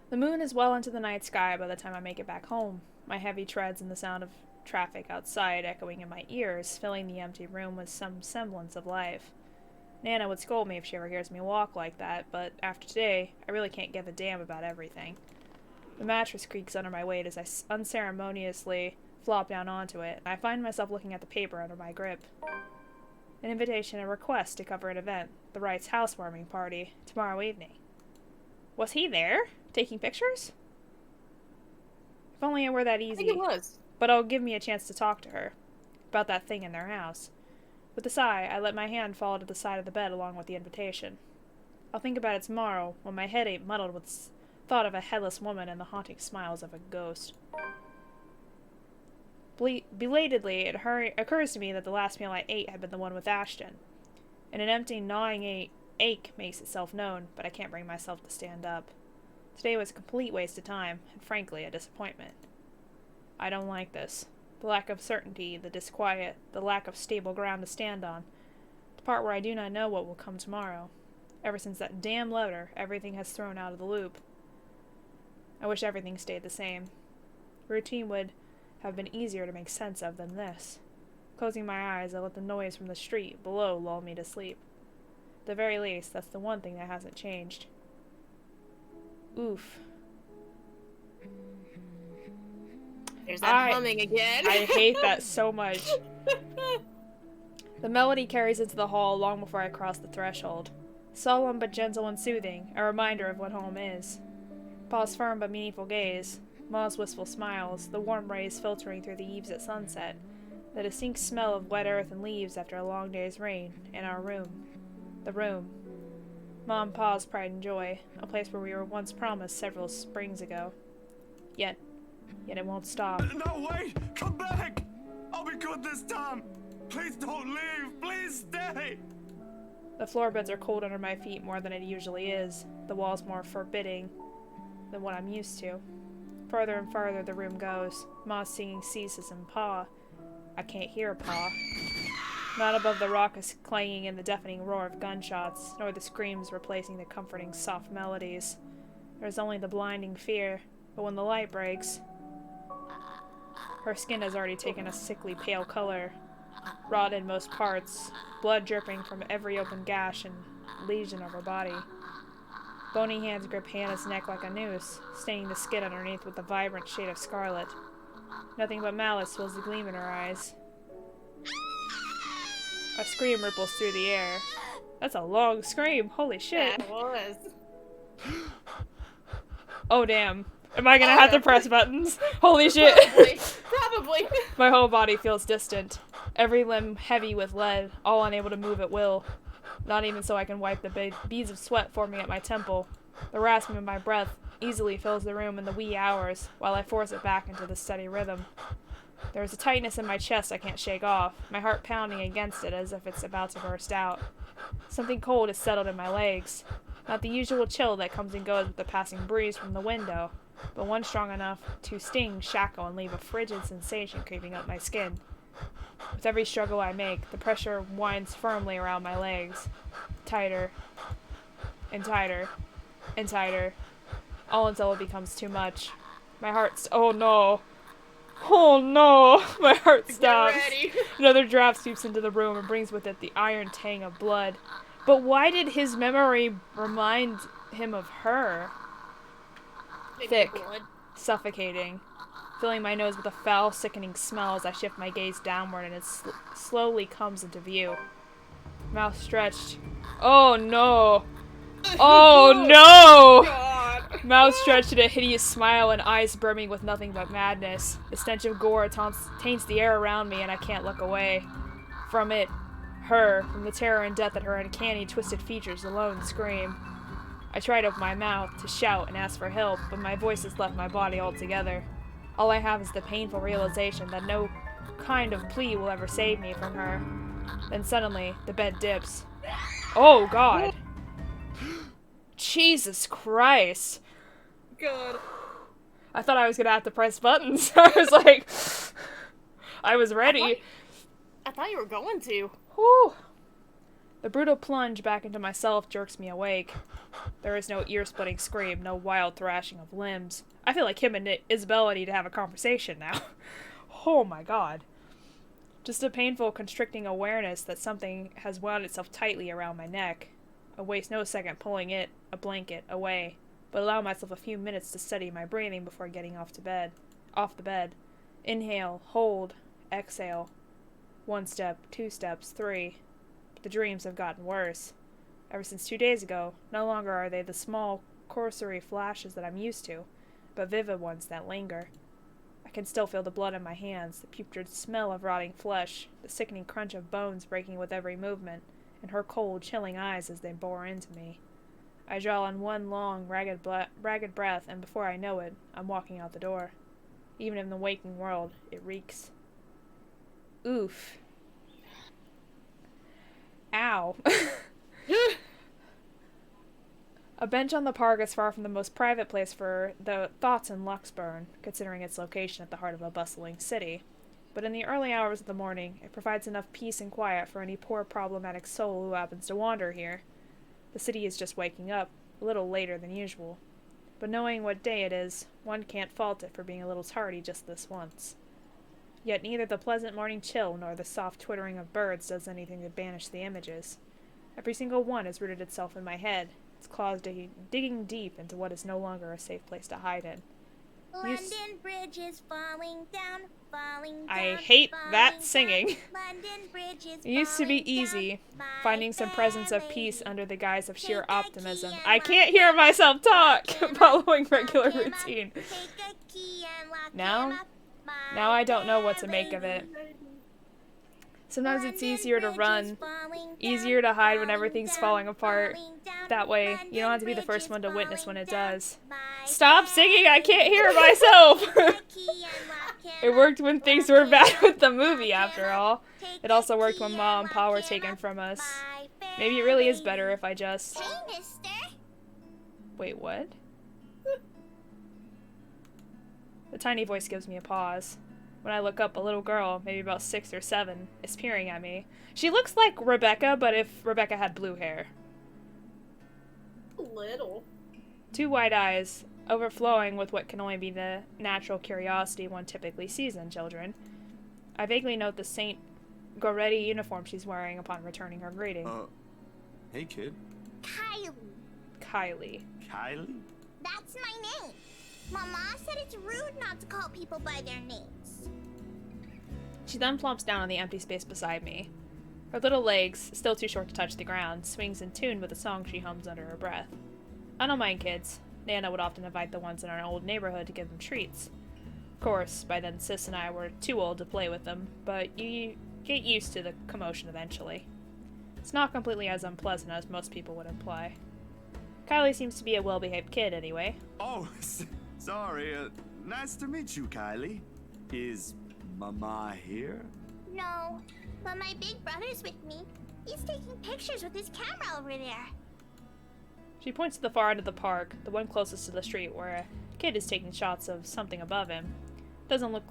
[SPEAKER 1] The moon is well into the night sky by the time I make it back home, my heavy treads and the sound of traffic outside echoing in my ears, filling the empty room with some semblance of life. Nana would scold me if she ever hears me walk like that, but after today, I really can't give a damn about everything. The mattress creaks under my weight as I unceremoniously flop down onto it, and I find myself looking at the paper under my grip. An invitation and request to cover an event, the Wright's housewarming party, tomorrow evening. Was he there? Taking pictures? If only it were that easy.
[SPEAKER 2] I think it was.
[SPEAKER 1] But it'll give me a chance to talk to her about that thing in their house. With a sigh, I let my hand fall to the side of the bed along with the invitation. I'll think about it tomorrow, when my head ain't muddled with thought of a headless woman and the haunting smiles of a ghost. Belatedly, it occurs to me that the last meal I ate had been the one with Ashton. And an empty, gnawing ache makes itself known, but I can't bring myself to stand up. Today was a complete waste of time, and frankly, a disappointment. I don't like this. The lack of certainty, the disquiet, the lack of stable ground to stand on. The part where I do not know what will come tomorrow. Ever since that damn letter, everything has thrown out of the loop. I wish everything stayed the same. Routine would have been easier to make sense of than this. Closing my eyes, I let the noise from the street below lull me to sleep. At the very least, that's the one thing that hasn't changed. Oof.
[SPEAKER 2] There's that humming again.
[SPEAKER 1] I hate that so much. The melody carries into the hall long before I cross the threshold. Solemn but gentle and soothing, a reminder of what home is. Pa's firm but meaningful gaze, Ma's wistful smiles, the warm rays filtering through the eaves at sunset, the distinct smell of wet earth and leaves after a long day's rain, and our room. The room. Ma and Pa's pride and joy, a place where we were once promised several springs ago. Yet it won't stop.
[SPEAKER 3] No, wait! Come back! I'll be good this time! Please don't leave! Please stay!
[SPEAKER 1] The floorboards are cold under my feet more than it usually is, the walls more forbidding than what I'm used to. Farther and farther the room goes. Ma's singing ceases and Pa. I can't hear Pa. Not above the raucous clanging and the deafening roar of gunshots, nor the screams replacing the comforting soft melodies. There's only the blinding fear, but when the light breaks... Her skin has already taken a sickly pale color, raw in most parts, blood dripping from every open gash and lesion of her body. Bony hands grip Hannah's neck like a noose, staining the skin underneath with a vibrant shade of scarlet. Nothing but malice fills the gleam in her eyes. A scream ripples through the air. That's a long scream, holy shit.
[SPEAKER 2] That was.
[SPEAKER 1] Oh damn. Am I gonna have to press buttons? Holy shit.
[SPEAKER 2] Probably.
[SPEAKER 1] My whole body feels distant. Every limb heavy with lead, all unable to move at will. Not even so I can wipe the beads of sweat forming at my temple. The rasping of my breath easily fills the room in the wee hours, while I force it back into the steady rhythm. There is a tightness in my chest I can't shake off, my heart pounding against it as if it's about to burst out. Something cold is settled in my legs. Not the usual chill that comes and goes with the passing breeze from the window, but one strong enough to sting, shackle, and leave a frigid sensation creeping up my skin. With every struggle I make, the pressure winds firmly around my legs. Tighter, and tighter, and tighter, all until it becomes too much. My heart oh no! Oh no! My heart stops.
[SPEAKER 2] Get ready.
[SPEAKER 1] Another draft sweeps into the room and brings with it the iron tang of blood. But why did his memory remind him of her?
[SPEAKER 2] Maybe
[SPEAKER 1] Thick,
[SPEAKER 2] blood.
[SPEAKER 1] suffocating, filling my nose with a foul, sickening smell as I shift my gaze downward and it slowly comes into view. Mouth stretched. Oh no! Oh no!
[SPEAKER 2] God.
[SPEAKER 1] Mouth stretched in a hideous smile and eyes brimming with nothing but madness. The stench of gore taints the air around me and I can't look away. From it, her, from the terror and death that her uncanny, twisted features alone scream. I try to open my mouth to shout and ask for help, but my voice has left my body altogether. All I have is the painful realization that no kind of plea will ever save me from her. Then suddenly, the bed dips. Oh god! Jesus Christ!
[SPEAKER 2] God.
[SPEAKER 1] I thought I was gonna have to press buttons. I was like... I was ready.
[SPEAKER 2] I thought you were going to.
[SPEAKER 1] Whew. The brutal plunge back into myself jerks me awake. There is no ear-splitting scream, no wild thrashing of limbs. I feel like him and Isabella need to have a conversation now. Oh my god. Just a painful, constricting awareness that something has wound itself tightly around my neck. I waste no second pulling it, a blanket, away, but allow myself a few minutes to steady my breathing before getting off the bed. Inhale, hold, exhale. 1 step, 2 steps, 3. But the dreams have gotten worse. Ever since 2 days ago, no longer are they the small, cursory flashes that I'm used to, but vivid ones that linger. I can still feel the blood in my hands, the putrid smell of rotting flesh, the sickening crunch of bones breaking with every movement, and her cold, chilling eyes as they bore into me. I draw on one long, ragged breath, and before I know it, I'm walking out the door. Even in the waking world, it reeks. Oof. Ow. A bench on the park is far from the most private place for the thoughts in Luxburn, considering its location at the heart of a bustling city. But in the early hours of the morning, it provides enough peace and quiet for any poor problematic soul who happens to wander here. The city is just waking up, a little later than usual. But knowing what day it is, one can't fault it for being a little tardy just this once. Yet neither the pleasant morning chill nor the soft twittering of birds does anything to banish the images. Every single one has rooted itself in my head, its claws digging deep into what is no longer a safe place to hide in.
[SPEAKER 10] London Bridge is falling down, falling down.
[SPEAKER 1] I hate that
[SPEAKER 10] falling
[SPEAKER 1] singing.
[SPEAKER 10] down. London Bridge is
[SPEAKER 1] It used to be
[SPEAKER 10] falling
[SPEAKER 1] easy,
[SPEAKER 10] down,
[SPEAKER 1] finding
[SPEAKER 10] my
[SPEAKER 1] some presence of
[SPEAKER 10] family.
[SPEAKER 1] peace under the guise of sheer
[SPEAKER 10] Take a
[SPEAKER 1] optimism.
[SPEAKER 10] key and
[SPEAKER 1] I
[SPEAKER 10] lock
[SPEAKER 1] can't
[SPEAKER 10] him
[SPEAKER 1] hear
[SPEAKER 10] up,
[SPEAKER 1] myself talk
[SPEAKER 10] lock him up,
[SPEAKER 1] following regular
[SPEAKER 10] lock him up.
[SPEAKER 1] routine.
[SPEAKER 10] Take a key and lock
[SPEAKER 1] Now?
[SPEAKER 10] him up, my
[SPEAKER 1] Now I don't know what to make of
[SPEAKER 10] family.
[SPEAKER 1] it. Sometimes it's
[SPEAKER 10] London
[SPEAKER 1] easier to
[SPEAKER 10] Bridge is
[SPEAKER 1] run,
[SPEAKER 10] falling
[SPEAKER 1] easier to
[SPEAKER 10] down,
[SPEAKER 1] hide when
[SPEAKER 10] falling
[SPEAKER 1] everything's
[SPEAKER 10] down,
[SPEAKER 1] falling apart.
[SPEAKER 10] falling down.
[SPEAKER 1] That way, you
[SPEAKER 10] London
[SPEAKER 1] don't have to be the
[SPEAKER 10] Bridge
[SPEAKER 1] first
[SPEAKER 10] is
[SPEAKER 1] one to witness when it
[SPEAKER 10] falling down,
[SPEAKER 1] does.
[SPEAKER 10] my
[SPEAKER 1] Stop singing, I can't hear
[SPEAKER 10] family.
[SPEAKER 1] myself!
[SPEAKER 10] Take a key and lock him
[SPEAKER 1] It
[SPEAKER 10] up,
[SPEAKER 1] worked when things
[SPEAKER 10] lock
[SPEAKER 1] were
[SPEAKER 10] him
[SPEAKER 1] bad
[SPEAKER 10] up,
[SPEAKER 1] with the movie,
[SPEAKER 10] lock
[SPEAKER 1] after
[SPEAKER 10] him up.
[SPEAKER 1] all.
[SPEAKER 10] Take
[SPEAKER 1] It also
[SPEAKER 10] a
[SPEAKER 1] worked
[SPEAKER 10] key
[SPEAKER 1] when
[SPEAKER 10] and
[SPEAKER 1] Mom and
[SPEAKER 10] lock
[SPEAKER 1] Pa were
[SPEAKER 10] him
[SPEAKER 1] taken
[SPEAKER 10] up,
[SPEAKER 1] from us.
[SPEAKER 10] my
[SPEAKER 1] Maybe it really is
[SPEAKER 10] family.
[SPEAKER 1] better if I just...
[SPEAKER 10] Hey, mister.
[SPEAKER 1] Wait, what? The tiny voice gives me a pause. When I look up, a little girl, maybe about 6 or 7, is peering at me. She looks like Rebecca, but if Rebecca had blue hair.
[SPEAKER 2] Little.
[SPEAKER 1] 2 wide eyes, overflowing with what can only be the natural curiosity one typically sees in children. I vaguely note the St. Goretti uniform she's wearing upon returning her greeting.
[SPEAKER 3] Hey, kid.
[SPEAKER 10] Kylie.
[SPEAKER 1] Kylie.
[SPEAKER 3] Kylie?
[SPEAKER 10] That's my name. Mama said it's rude not to call people by their names.
[SPEAKER 1] She then plumps down on the empty space beside me. Her little legs, still too short to touch the ground, swings in tune with a song she hums under her breath. I don't mind kids. Nana would often invite the ones in our old neighborhood to give them treats. Of course, by then Sis and I were too old to play with them, but you get used to the commotion eventually. It's not completely as unpleasant as most people would imply. Kylie seems to be a well-behaved kid anyway.
[SPEAKER 3] Oh, sorry. Nice to meet you, Kylie. Is Mama here?
[SPEAKER 10] No, but my big brother's with me. He's taking pictures with his camera over there.
[SPEAKER 1] She points to the far end of the park, the one closest to the street, where a kid is taking shots of something above him. Doesn't look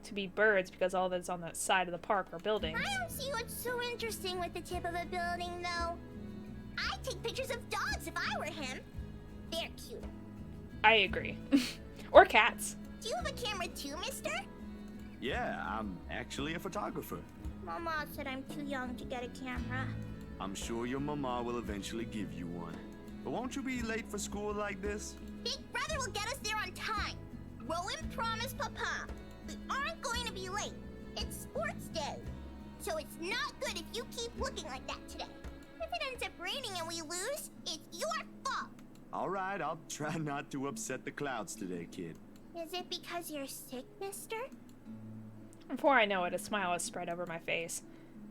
[SPEAKER 1] to be birds because all that's on that side of the park are buildings.
[SPEAKER 10] I don't see what's so interesting with the tip of a building, though. I'd take pictures of dogs if I were him. They're cute.
[SPEAKER 1] I agree. Or cats.
[SPEAKER 10] Do you have a camera too, mister?
[SPEAKER 3] Yeah, I'm actually a photographer.
[SPEAKER 10] Mama said I'm too young to get a camera.
[SPEAKER 3] I'm sure your mama will eventually give you one. But won't you be late for school like this?
[SPEAKER 10] Big brother will get us there on time. Rowan promised Papa. We aren't going to be late. It's sports day. So it's not good if you keep looking like that today. If it ends up raining and we lose, it's your fault.
[SPEAKER 3] All right, I'll try not to upset the clouds today, kid.
[SPEAKER 10] Is it because you're sick, mister?
[SPEAKER 1] Before I know it, a smile is spread over my face.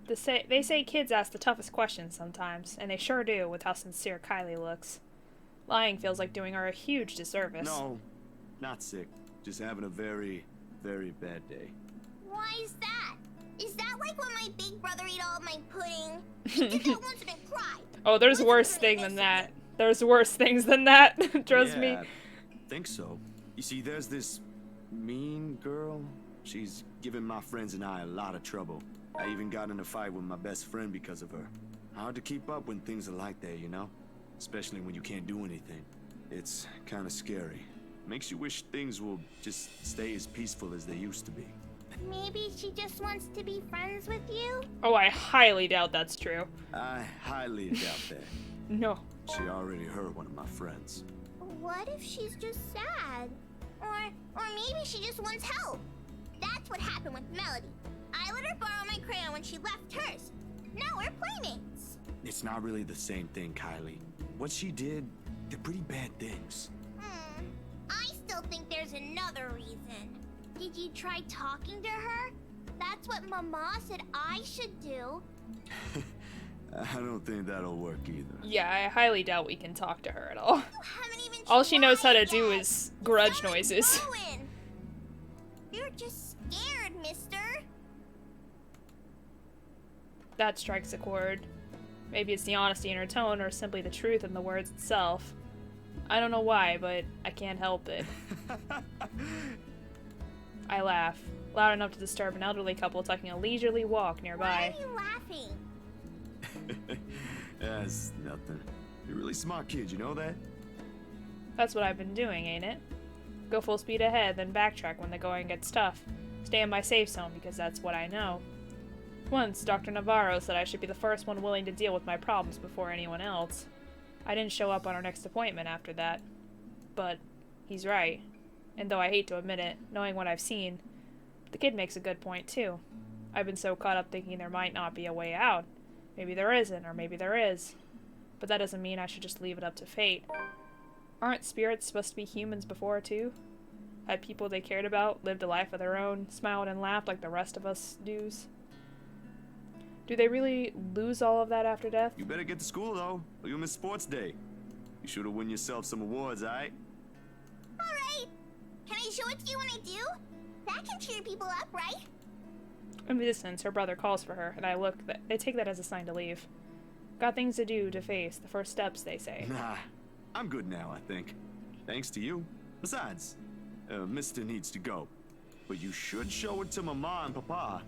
[SPEAKER 1] They say kids ask the toughest questions sometimes, and they sure do with how sincere Kylie looks. Lying feels like doing her a huge disservice.
[SPEAKER 3] No, not sick. Just having a very, very bad day.
[SPEAKER 10] Why is that? Is that like when my big brother ate all of my pudding? He did that once and I cried.
[SPEAKER 1] Oh, there's worse thing than that. There's worse things than that. Trust me.
[SPEAKER 3] I think so. You see, there's this mean girl. She's given my friends and I a lot of trouble. I even got in a fight with my best friend because of her. Hard to keep up when things are like that, you know? Especially when you can't do anything. It's kind of scary. Makes you wish things will just stay as peaceful as they used to be.
[SPEAKER 10] Maybe she just wants to be friends with you?
[SPEAKER 1] Oh, I highly doubt that's true.
[SPEAKER 3] I highly doubt that.
[SPEAKER 1] No.
[SPEAKER 3] She already hurt one of my friends.
[SPEAKER 10] What if she's just sad? Or maybe she just wants help. That's what happened with Melody. I let her borrow my crayon when she left hers. Now we're playmates.
[SPEAKER 3] It's not really the same thing, Kylie. What she did, they're pretty bad things.
[SPEAKER 10] I still think there's another reason. Did you try talking to her? That's what Mama said I should do.
[SPEAKER 3] I don't think that'll work either.
[SPEAKER 1] Yeah, I highly doubt we can talk to her at all.
[SPEAKER 10] You haven't even
[SPEAKER 1] All she knows how to
[SPEAKER 10] tried
[SPEAKER 1] do
[SPEAKER 10] yet.
[SPEAKER 1] is
[SPEAKER 10] You
[SPEAKER 1] grudge
[SPEAKER 10] sound like
[SPEAKER 1] noises.
[SPEAKER 10] Rowan. You're just scared, mister.
[SPEAKER 1] That strikes a chord. Maybe it's the honesty in her tone or simply the truth in the words itself. I don't know why, but I can't help it. I laugh, loud enough to disturb an elderly couple taking a leisurely walk nearby.
[SPEAKER 10] Why are you laughing?
[SPEAKER 3] That's nothing. You're a really smart kid, you know that?
[SPEAKER 1] That's what I've been doing, ain't it? Go full speed ahead, then backtrack when the going gets tough. Stay in my safe zone because that's what I know. Once, Dr. Navarro said I should be the first one willing to deal with my problems before anyone else. I didn't show up on our next appointment after that. But he's right. And though I hate to admit it, knowing what I've seen, the kid makes a good point too. I've been so caught up thinking there might not be a way out. Maybe there isn't, or maybe there is. But that doesn't mean I should just leave it up to fate. Aren't spirits supposed to be humans before too? Had people they cared about lived a life of their own, smiled and laughed like the rest of us do? Do they really lose all of that after death?
[SPEAKER 3] You better get to school, though, or you'll miss sports day. You should have won yourself some awards, alright?
[SPEAKER 10] Alright. Can I show it to you when I do? That can cheer people up, right?
[SPEAKER 1] In the distance, her brother calls for her, and I take that as a sign to leave. Got things to do, to face, the first steps, they say.
[SPEAKER 3] Nah, I'm good now, I think. Thanks to you. Besides, Mister needs to go. But you should show it to Mama and Papa.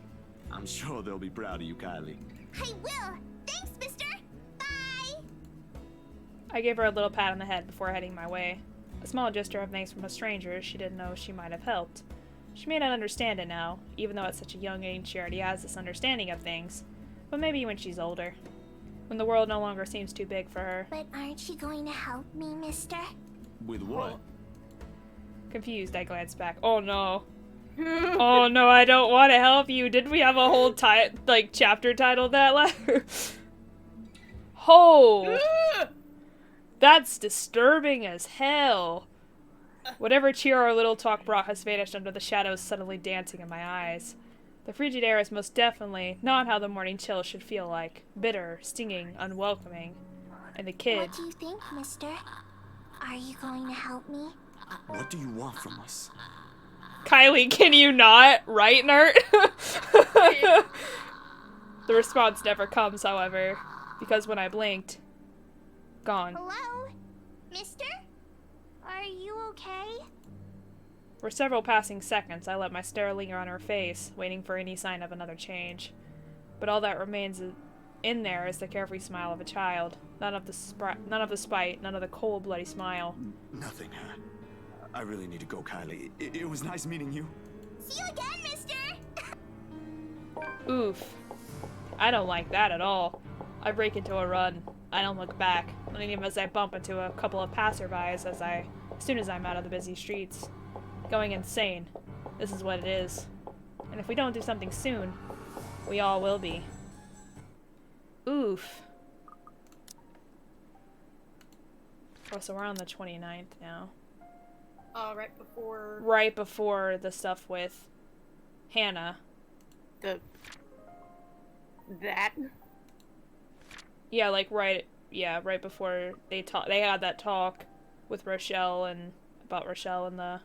[SPEAKER 3] I'm sure they'll be proud of you, Kylie.
[SPEAKER 10] I will. Thanks, mister. Bye.
[SPEAKER 1] I gave her a little pat on the head before heading my way. A small gesture of thanks from a stranger she didn't know she might have helped. She may not understand it now, even though at such a young age she already has this understanding of things. But maybe when she's older. When the world no longer seems too big for her.
[SPEAKER 10] But aren't you going to help me, mister?
[SPEAKER 3] With what?
[SPEAKER 1] Confused, I glanced back. Oh no. Oh no, I don't want to help you. Didn't we have a whole chapter titled that letter? Oh! That's disturbing as hell. Whatever cheer our little talk brought has vanished under the shadows suddenly dancing in my eyes. The frigid air is most definitely not how the morning chill should feel like. Bitter, stinging, unwelcoming. And the kid...
[SPEAKER 10] What do you think, mister? Are you going to help me?
[SPEAKER 3] What do you want from us?
[SPEAKER 1] Kylie, can you not? Right, nerd? The response never comes, however, because when I blinked, gone.
[SPEAKER 10] Hello? Mister? Are you okay?
[SPEAKER 1] For several passing seconds, I let my stare linger on her face, waiting for any sign of another change. But all that remains in there is the carefree smile of a child. None of the spite, none of the cold, bloody smile.
[SPEAKER 3] Nothing. I really need to go, Kylie. It was nice meeting you.
[SPEAKER 10] See you again, mister!
[SPEAKER 1] Oof. I don't like that at all. I break into a run. I don't look back, not even as I bump into a couple of passerbys as soon as I'm out of the busy streets. Going insane. This is what it is. And if we don't do something soon, we all will be. Oof. Oh, so we're on the 29th now.
[SPEAKER 2] Right before...
[SPEAKER 1] Right before the stuff with Hannah.
[SPEAKER 2] That?
[SPEAKER 1] Yeah, right before they had that talk with Rochelle and about Rochelle and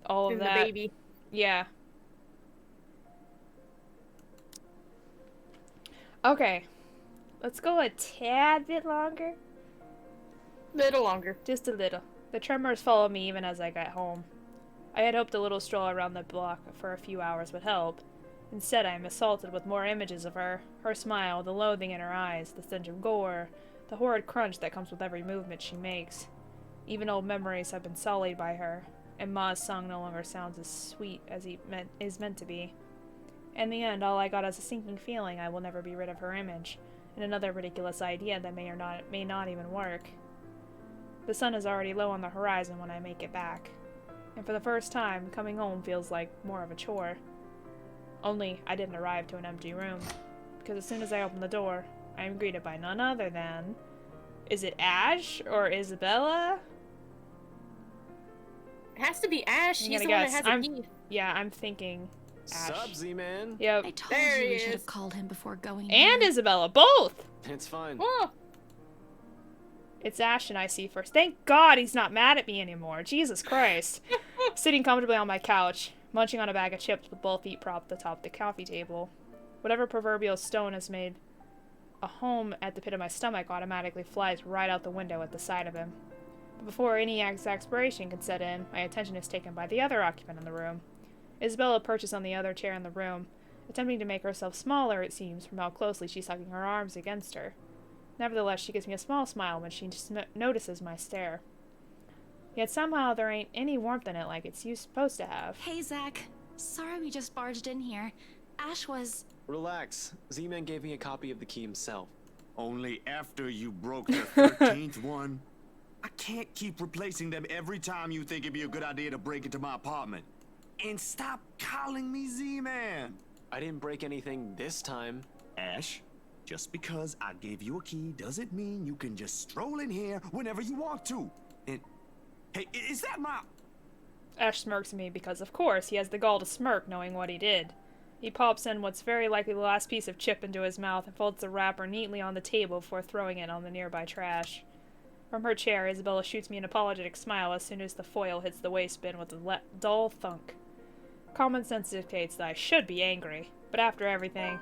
[SPEAKER 1] all of that.
[SPEAKER 2] The baby.
[SPEAKER 1] Yeah. Okay. Let's go a tad bit longer.
[SPEAKER 2] Little longer.
[SPEAKER 1] Just a little. The tremors followed me even as I got home. I had hoped a little stroll around the block for a few hours would help. Instead, I am assaulted with more images of her. Her smile, the loathing in her eyes, the stench of gore, the horrid crunch that comes with every movement she makes. Even old memories have been sullied by her, and Ma's song no longer sounds as sweet as it is meant to be. In the end, all I got is a sinking feeling I will never be rid of her image, and another ridiculous idea that may not even work. The sun is already low on the horizon when I make it back, and for the first time, coming home feels like more of a chore. Only, I didn't arrive to an empty room, because as soon as I open the door, I am greeted by none other than... Is it Ash or Isabella?
[SPEAKER 2] It has to be Ash.
[SPEAKER 1] I'm
[SPEAKER 2] She's
[SPEAKER 1] gonna
[SPEAKER 2] the one
[SPEAKER 1] guess.
[SPEAKER 2] that has a key.
[SPEAKER 1] Yeah, I'm thinking Ash.
[SPEAKER 8] Sup, Z-Man?
[SPEAKER 1] Yep.
[SPEAKER 4] I told
[SPEAKER 2] There
[SPEAKER 4] you
[SPEAKER 2] he
[SPEAKER 4] we should
[SPEAKER 2] is.
[SPEAKER 4] have called him before going
[SPEAKER 1] And
[SPEAKER 4] in.
[SPEAKER 1] Isabella, both!
[SPEAKER 8] It's fine.
[SPEAKER 2] Oh,
[SPEAKER 1] It's Ashton I see first. Thank God he's not mad at me anymore. Jesus Christ. Sitting comfortably on my couch, munching on a bag of chips with both feet propped atop the coffee table. Whatever proverbial stone has made a home at the pit of my stomach automatically flies right out the window at the sight of him. But before any exasperation can set in, my attention is taken by the other occupant in the room. Isabella perches on the other chair in the room, attempting to make herself smaller, it seems, from how closely she's hugging her arms against her. Nevertheless, she gives me a small smile when she notices my stare. Yet somehow there ain't any warmth in it like it's supposed to have.
[SPEAKER 4] Hey, Zach. Sorry we just barged in here. Ash was...
[SPEAKER 6] Relax. Z-Man gave me a copy of the key himself.
[SPEAKER 3] Only after you broke the 13th one? I can't keep replacing them every time you think it'd be a good idea to break into my apartment. And stop calling me Z-Man!
[SPEAKER 6] I didn't break anything this time.
[SPEAKER 3] Ash, just because I gave you a key doesn't mean you can just stroll in here whenever you want to. And, hey, is that my...
[SPEAKER 1] Ash smirks at me because, of course, he has the gall to smirk knowing what he did. He pops in what's very likely the last piece of chip into his mouth and folds the wrapper neatly on the table before throwing it on the nearby trash. From her chair, Isabella shoots me an apologetic smile as soon as the foil hits the waste bin with a dull thunk. Common sense dictates that I should be angry, but after everything,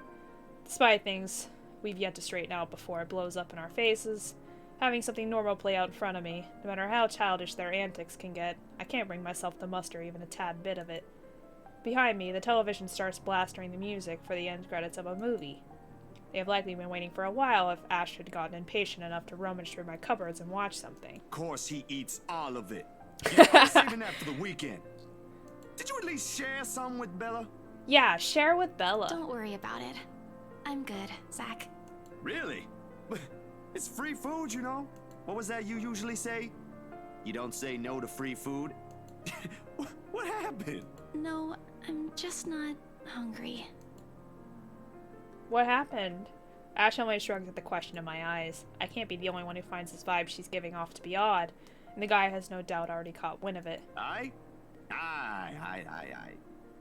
[SPEAKER 1] despite things we've yet to straighten out before it blows up in our faces, having something normal play out in front of me, no matter how childish their antics can get, I can't bring myself to muster even a tad bit of it. Behind me, the television starts blasting the music for the end credits of a movie. They have likely been waiting for a while if Ash had gotten impatient enough to rummage through my cupboards and watch something.
[SPEAKER 3] Of course he eats all of it. Yeah, I was saving that for the weekend. Did you at least share some with Bella?
[SPEAKER 1] Yeah, share with Bella.
[SPEAKER 4] Don't worry about it. I'm good, Zach.
[SPEAKER 3] Really? It's free food, you know? What was that you usually say? You don't say no to free food? What happened?
[SPEAKER 4] No, I'm just not hungry.
[SPEAKER 1] What happened? Ash only shrugs at the question in my eyes. I can't be the only one who finds this vibe she's giving off to be odd, and the guy has no doubt already caught wind of it.
[SPEAKER 3] Aye.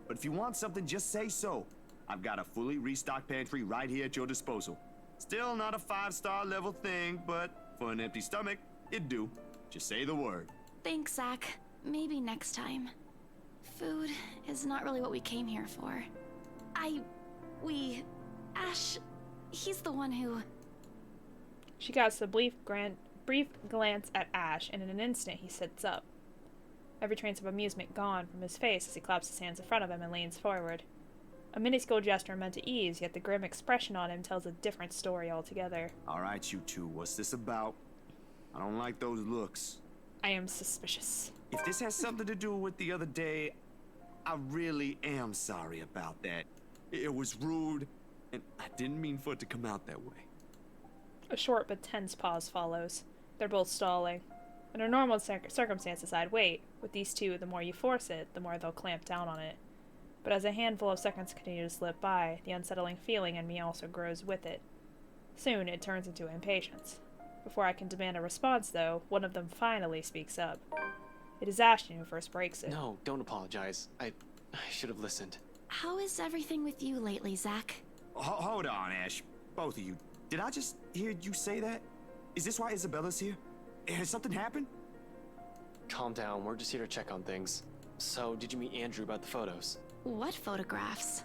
[SPEAKER 3] But if you want something, just say so. I've got a fully restocked pantry right here at your disposal. Still not a 5-star level thing, but for an empty stomach, it'd do. Just say the word.
[SPEAKER 4] Thanks, Zach. Maybe next time. Food is not really what we came here for. Ash, he's the one who...
[SPEAKER 1] She casts a brief glance at Ash, and in an instant he sits up. Every trace of amusement gone from his face as he claps his hands in front of him and leans forward. A minuscule gesture meant to ease, yet the grim expression on him tells a different story altogether.
[SPEAKER 3] Alright, you two, what's this about? I don't like those looks.
[SPEAKER 1] I am suspicious.
[SPEAKER 3] If this has something to do with the other day, I really am sorry about that. It was rude, and I didn't mean for it to come out that way.
[SPEAKER 1] A short but tense pause follows. They're both stalling. Under normal circumstances, I'd wait. With these two, the more you force it, the more they'll clamp down on it. But as a handful of seconds continue to slip by, the unsettling feeling in me also grows with it. Soon, it turns into impatience. Before I can demand a response, though, one of them finally speaks up. It is Ashton who first breaks it.
[SPEAKER 6] No, don't apologize. I should have listened.
[SPEAKER 4] How is everything with you lately, Zach?
[SPEAKER 3] Hold on, Ash. Both of you. Did I just hear you say that? Is this why Isabella's here? Has something happened?
[SPEAKER 6] Calm down, we're just here to check on things. So, did you meet Andrew about the photos?
[SPEAKER 4] What photographs?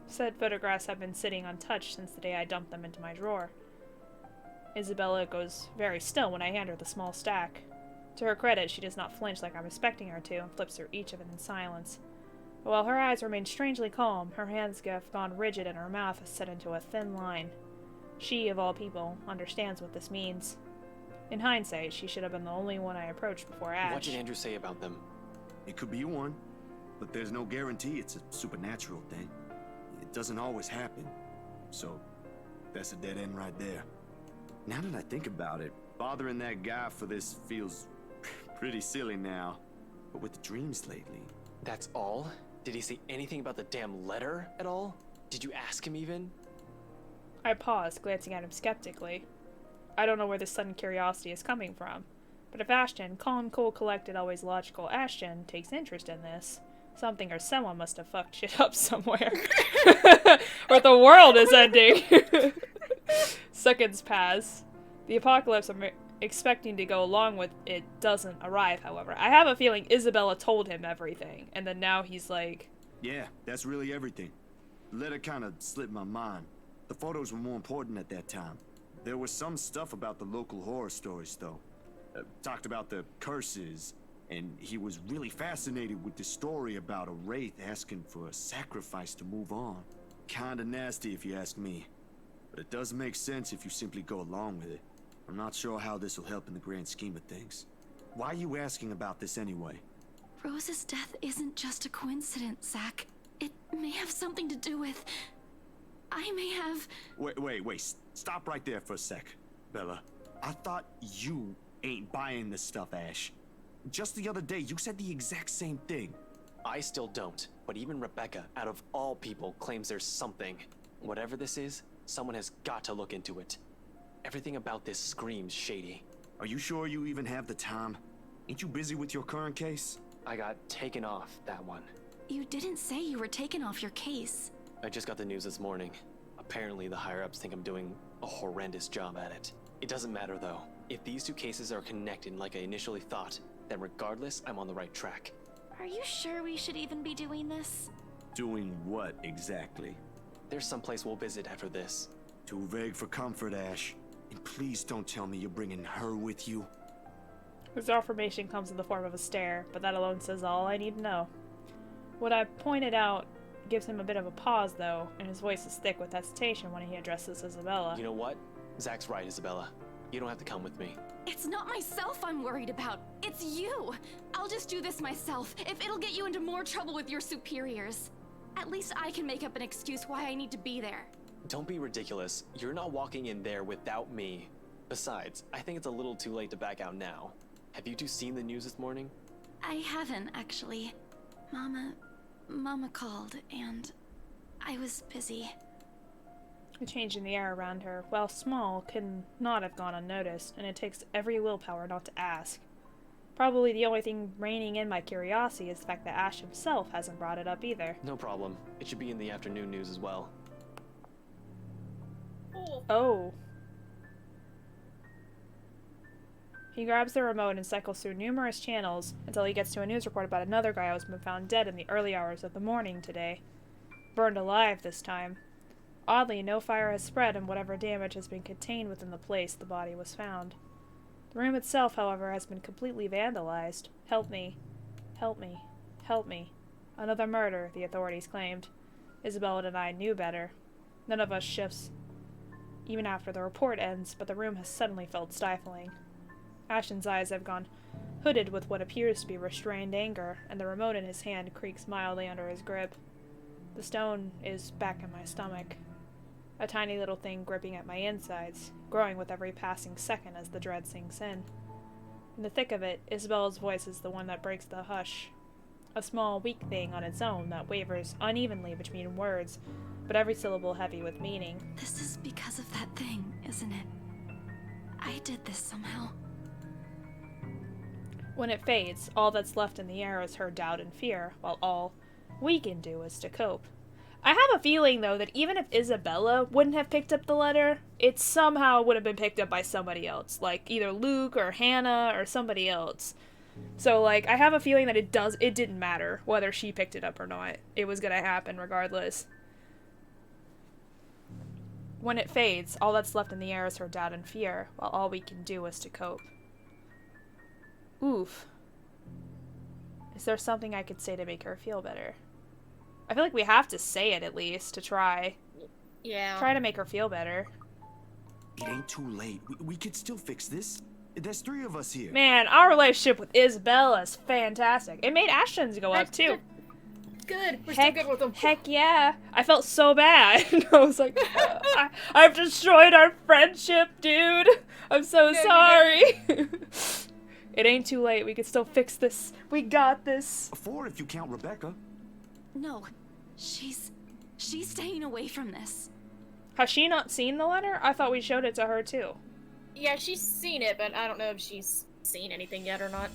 [SPEAKER 1] Said photographs have been sitting untouched since the day I dumped them into my drawer. Isabella goes very still when I hand her the small stack. To her credit, she does not flinch like I'm expecting her to and flips through each of them in silence. But while her eyes remain strangely calm, her hands have gone rigid and her mouth is set into a thin line. She, of all people, understands what this means. In hindsight, she should have been the only one I approached before Ash.
[SPEAKER 6] What did Andrew say about them?
[SPEAKER 3] It could be one, but there's no guarantee it's a supernatural thing. It doesn't always happen. So, that's a dead end right there. Now that I think about it, bothering that guy for this feels pretty silly now. But with the dreams lately...
[SPEAKER 6] That's all? Did he say anything about the damn letter at all? Did you ask him even?
[SPEAKER 1] I paused, glancing at him skeptically. I don't know where this sudden curiosity is coming from, but if Ashton, calm, cool, collected, always logical Ashton, takes interest in this, something or someone must have fucked shit up somewhere. Or the world is ending. Seconds pass. The apocalypse I'm expecting to go along with it doesn't arrive, however. I have a feeling Isabella told him everything, and then now he's like...
[SPEAKER 3] Yeah, that's really everything. The letter kind of slipped my mind. The photos were more important at that time. There was some stuff about the local horror stories, though. Talked about the curses, and he was really fascinated with the story about a wraith asking for a sacrifice to move on. Kinda nasty if you ask me. But it does make sense if you simply go along with it. I'm not sure how this will help in the grand scheme of things. Why are you asking about this anyway?
[SPEAKER 4] Rose's death isn't just a coincidence, Zach. It may have something to do with... I may have...
[SPEAKER 3] Wait. Stop right there for a sec, Bella. I thought you ain't buying this stuff, Ash. Just the other day, you said the exact same thing.
[SPEAKER 6] I still don't, but even Rebecca, out of all people, claims there's something. Whatever this is, someone has got to look into it. Everything about this screams shady.
[SPEAKER 3] Are you sure you even have the time? Ain't you busy with your current case?
[SPEAKER 6] I got taken off that one.
[SPEAKER 4] You didn't say you were taken off your case.
[SPEAKER 6] I just got the news this morning. Apparently the higher-ups think I'm doing a horrendous job at it. It doesn't matter though. If these two cases are connected like I initially thought, then regardless, I'm on the right track.
[SPEAKER 4] Are you sure we should even be doing this?
[SPEAKER 3] Doing what exactly?
[SPEAKER 6] There's someplace we'll visit after this.
[SPEAKER 3] Too vague for comfort, Ash. And please don't tell me you're bringing her with you.
[SPEAKER 1] His affirmation comes in the form of a stare, but that alone says all I need to know. What I pointed out gives him a bit of a pause, though, and his voice is thick with hesitation when he addresses Isabella.
[SPEAKER 6] You know what? Zach's right, Isabella. You don't have to come with me.
[SPEAKER 4] It's not myself I'm worried about. It's you. I'll just do this myself, if it'll get you into more trouble with your superiors. At least I can make up an excuse why I need to be there.
[SPEAKER 6] Don't be ridiculous. You're not walking in there without me. Besides, I think it's a little too late to back out now. Have you two seen the news this morning?
[SPEAKER 4] I haven't, actually. Mama called, and I was busy.
[SPEAKER 1] The change in the air around her, while small, can not have gone unnoticed, and it takes every willpower not to ask. Probably the only thing reining in my curiosity is the fact that Ash himself hasn't brought it up either.
[SPEAKER 6] No problem. It should be in the afternoon news as well.
[SPEAKER 1] Oh. He grabs the remote and cycles through numerous channels until he gets to a news report about another guy who has been found dead in the early hours of the morning today. Burned alive this time. Oddly, no fire has spread and whatever damage has been contained within the place the body was found. The room itself, however, has been completely vandalized. Help me. Help me. Help me. Another murder, the authorities claimed. Isabella and I knew better. None of us shifts even after the report ends, but the room has suddenly felt stifling. Ashton's eyes have gone hooded with what appears to be restrained anger, and the remote in his hand creaks mildly under his grip. The stone is back in my stomach. A tiny little thing gripping at my insides, growing with every passing second as the dread sinks in. In the thick of it, Isabella's voice is the one that breaks the hush. A small, weak thing on its own that wavers unevenly between words, but every syllable heavy with meaning.
[SPEAKER 4] This is because of that thing, isn't it? I did this somehow.
[SPEAKER 1] When it fades, all that's left in the air is her doubt and fear, while all we can do is to cope. I have a feeling, though, that even if Isabella wouldn't have picked up the letter, it somehow would have been picked up by somebody else, like either Luke or Hannah or somebody else. So, like, I have a feeling that it didn't matter whether she picked it up or not. It was gonna happen regardless. When it fades, all that's left in the air is her doubt and fear, while all we can do is to cope. Oof. Is there something I could say to make her feel better? I feel like we have to say it at least, to try.
[SPEAKER 2] Yeah.
[SPEAKER 1] Try to make her feel better.
[SPEAKER 3] It ain't too late. We could still fix this. There's 3 of us here.
[SPEAKER 1] Man, our relationship with Isabella is fantastic. It made Ashton's go up, too.
[SPEAKER 2] Good. We're still good with them.
[SPEAKER 1] Heck yeah. I felt so bad. I was like, I've destroyed our friendship, dude. I'm so sorry. It ain't too late. We can still fix this. We got this.
[SPEAKER 3] 4 if you count Rebecca.
[SPEAKER 4] No. She's staying away from this.
[SPEAKER 1] Has she not seen the letter? I thought we showed it to her, too.
[SPEAKER 2] Yeah, she's seen it, but I don't know if she's seen anything yet or not.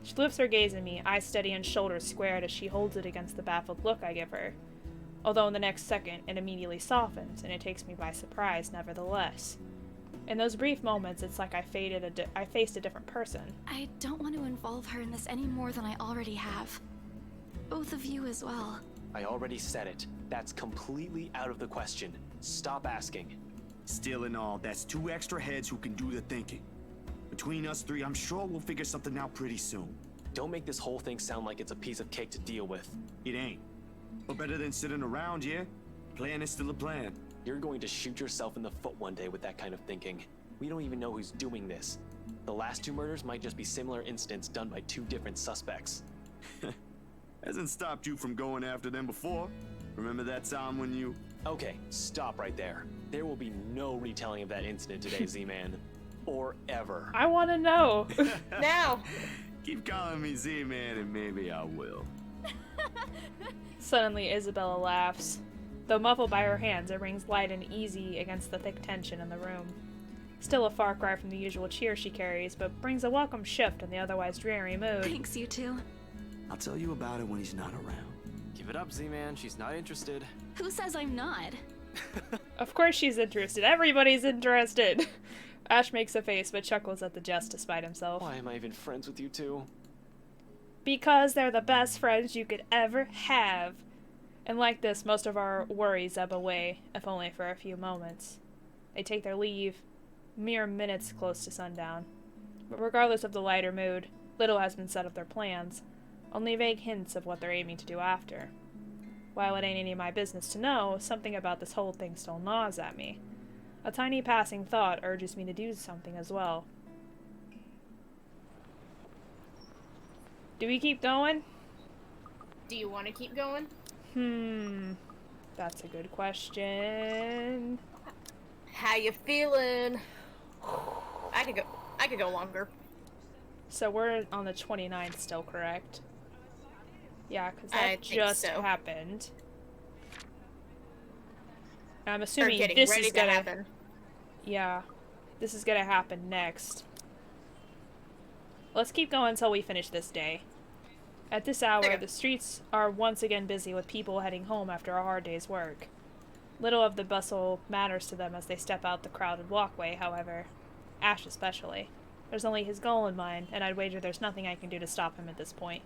[SPEAKER 1] She lifts her gaze at me, eyes steady and shoulders squared as she holds it against the baffled look I give her. Although in the next second, it immediately softens, and it takes me by surprise nevertheless. In those brief moments, it's like I faced a different person.
[SPEAKER 4] I don't want to involve her in this any more than I already have. Both of you as well.
[SPEAKER 6] I already said it. That's completely out of the question. Stop asking.
[SPEAKER 3] Still in all, that's 2 extra heads who can do the thinking. Between us 3, I'm sure we'll figure something out pretty soon.
[SPEAKER 6] Don't make this whole thing sound like it's a piece of cake to deal with.
[SPEAKER 3] It ain't. But better than sitting around, yeah? Plan is still a plan.
[SPEAKER 6] You're going to shoot yourself in the foot one day with that kind of thinking. We don't even know who's doing this. The last 2 murders might just be similar incidents done by 2 different suspects.
[SPEAKER 3] Hasn't stopped you from going after them before. Remember that time when you
[SPEAKER 6] Okay, stop right there. There will be no retelling of that incident today, Z-Man. Or ever.
[SPEAKER 1] I want to know.
[SPEAKER 2] Now!
[SPEAKER 3] Keep calling me Z-Man and maybe I will.
[SPEAKER 1] Suddenly, Isabella laughs. Though muffled by her hands, it rings light and easy against the thick tension in the room. Still a far cry from the usual cheer she carries, but brings a welcome shift in the otherwise dreary mood.
[SPEAKER 4] Thanks, you two.
[SPEAKER 3] I'll tell you about it when he's not around.
[SPEAKER 8] Give it up, Z-Man. She's not interested.
[SPEAKER 4] Who says I'm not?
[SPEAKER 1] Of course she's interested. Everybody's interested. Ash makes a face, but chuckles at the jest despite himself.
[SPEAKER 6] Why am I even friends with you two?
[SPEAKER 1] Because they're the best friends you could ever have. And like this, most of our worries ebb away, if only for a few moments. They take their leave, mere minutes close to sundown. But regardless of the lighter mood, little has been said of their plans, only vague hints of what they're aiming to do after. While it ain't any of my business to know, something about this whole thing still gnaws at me. A tiny passing thought urges me to do something as well. Do we keep going?
[SPEAKER 2] Do you want to keep going?
[SPEAKER 1] That's a good question.
[SPEAKER 2] How you feeling? I could go longer.
[SPEAKER 1] So we're on the 29th still, correct? Yeah, because
[SPEAKER 2] I
[SPEAKER 1] that
[SPEAKER 2] think
[SPEAKER 1] just
[SPEAKER 2] so.
[SPEAKER 1] happened. I'm
[SPEAKER 2] Or
[SPEAKER 1] assuming
[SPEAKER 2] getting
[SPEAKER 1] this
[SPEAKER 2] ready
[SPEAKER 1] is
[SPEAKER 2] to
[SPEAKER 1] gonna
[SPEAKER 2] happen.
[SPEAKER 1] Yeah. This is gonna happen next. Let's keep going until we finish this day. At this hour,
[SPEAKER 2] Okay.
[SPEAKER 1] the streets are once again busy with people heading home after a hard day's work. Little of the bustle matters to them as they step out the crowded walkway, however. Ash especially. There's only his goal in mind, and I'd wager there's nothing I can do to stop him at this point.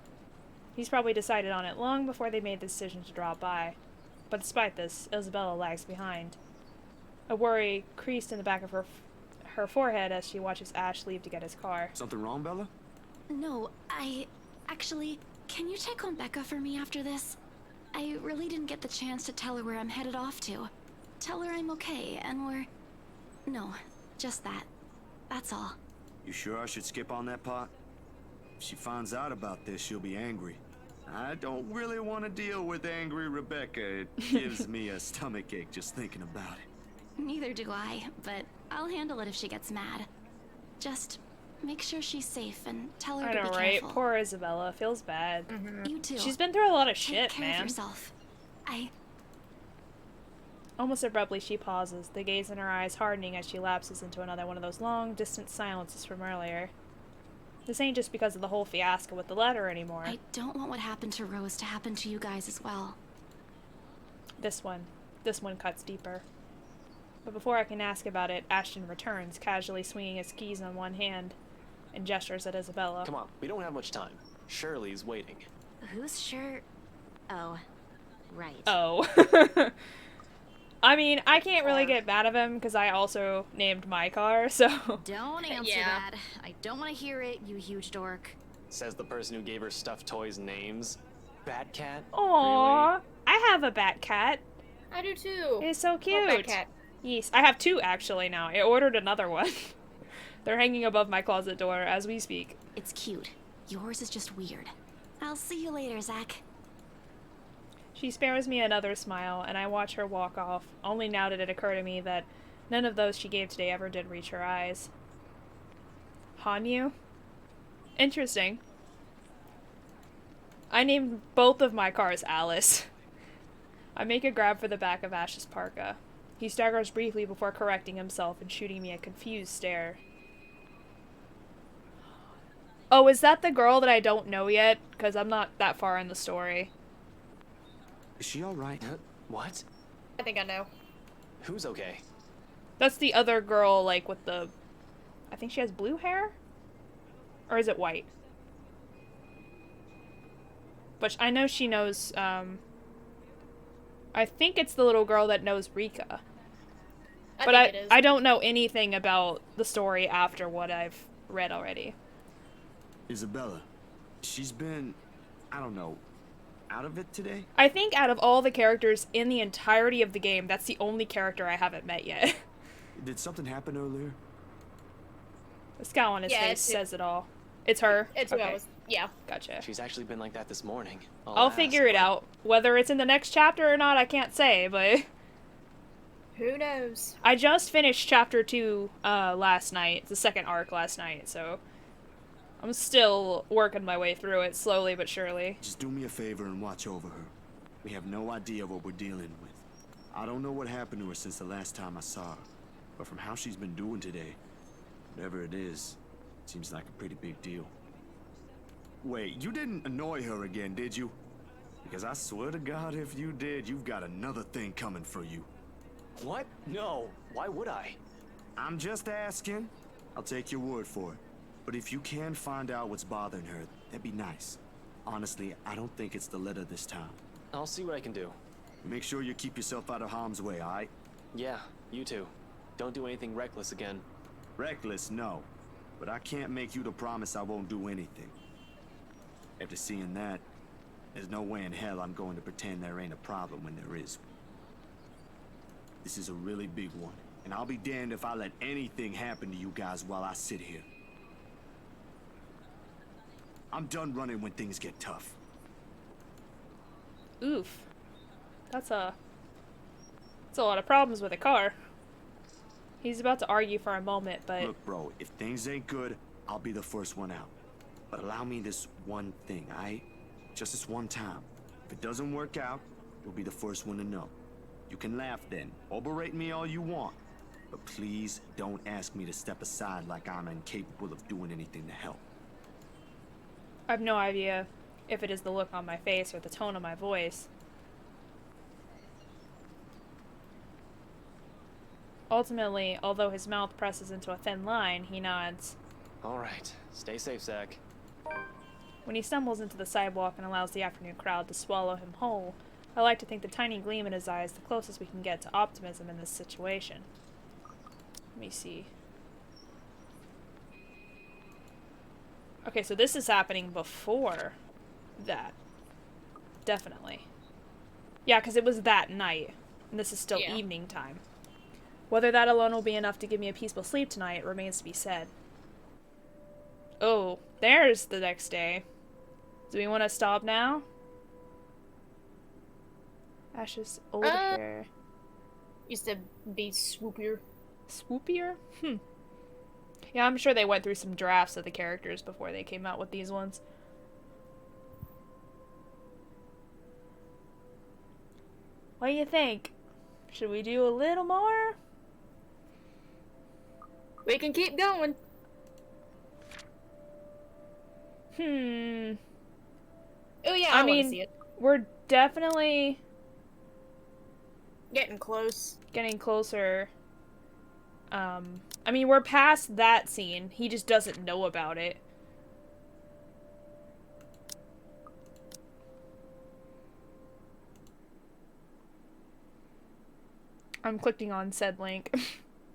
[SPEAKER 1] He's probably decided on it long before they made the decision to drop by. But despite this, Isabella lags behind. A worry creased in the back of her forehead as she watches Ash leave to get his car.
[SPEAKER 3] Something wrong, Bella?
[SPEAKER 4] No, actually, can you check on Becca for me after this? I really didn't get the chance to tell her where I'm headed off to. Tell her I'm okay, and we're... No, just that. That's all.
[SPEAKER 3] You sure I should skip on that part? If she finds out about this, she'll be angry. I don't really want to deal with angry Rebecca. It gives me a stomachache just thinking about it.
[SPEAKER 4] Neither do I, but I'll handle it if she gets mad. Just make sure she's safe and tell her
[SPEAKER 1] I
[SPEAKER 4] to
[SPEAKER 1] know,
[SPEAKER 4] be
[SPEAKER 1] right?
[SPEAKER 4] careful.
[SPEAKER 1] Poor Isabella. Feels bad.
[SPEAKER 4] You too.
[SPEAKER 1] She's been through a lot of
[SPEAKER 4] Take
[SPEAKER 1] shit,
[SPEAKER 4] care of
[SPEAKER 1] man.
[SPEAKER 4] yourself.
[SPEAKER 1] Almost abruptly, she pauses, the gaze in her eyes hardening as she lapses into another one of those long, distant silences from earlier. This ain't just because of the whole fiasco with the letter anymore.
[SPEAKER 4] I don't want what happened to Rose to happen to you guys as well.
[SPEAKER 1] This one cuts deeper. But before I can ask about it, Ashton returns, casually swinging his keys on one hand, and gestures at Isabella.
[SPEAKER 6] Come on, we don't have much time. Shirley's waiting.
[SPEAKER 11] Who's sure? Oh, right.
[SPEAKER 1] Oh. I mean, I can't really get mad at him because I also named my car, so...
[SPEAKER 11] Don't answer
[SPEAKER 2] Yeah.
[SPEAKER 11] that. I don't want to hear it, you huge dork.
[SPEAKER 6] Says the person who gave her stuffed toys names. Batcat?
[SPEAKER 1] Aww,
[SPEAKER 6] Really?
[SPEAKER 1] I have a bat cat.
[SPEAKER 2] I do too.
[SPEAKER 1] It's so
[SPEAKER 2] Love
[SPEAKER 1] cute.
[SPEAKER 2] that cat.
[SPEAKER 1] Yes, I have two actually now. I ordered another one. They're hanging above my closet door as we speak.
[SPEAKER 11] It's cute. Yours is just weird.
[SPEAKER 4] I'll see you later, Zach.
[SPEAKER 1] She spares me another smile, and I watch her walk off, only now did it occur to me that none of those she gave today ever did reach her eyes. Hanyu? Interesting. I named both of my cars Alice. I make a grab for the back of Ash's parka. He staggers briefly before correcting himself and shooting me a confused stare. Oh, is that the girl that I don't know yet? Because I'm not that far in the story.
[SPEAKER 3] Is she alright?
[SPEAKER 6] What?
[SPEAKER 2] I think I know.
[SPEAKER 6] Who's okay?
[SPEAKER 1] That's the other girl, like, with the... I think she has blue hair? Or is it white? But I know she knows, I think it's the little girl that knows Rika. But
[SPEAKER 2] think it is.
[SPEAKER 1] I don't know anything about the story after what I've read already.
[SPEAKER 3] Isabella. She's been, I don't know, out of it today?
[SPEAKER 1] I think out of all the characters in the entirety of the game, that's the only character I haven't met yet.
[SPEAKER 3] Did something happen earlier?
[SPEAKER 1] The scowl on his
[SPEAKER 2] Yeah,
[SPEAKER 1] face says it all. It's her?
[SPEAKER 2] It's who I
[SPEAKER 1] Okay.
[SPEAKER 2] was. Yeah.
[SPEAKER 1] Gotcha.
[SPEAKER 6] She's actually been like that this morning.
[SPEAKER 1] I'll
[SPEAKER 6] ask,
[SPEAKER 1] figure it
[SPEAKER 6] but-
[SPEAKER 1] out. Whether it's in the next chapter or not, I can't say, but...
[SPEAKER 2] Who knows?
[SPEAKER 1] I just finished chapter 2 last night, the second arc last night, so I'm still working my way through it slowly but surely.
[SPEAKER 3] Just do me a favor and watch over her. We have no idea what we're dealing with. I don't know what happened to her since the last time I saw her, but from how she's been doing today, whatever it is, seems like a pretty big deal. Wait, you didn't annoy her again, did you? Because I swear to God, if you did, you've got another thing coming for you.
[SPEAKER 6] What? No. Why would I?
[SPEAKER 3] I'm just asking. I'll take your word for it. But if you can find out what's bothering her, that'd be nice. Honestly, I don't think it's the letter this time.
[SPEAKER 6] I'll see what I can do.
[SPEAKER 3] Make sure you keep yourself out of harm's way, alright?
[SPEAKER 6] Yeah, you too. Don't do anything reckless again.
[SPEAKER 3] Reckless, no. But I can't make you to promise I won't do anything. After seeing that, there's no way in hell I'm going to pretend there ain't a problem when there is. This is a really big one, and I'll be damned if I let anything happen to you guys while I sit here. I'm done running when things get tough.
[SPEAKER 1] Oof. That's a lot of problems with a car. He's about to argue for a moment, but...
[SPEAKER 3] Look, bro, if things ain't good, I'll be the first one out. But allow me this one thing, alright? Just this one time. If it doesn't work out, you'll be the first one to know. You can laugh then, or berate me all you want. But please don't ask me to step aside like I'm incapable of doing anything to help.
[SPEAKER 1] I have no idea if it is the look on my face or the tone of my voice. Ultimately, although his mouth presses into a thin line, he nods.
[SPEAKER 6] Alright. Stay safe, Zach.
[SPEAKER 1] When he stumbles into the sidewalk and allows the afternoon crowd to swallow him whole, I like to think the tiny gleam in his eye is the closest we can get to optimism in this situation. Let me see. Okay, so this is happening before that. Definitely. Yeah, because it was that night, and this is still evening time. Whether that alone will be enough to give me a peaceful sleep tonight remains to be said. Oh, there's the next day. Do we want to stop now? Ash's old hair.
[SPEAKER 2] Used to be swoopier.
[SPEAKER 1] Swoopier? Yeah, I'm sure they went through some drafts of the characters before they came out with these ones. What do you think? Should we do a little more?
[SPEAKER 2] We can keep going. Oh yeah, I want to see it.
[SPEAKER 1] We're definitely
[SPEAKER 2] getting close.
[SPEAKER 1] Getting closer. I mean, we're past that scene. He just doesn't know about it. I'm clicking on said link.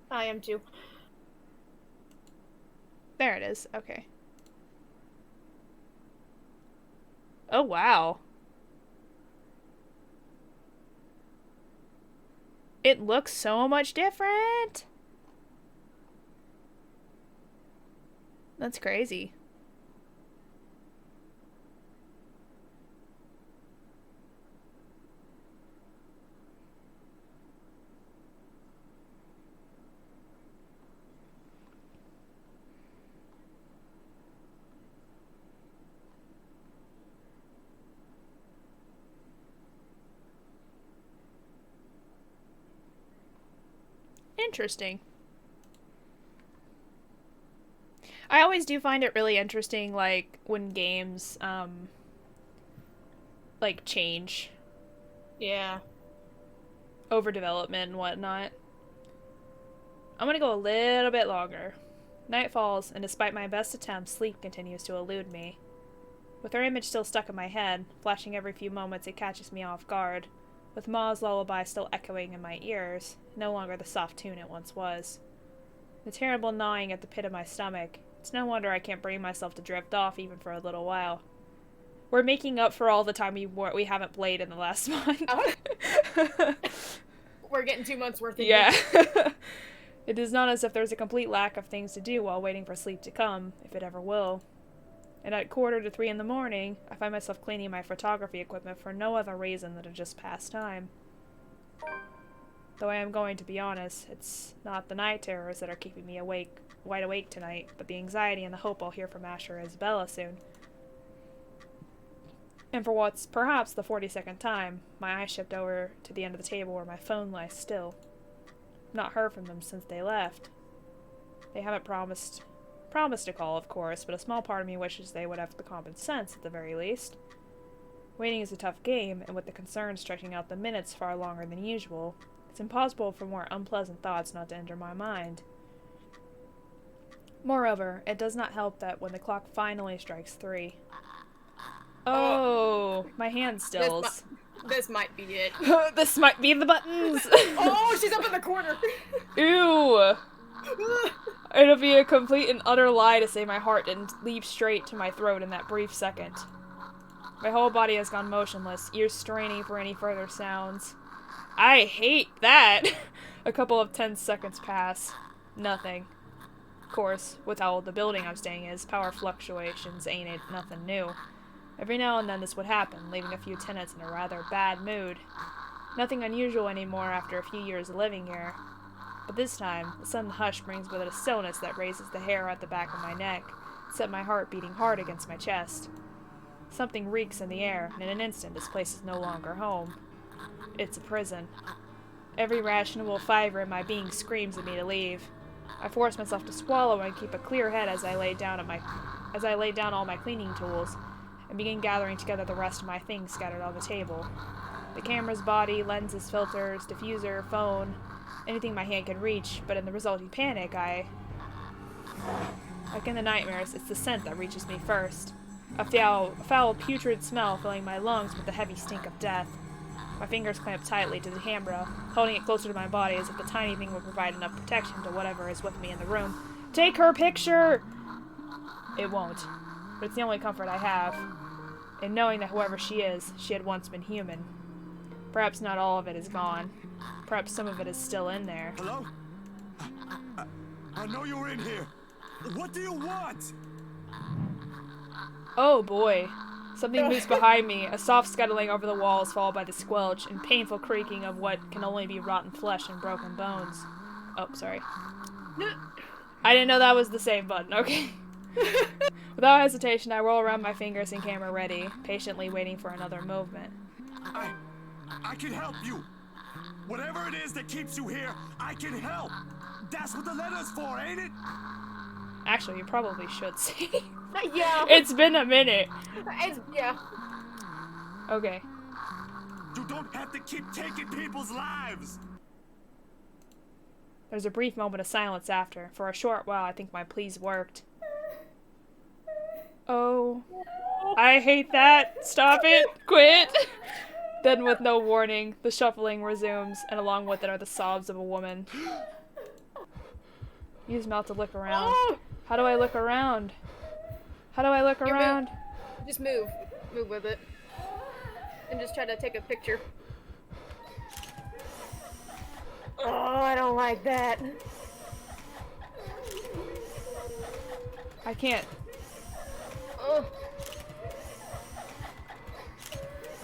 [SPEAKER 2] I am too.
[SPEAKER 1] There it is. Okay. Oh, wow. It looks so much different. That's crazy. Interesting. I always do find it really interesting, like, when games, like, change.
[SPEAKER 2] Yeah.
[SPEAKER 1] Overdevelopment and whatnot. I'm gonna go a little bit longer. Night falls, and despite my best attempts, sleep continues to elude me. With her image still stuck in my head, flashing every few moments, it catches me off guard. With Ma's lullaby still echoing in my ears, no longer the soft tune it once was. The terrible gnawing at the pit of my stomach. It's no wonder I can't bring myself to drift off even for a little while. We're making up for all the time we haven't played in the last month.
[SPEAKER 2] We're getting 2 months worth of
[SPEAKER 1] Yeah. It is not as if there's a complete lack of things to do while waiting for sleep to come, if it ever will. And at 2:45 in the morning, I find myself cleaning my photography equipment for no other reason than to just pass time. Though I am going to be honest, it's not the night terrors that are keeping me wide awake tonight, but the anxiety and the hope I'll hear from Asher or Isabella soon. And for what's perhaps the 42nd time, my eyes shift over to the end of the table where my phone lies still. I've not heard from them since they left. They haven't promised to call, of course, but a small part of me wishes they would have the common sense at the very least. Waiting is a tough game, and with the concern stretching out the minutes far longer than usual, it's impossible for more unpleasant thoughts not to enter my mind. Moreover, it does not help that when the clock finally strikes 3... Oh, my hand stills.
[SPEAKER 2] This might be it.
[SPEAKER 1] This might be the buttons!
[SPEAKER 2] Oh, she's up in the corner!
[SPEAKER 1] Ew! It'll be a complete and utter lie to say my heart didn't leap straight to my throat in that brief second. My whole body has gone motionless, ears straining for any further sounds. I hate that! A couple of tense seconds pass. Nothing. Of course, with how old the building I'm staying is, power fluctuations ain't it nothing new. Every now and then this would happen, leaving a few tenants in a rather bad mood. Nothing unusual anymore after a few years of living here. But this time, the sudden hush brings with it a stillness that raises the hair at the back of my neck, set my heart beating hard against my chest. Something reeks in the air, and in an instant this place is no longer home. It's a prison. Every rational fiber in my being screams at me to leave. I force myself to swallow and keep a clear head as I lay down all my cleaning tools, and begin gathering together the rest of my things scattered on the table. The camera's body, lenses, filters, diffuser, phone, anything my hand could reach, but in the resulting panic, like in the nightmares, it's the scent that reaches me first. A foul, putrid smell filling my lungs with the heavy stink of death. My fingers clamp tightly to the camera, holding it closer to my body as if the tiny thing will provide enough protection to whatever is with me in the room. Take her picture! It won't, but it's the only comfort I have. In knowing that whoever she is, she had once been human. Perhaps not all of it is gone. Perhaps some of it is still in there.
[SPEAKER 3] Hello? I know you're in here. What do you want?
[SPEAKER 1] Oh boy. Something moves behind me, a soft scuttling over the walls followed by the squelch and painful creaking of what can only be rotten flesh and broken bones. Oh, sorry. I didn't know that was the save button, okay. Without hesitation, I roll around my fingers and camera ready, patiently waiting for another movement.
[SPEAKER 3] I can help you. Whatever it is that keeps you here, I can help. That's what the letter's for, ain't it?
[SPEAKER 1] Actually, you probably should see.
[SPEAKER 2] Yeah.
[SPEAKER 1] It's been a minute.
[SPEAKER 2] Yeah.
[SPEAKER 1] Okay.
[SPEAKER 3] You don't have to keep taking people's lives.
[SPEAKER 1] There's a brief moment of silence after. For a short while, I think my pleas worked. Oh. I hate that. Stop it. Quit. Then, with no warning, the shuffling resumes, and along with it are the sobs of a woman. Use mouth to look around. How do I look around? How do I look around?
[SPEAKER 2] Just move. Move with it. And just try to take a picture. Oh, I don't like that.
[SPEAKER 1] I can't.
[SPEAKER 2] Oh.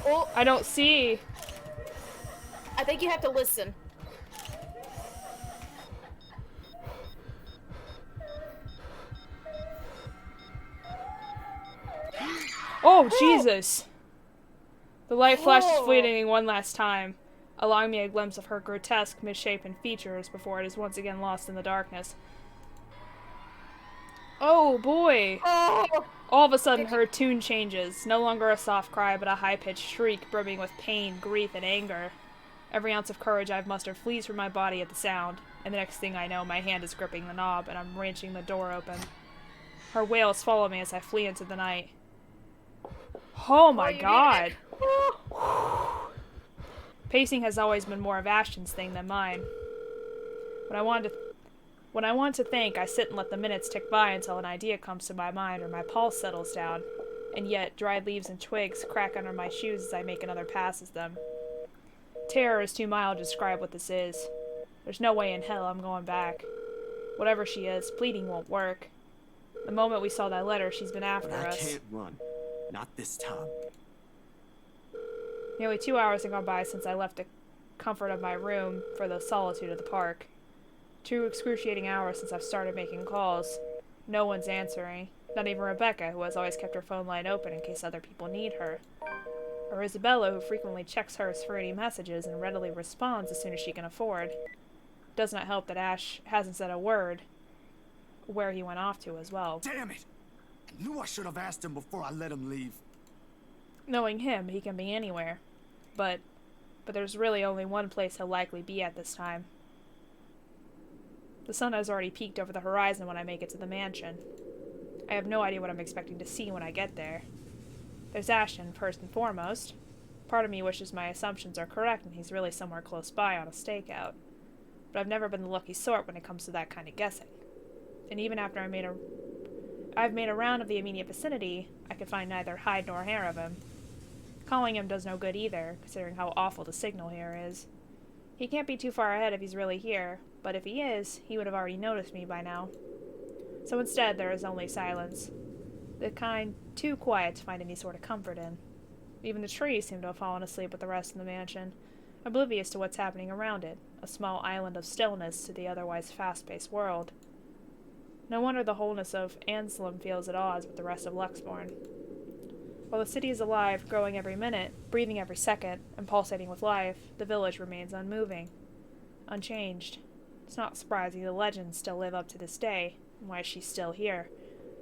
[SPEAKER 2] Oh.
[SPEAKER 1] I don't see.
[SPEAKER 2] I think you have to listen.
[SPEAKER 1] Oh, Jesus! The light flashes fleeting one last time, allowing me a glimpse of her grotesque, misshapen features before it is once again lost in the darkness. Oh, boy!
[SPEAKER 2] Oh.
[SPEAKER 1] All of a sudden, her tune changes. No longer a soft cry, but a high-pitched shriek brimming with pain, grief, and anger. Every ounce of courage I've mustered flees from my body at the sound, and the next thing I know, my hand is gripping the knob, and I'm wrenching the door open. Her wails follow me as I flee into the night. Oh my god! Pacing has always been more of Ashton's thing than mine. When I want to think, I sit and let the minutes tick by until an idea comes to my mind or my pulse settles down, and yet dried leaves and twigs crack under my shoes as I make another pass at them. Terror is too mild to describe what this is. There's no way in hell I'm going back. Whatever she is, pleading won't work. The moment we saw that letter, she's been after us.
[SPEAKER 3] I can't run. Not this time.
[SPEAKER 1] Nearly 2 hours have gone by since I left comfort of my room for the solitude of the park. 2 excruciating hours since I've started making calls. No one's answering. Not even Rebecca, who has always kept her phone line open in case other people need her. Or Isabella, who frequently checks hers for any messages and readily responds as soon as she can afford. It does not help that Ash hasn't said a word where he went off to as well.
[SPEAKER 3] Damn it! I knew I should have asked him before I let him leave.
[SPEAKER 1] Knowing him, he can be anywhere. But there's really only one place he'll likely be at this time. The sun has already peaked over the horizon when I make it to the mansion. I have no idea what I'm expecting to see when I get there. There's Ashton, first and foremost. Part of me wishes my assumptions are correct and he's really somewhere close by on a stakeout. But I've never been the lucky sort when it comes to that kind of guessing. And even after I've made a round of the immediate vicinity, I could find neither hide nor hair of him. Calling him does no good either, considering how awful the signal here is. He can't be too far ahead if he's really here, but if he is, he would have already noticed me by now. So instead, there is only silence. The kind too quiet to find any sort of comfort in. Even the trees seem to have fallen asleep with the rest of the mansion, oblivious to what's happening around it, a small island of stillness to the otherwise fast-paced world. No wonder the wholeness of Anselm feels at odds with the rest of Luxborn. While the city is alive, growing every minute, breathing every second, and pulsating with life, the village remains unmoving, unchanged. It's not surprising the legends still live up to this day, and why she's still here,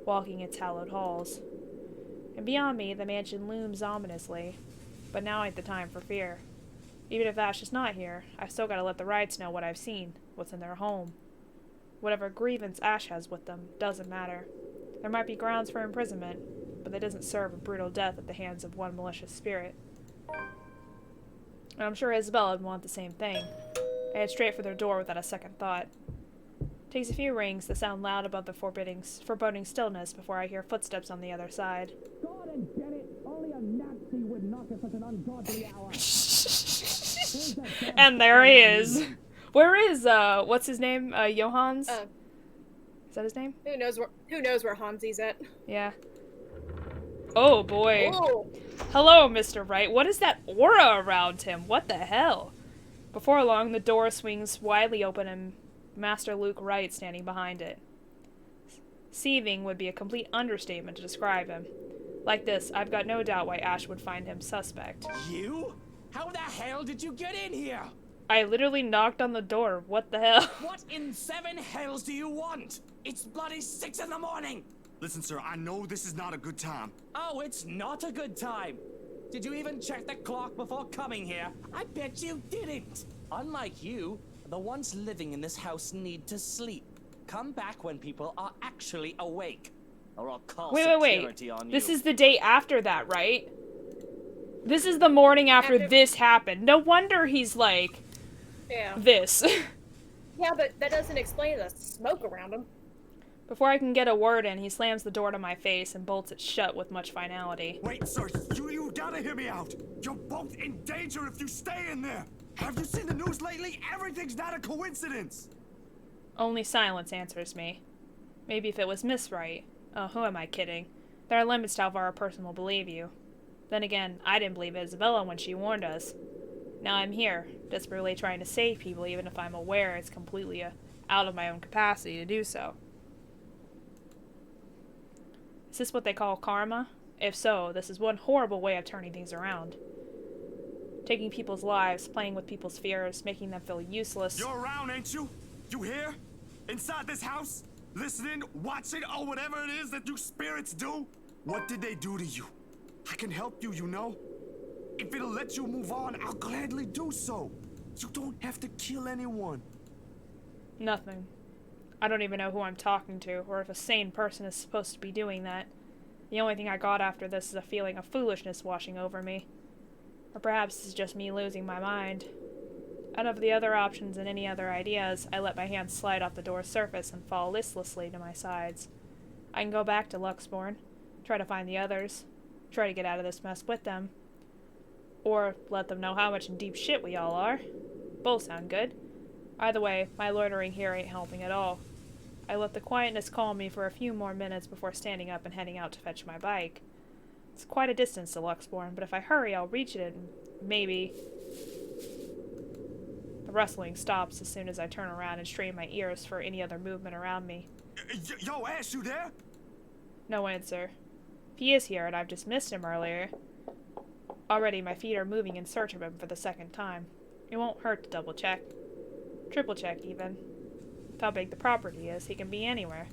[SPEAKER 1] walking its hallowed halls. And beyond me, the mansion looms ominously, but now ain't the time for fear. Even if Ash is not here, I've still got to let the Wrights know what I've seen, what's in their home. Whatever grievance Ash has with them doesn't matter. There might be grounds for imprisonment, but that doesn't serve a brutal death at the hands of one malicious spirit. And I'm sure Isabella would want the same thing. I head straight for their door without a second thought. Takes a few rings that sound loud above the foreboding stillness before I hear footsteps on the other side.
[SPEAKER 12] God and get it! Only a Nazi would knock at such an ungodly hour.
[SPEAKER 1] And there he is. Where is what's his name? Johans? Is that his name?
[SPEAKER 2] Who knows where Hansi's at?
[SPEAKER 1] Yeah. Oh boy.
[SPEAKER 2] Oh.
[SPEAKER 1] Hello, Mr. Wright. What is that aura around him? What the hell? Before long, the door swings widely open and Master Luke Wright standing behind it. Seething would be a complete understatement to describe him. Like this, I've got no doubt why Ash would find him suspect.
[SPEAKER 12] You? How the hell did you get in here?
[SPEAKER 1] I literally knocked on the door. What the hell?
[SPEAKER 12] What in 7 hells do you want? It's bloody 6 in the morning!
[SPEAKER 3] Listen, sir, I know this is not a good time.
[SPEAKER 12] Oh, it's not a good time. Did you even check the clock before coming here? I bet you didn't. Unlike you, the ones living in this house need to sleep. Come back when people are actually awake, or I'll call security on you.
[SPEAKER 1] This is the day after that, right? This is the morning after this happened. No wonder he's like, this.
[SPEAKER 2] Yeah, but that doesn't explain the smoke around him.
[SPEAKER 1] Before I can get a word in, he slams the door to my face and bolts it shut with much finality.
[SPEAKER 3] Wait, sir, you gotta hear me out. You're both in danger if you stay in there. Have you seen the news lately? Everything's not a coincidence.
[SPEAKER 1] Only silence answers me. Maybe if it was Miss Wright. Oh, who am I kidding? There are limits to how far a person will believe you. Then again, I didn't believe Isabella when she warned us. Now I'm here, desperately trying to save people even if I'm aware it's completely out of my own capacity to do so. Is this what they call karma? If so, this is one horrible way of turning things around. Taking people's lives, playing with people's fears, making them feel useless.
[SPEAKER 3] You're around, ain't you? You here? Inside this house? Listening, watching, or whatever it is that you spirits do? What did they do to you? I can help you, you know? If it'll let you move on, I'll gladly do so. You don't have to kill anyone.
[SPEAKER 1] Nothing. I don't even know who I'm talking to, or if a sane person is supposed to be doing that. The only thing I got after this is a feeling of foolishness washing over me. Or perhaps this is just me losing my mind. Out of the other options and any other ideas, I let my hands slide off the door's surface and fall listlessly to my sides. I can go back to Luxborn, try to find the others, try to get out of this mess with them. Or let them know how much in deep shit we all are. Both sound good. Either way, my loitering here ain't helping at all. I let the quietness calm me for a few more minutes before standing up and heading out to fetch my bike. It's quite a distance to Luxborn, but if I hurry, I'll reach it and maybe... rustling stops as soon as I turn around and strain my ears for any other movement around me.
[SPEAKER 3] Yo, Ash, you there?
[SPEAKER 1] No answer. If he is here and I've just missed him earlier. Already my feet are moving in search of him for the second time. It won't hurt to double check. Triple check, even. With how big the property is, he can be anywhere.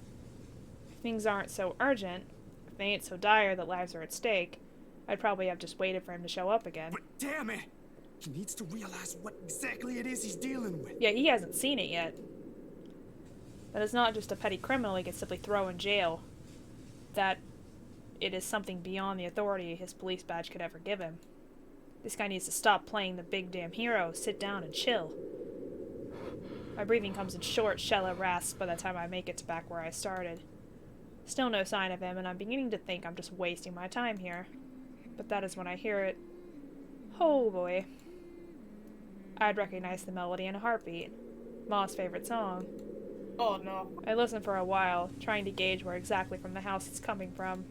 [SPEAKER 1] If things aren't so urgent, if they ain't so dire that lives are at stake, I'd probably have just waited for him to show up again.
[SPEAKER 3] But damn it! He needs to realize what exactly it is he's dealing with.
[SPEAKER 1] Yeah, he hasn't seen it yet. That is not just a petty criminal he can simply throw in jail. That it is something beyond the authority his police badge could ever give him. This guy needs to stop playing the big damn hero, sit down and chill. My breathing comes in short, shallow rasps by the time I make it to back where I started. Still no sign of him, and I'm beginning to think I'm just wasting my time here. But that is when I hear it. Oh boy. I'd recognize the melody in a heartbeat. Ma's favorite song.
[SPEAKER 2] Oh no.
[SPEAKER 1] I listen for a while, trying to gauge where exactly from the house it's coming from.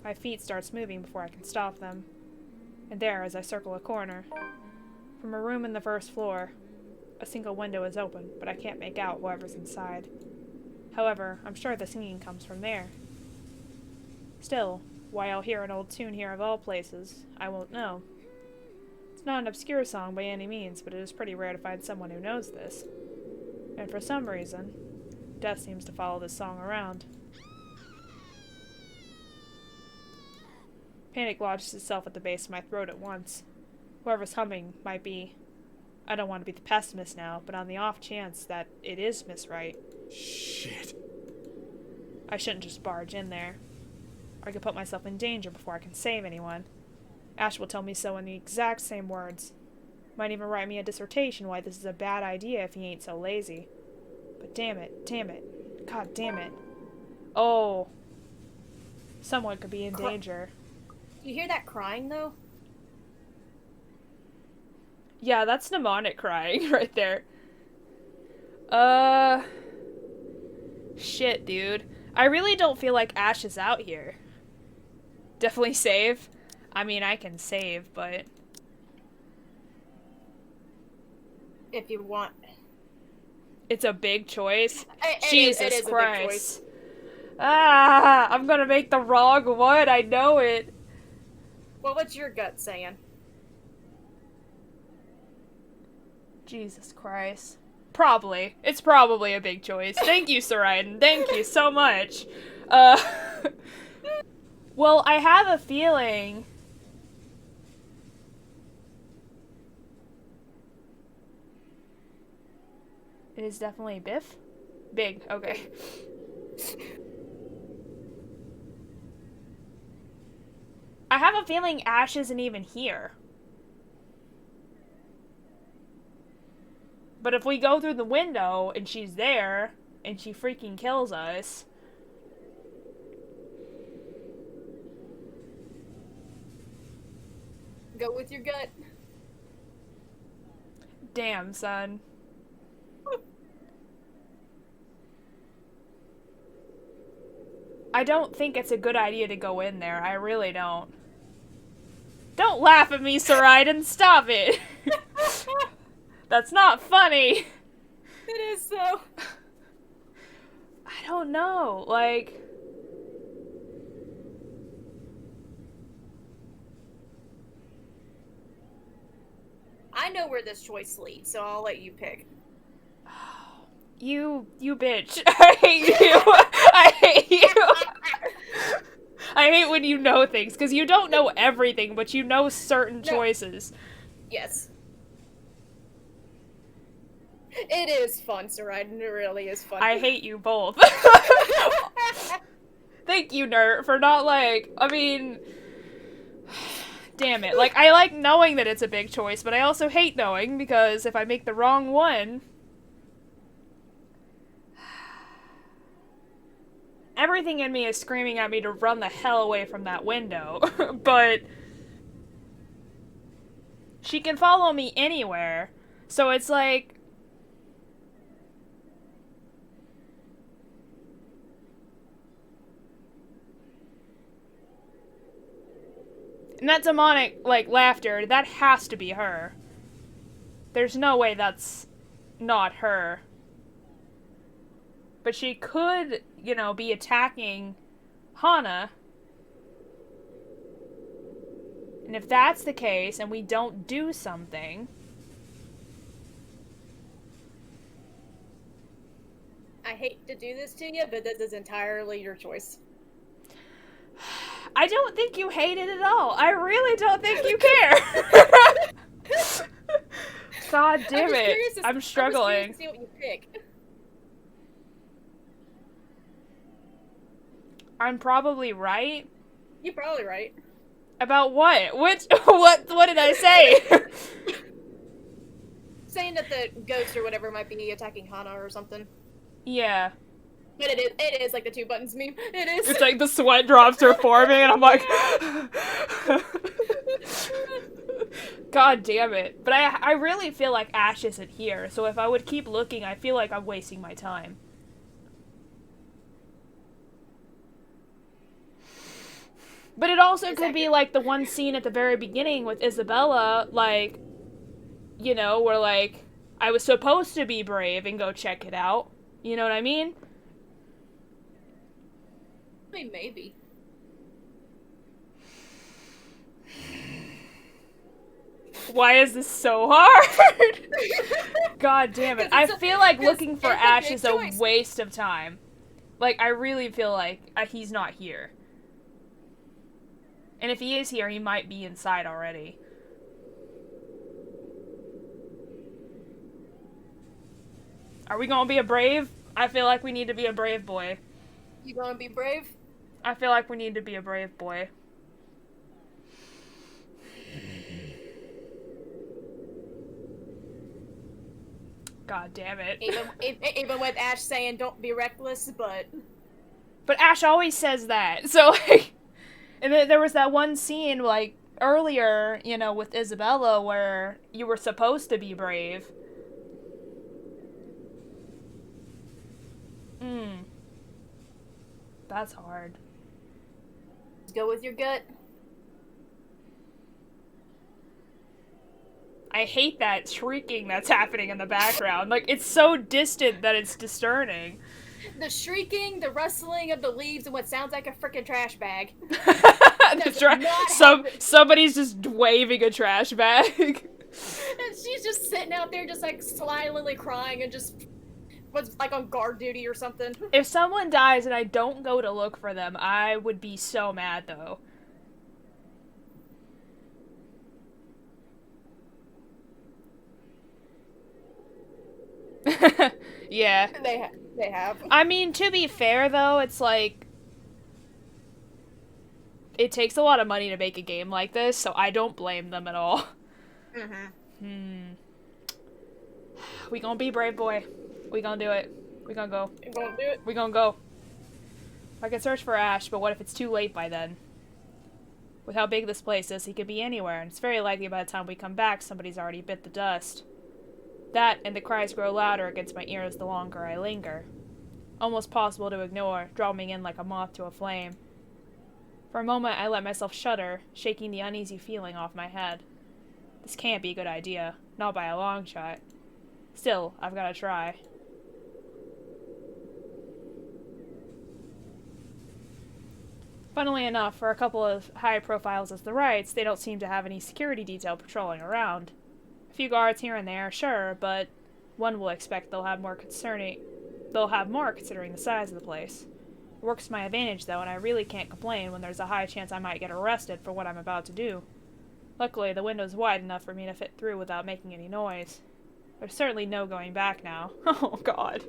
[SPEAKER 1] My feet starts moving before I can stop them. And there, as I circle a corner, from a room in the first floor, a single window is open, but I can't make out whoever's inside. However, I'm sure the singing comes from there. Still, why I'll hear an old tune here of all places, I won't know. It's not an obscure song by any means, but it is pretty rare to find someone who knows this. And for some reason, death seems to follow this song around. Panic lodges itself at the base of my throat at once. Whoever's humming might be... I don't want to be the pessimist now, but on the off chance that it is Miss Wright.
[SPEAKER 3] Shit.
[SPEAKER 1] I shouldn't just barge in there. Or I could put myself in danger before I can save anyone. Ash will tell me so in the exact same words. Might even write me a dissertation why this is a bad idea if he ain't so lazy. But damn it, god damn it. Oh. Someone could be in danger.
[SPEAKER 2] You hear that crying, though?
[SPEAKER 1] Yeah, that's mnemonic crying right there. Shit, dude. I really don't feel like Ash is out here. Definitely save. I mean, I can save, but...
[SPEAKER 2] If you want.
[SPEAKER 1] It's a big choice?
[SPEAKER 2] Jesus
[SPEAKER 1] Jesus
[SPEAKER 2] it is
[SPEAKER 1] Christ.
[SPEAKER 2] a big choice.
[SPEAKER 1] Ah, I'm gonna make the wrong one, I know it.
[SPEAKER 2] Well, what's your gut saying?
[SPEAKER 1] Jesus Christ. Probably. It's probably a big choice. Thank you, Saraiden. Thank you so much. Well, I have a feeling... It is definitely Biff? Big, okay. I have a feeling Ash isn't even here. But if we go through the window and she's there and she freaking kills us...
[SPEAKER 2] Go with your gut.
[SPEAKER 1] Damn, son. I don't think it's a good idea to go in there. I really don't. Don't laugh at me, Saraiden. Stop it. That's not funny.
[SPEAKER 2] It is, though.
[SPEAKER 1] I don't know. Like...
[SPEAKER 2] I know where this choice leads, so I'll let you pick.
[SPEAKER 1] You bitch. I hate you. I hate you. I hate when you know things, because you don't know everything, but you know certain choices.
[SPEAKER 2] Yes. It is fun, Saraiden. It really is fun.
[SPEAKER 1] I hate you both. Thank you, Nert, for not, like, I mean... Damn it. Like, I like knowing that it's a big choice, but I also hate knowing, because if I make the wrong one... Everything in me is screaming at me to run the hell away from that window, but... She can follow me anywhere, so it's like... And that demonic, like, laughter, that has to be her. There's no way that's not her. But she could, you know, be attacking Hana. And if that's the case, and we don't do something...
[SPEAKER 2] I hate to do this to you, but this is entirely your choice.
[SPEAKER 1] I don't think you hate it at all. I really don't think you care. God damn it. I'm struggling.
[SPEAKER 2] I'm just curious to see what you pick.
[SPEAKER 1] I'm probably right.
[SPEAKER 2] You're probably right.
[SPEAKER 1] About what? What did I say?
[SPEAKER 2] Saying that the ghost or whatever might be attacking Hana or something.
[SPEAKER 1] Yeah.
[SPEAKER 2] But it is like the 2 buttons meme. It is.
[SPEAKER 1] It's like the sweat drops are forming and I'm like... God damn it. But I really feel like Ash isn't here, so if I would keep looking, I feel like I'm wasting my time. But it also could be like the one scene at the very beginning with Isabella, like, you know, where like, I was supposed to be brave and go check it out. You know what I mean?
[SPEAKER 2] I mean, maybe.
[SPEAKER 1] Why is this so hard? God damn it. I feel like looking for Ash is a waste of time. Like, I really feel like he's not here. And if he is here, he might be inside already. Are we gonna be a brave? I feel like we need to be a brave boy.
[SPEAKER 2] You gonna be brave?
[SPEAKER 1] I feel like we need to be a brave boy. God damn it.
[SPEAKER 2] Even with Ash saying don't be reckless, but...
[SPEAKER 1] But Ash always says that, so like... And then there was that one scene, like, earlier, you know, with Isabella, where you were supposed to be brave. That's hard.
[SPEAKER 2] Go with your gut.
[SPEAKER 1] I hate that shrieking that's happening in the background. Like, it's so distant that it's discerning.
[SPEAKER 2] The shrieking, the rustling of the leaves, and what sounds like a freaking trash bag.
[SPEAKER 1] Somebody's just waving a trash bag.
[SPEAKER 2] And she's just sitting out there just like silently crying and just was like on guard duty or something.
[SPEAKER 1] If someone dies and I don't go to look for them, I would be so mad though. Yeah.
[SPEAKER 2] They have.
[SPEAKER 1] I mean, to be fair though, it's like it takes a lot of money to make a game like this, so I don't blame them at all. We gonna be brave, boy. We gonna do it. We gonna go.
[SPEAKER 2] You gonna do it?
[SPEAKER 1] We gonna go. I could search for Ash, but what if it's too late by then? With how big this place is, he could be anywhere, and it's very likely by the time we come back, somebody's already bit the dust. That, and the cries grow louder against my ears the longer I linger. Almost possible to ignore, drawing in like a moth to a flame. For a moment, I let myself shudder, shaking the uneasy feeling off my head. This can't be a good idea, not by a long shot. Still, I've gotta try. Funnily enough, for a couple of high profiles as the Rights, they don't seem to have any security detail patrolling around. A few guards here and there, sure, but one will expect they'll have more considering the size of the place. It works to my advantage, though, and I really can't complain when there's a high chance I might get arrested for what I'm about to do. Luckily, the window's wide enough for me to fit through without making any noise. There's certainly no going back now. Oh, God.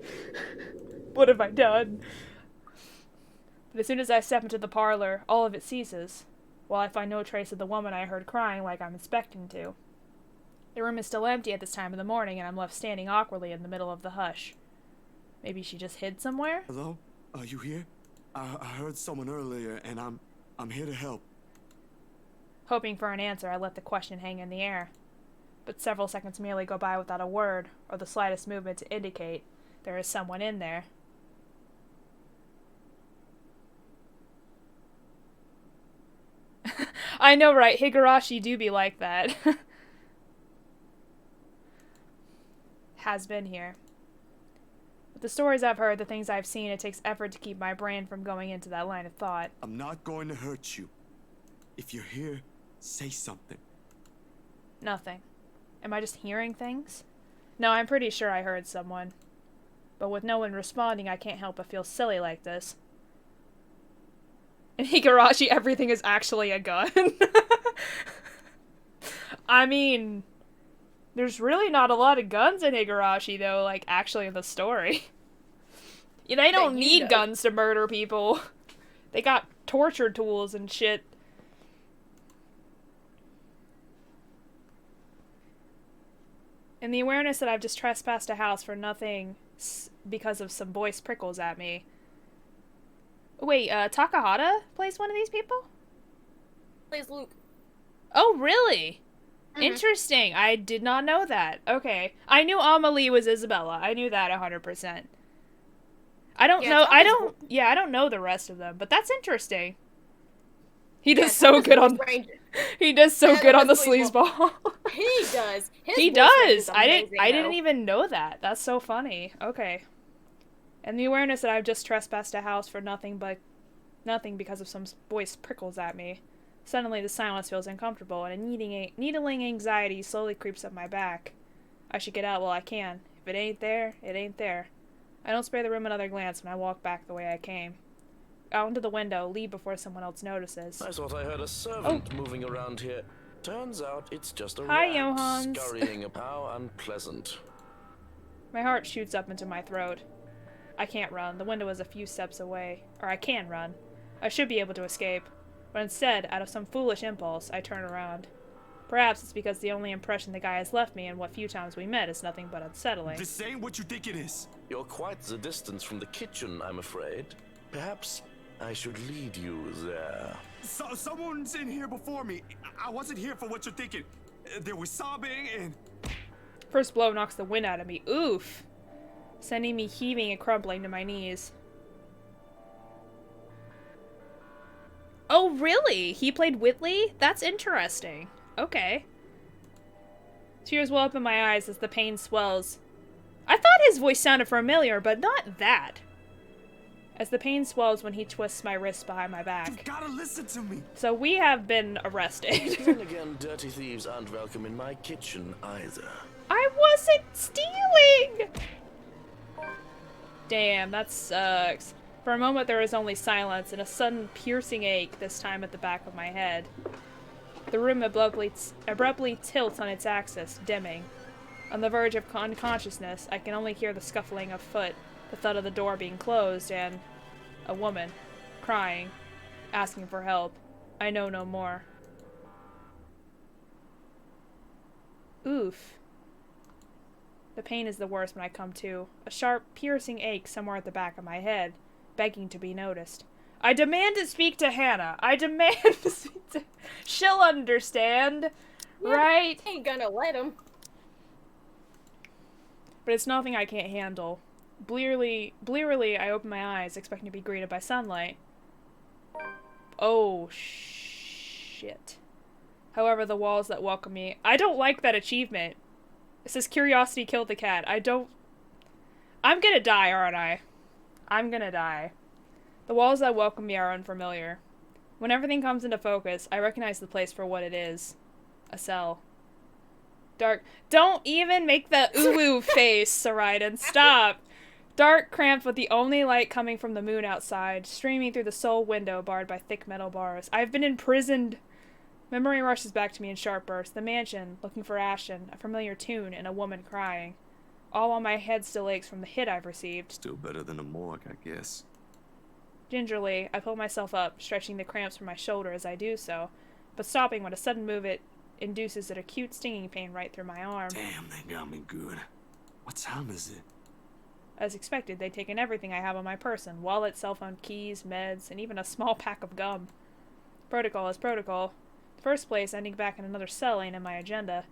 [SPEAKER 1] What have I done? But as soon as I step into the parlor, all of it ceases, while I find no trace of the woman I heard crying like I'm expecting to. The room is still empty at this time of the morning, and I'm left standing awkwardly in the middle of the hush. Maybe she just hid somewhere?
[SPEAKER 3] Hello? Are you here? I heard someone earlier, and I'm here to help.
[SPEAKER 1] Hoping for an answer, I let the question hang in the air. But several seconds merely go by without a word, or the slightest movement to indicate there is someone in there. I know, right? Higurashi do be like that. has been here. With the stories I've heard, the things I've seen, it takes effort to keep my brain from going into that line of thought.
[SPEAKER 3] I'm not going to hurt you. If you're here, say something.
[SPEAKER 1] Nothing. Am I just hearing things? No, I'm pretty sure I heard someone. But with no one responding, I can't help but feel silly like this. In Higurashi, everything is actually a gun. I mean, there's really not a lot of guns in Higurashi, though, like, actually in the story. Yeah, they don't need guns to murder people. They got torture tools and shit. And the awareness that I've just trespassed a house for nothing because of some voice prickles at me. Wait, Takahata plays one of these people?
[SPEAKER 2] Plays Luke.
[SPEAKER 1] Oh, really? Interesting. I did not know that. Okay. I knew Amelie was Isabella. I knew that 100%. I don't know. I don't know the rest of them, but that's interesting. He does so good on he does so good on the sleazeball.
[SPEAKER 2] He does.
[SPEAKER 1] He does. I didn't even know that. That's so funny. Okay. And the awareness that I've just trespassed a house for nothing because of some voice prickles at me. Suddenly the silence feels uncomfortable and a needling anxiety slowly creeps up my back. I should get out while I can. If it ain't there, it ain't there. I don't spare the room another glance when I walk back the way I came. Out into the window, leave before someone else notices.
[SPEAKER 13] I thought I heard a servant moving around here. Turns out it's just a
[SPEAKER 1] Hi,
[SPEAKER 13] rat
[SPEAKER 1] Johans.
[SPEAKER 13] scurrying up. How unpleasant.
[SPEAKER 1] My heart shoots up into my throat. I can't run. The window is a few steps away. Or I can run. I should be able to escape. But instead, out of some foolish impulse, I turn around. Perhaps it's because the only impression the guy has left me in what few times we met is nothing but unsettling.
[SPEAKER 3] This ain't what you think it is.
[SPEAKER 13] You're quite the distance from the kitchen, I'm afraid. Perhaps I should lead you there.
[SPEAKER 3] Someone's in here before me. I wasn't here for what you're thinking. There was sobbing and...
[SPEAKER 1] First blow knocks the wind out of me. Oof. Sending me heaving and crumpling to my knees. Oh, really? He played Whitley? That's interesting. Okay. Tears well up in my eyes as the pain swells. I thought his voice sounded familiar, but not that. As the pain swells when he twists my wrist behind my back.
[SPEAKER 3] You gotta listen to me.
[SPEAKER 1] So we have been arrested.
[SPEAKER 13] Then again, dirty thieves aren't welcome in my kitchen either.
[SPEAKER 1] I wasn't stealing! Damn, that sucks. For a moment there was only silence and a sudden piercing ache, this time at the back of my head. The room abruptly tilts on its axis, dimming. On the verge of unconsciousness, I can only hear the scuffling of foot, the thud of the door being closed, and a woman, crying, asking for help. I know no more. Oof. The pain is the worst when I come to. A sharp, piercing ache somewhere at the back of my head, begging to be noticed. I demand to speak to Hannah. I demand to speak to... She'll understand, right?
[SPEAKER 2] Ain't gonna let him.
[SPEAKER 1] But it's nothing I can't handle. Blearily, I open my eyes, expecting to be greeted by sunlight. Oh, shit. However, the walls that welcome me... I don't like that achievement. It says curiosity killed the cat. I'm gonna die, aren't I? I'm gonna die. The walls that welcome me are unfamiliar. When everything comes into focus, I recognize the place for what it is. A cell. Dark. Don't even make the ooh-woo face, Saraiden. Stop. Dark, cramped, with the only light coming from the moon outside, streaming through the sole window barred by thick metal bars. I've been imprisoned. Memory rushes back to me in sharp bursts. The mansion, looking for Ashton, a familiar tune, and a woman crying. All while my head still aches from the hit I've received.
[SPEAKER 3] Still better than a morgue, I guess.
[SPEAKER 1] Gingerly, I pull myself up, stretching the cramps from my shoulder as I do so, but stopping when a sudden movement induces an acute stinging pain right through my arm.
[SPEAKER 3] Damn, they got me good. What time is it?
[SPEAKER 1] As expected, they'd taken everything I have on my person. Wallet, cell phone, keys, meds, and even a small pack of gum. Protocol is protocol. The first place, ending back in another cell ain't in my agenda.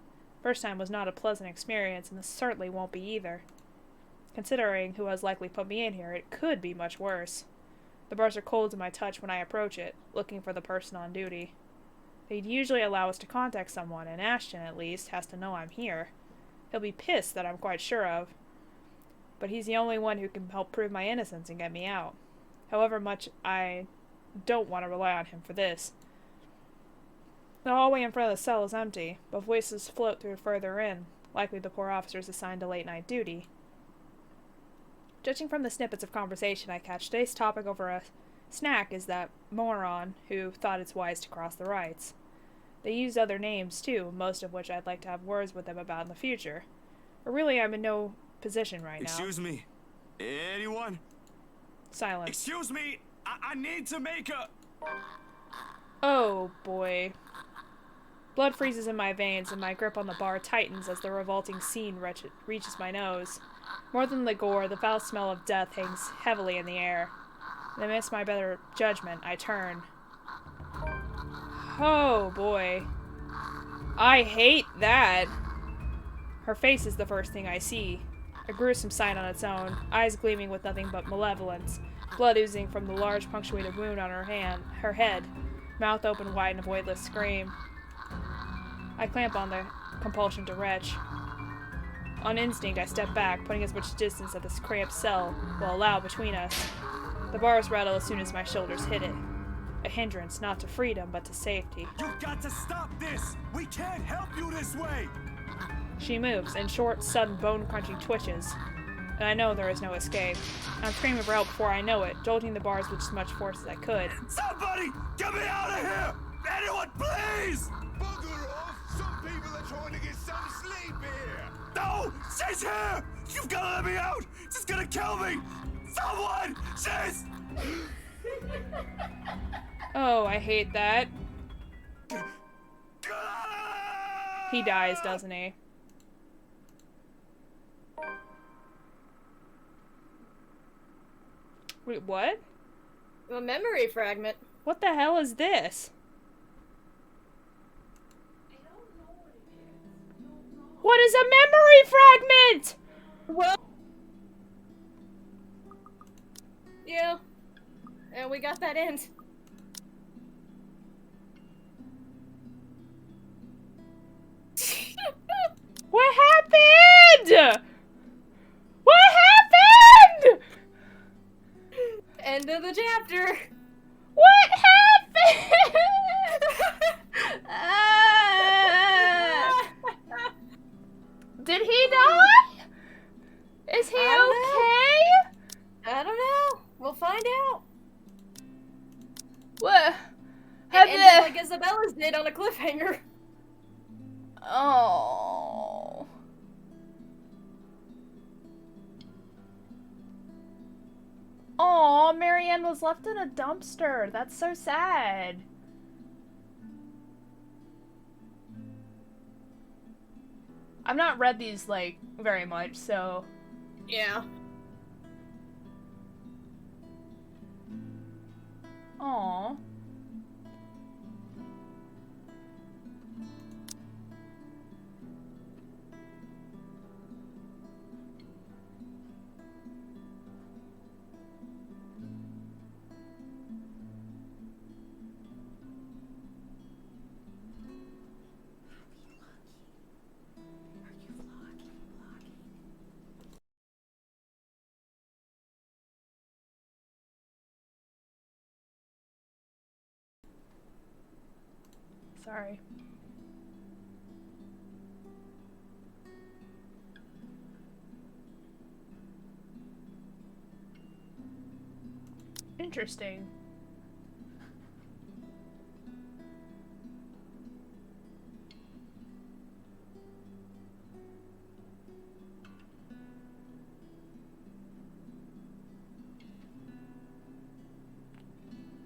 [SPEAKER 1] First time was not a pleasant experience, and this certainly won't be either. Considering who has likely put me in here, it could be much worse. The bars are cold to my touch when I approach it, looking for the person on duty. They'd usually allow us to contact someone, and Ashton, at least, has to know I'm here. He'll be pissed, that I'm quite sure of. But he's the only one who can help prove my innocence and get me out. However much I don't want to rely on him for this. The hallway in front of the cell is empty, but voices float through further in, likely the poor officers assigned to late-night duty. Judging from the snippets of conversation I catch, today's topic over a snack is that moron who thought it's wise to cross the rights. They use other names, too, most of which I'd like to have words with them about in the future. But really, I'm in no position right now.
[SPEAKER 3] Excuse me? Anyone?
[SPEAKER 1] Silence.
[SPEAKER 3] Excuse me! I need to make a...
[SPEAKER 1] Oh, boy. Blood freezes in my veins, and my grip on the bar tightens as the revolting scene reaches my nose. More than the gore, the foul smell of death hangs heavily in the air. And amidst my better judgment, I turn. Oh, boy. I hate that. Her face is the first thing I see. A gruesome sight on its own, eyes gleaming with nothing but malevolence, blood oozing from the large punctuated wound on her head, mouth open wide in a voidless scream. I clamp on the compulsion to retch. On instinct, I step back, putting as much distance as this cramped cell will allow between us. The bars rattle as soon as my shoulders hit it. A hindrance not to freedom, but to safety.
[SPEAKER 3] You've got to stop this! We can't help you this way!
[SPEAKER 1] She moves, in short, sudden, bone-crunching twitches, and I know there is no escape. I'm screaming for help before I know it, jolting the bars with as much force as I could.
[SPEAKER 3] Somebody! Get me out of here! Anyone, please!
[SPEAKER 14] Bugger off! Some people are trying to get some sleep here!
[SPEAKER 3] No! She's here! You've got to let me out! She's gonna kill me! Someone! She's...
[SPEAKER 1] Oh, I hate that. He dies, doesn't he? Wait, what?
[SPEAKER 2] A memory fragment.
[SPEAKER 1] What the hell is this? What is a memory fragment?
[SPEAKER 2] Well... Yeah. And we got that end.
[SPEAKER 1] What happened? What happened?
[SPEAKER 2] End of the chapter.
[SPEAKER 1] What happened? Did he die? Is he okay?
[SPEAKER 2] I don't know. We'll find out.
[SPEAKER 1] What?
[SPEAKER 2] It ended like Isabella's did on a cliffhanger.
[SPEAKER 1] Oh. Aw, Marianne was left in a dumpster. That's so sad. I've not read these, like, very much, so...
[SPEAKER 2] Yeah.
[SPEAKER 1] Aw. Sorry. Interesting.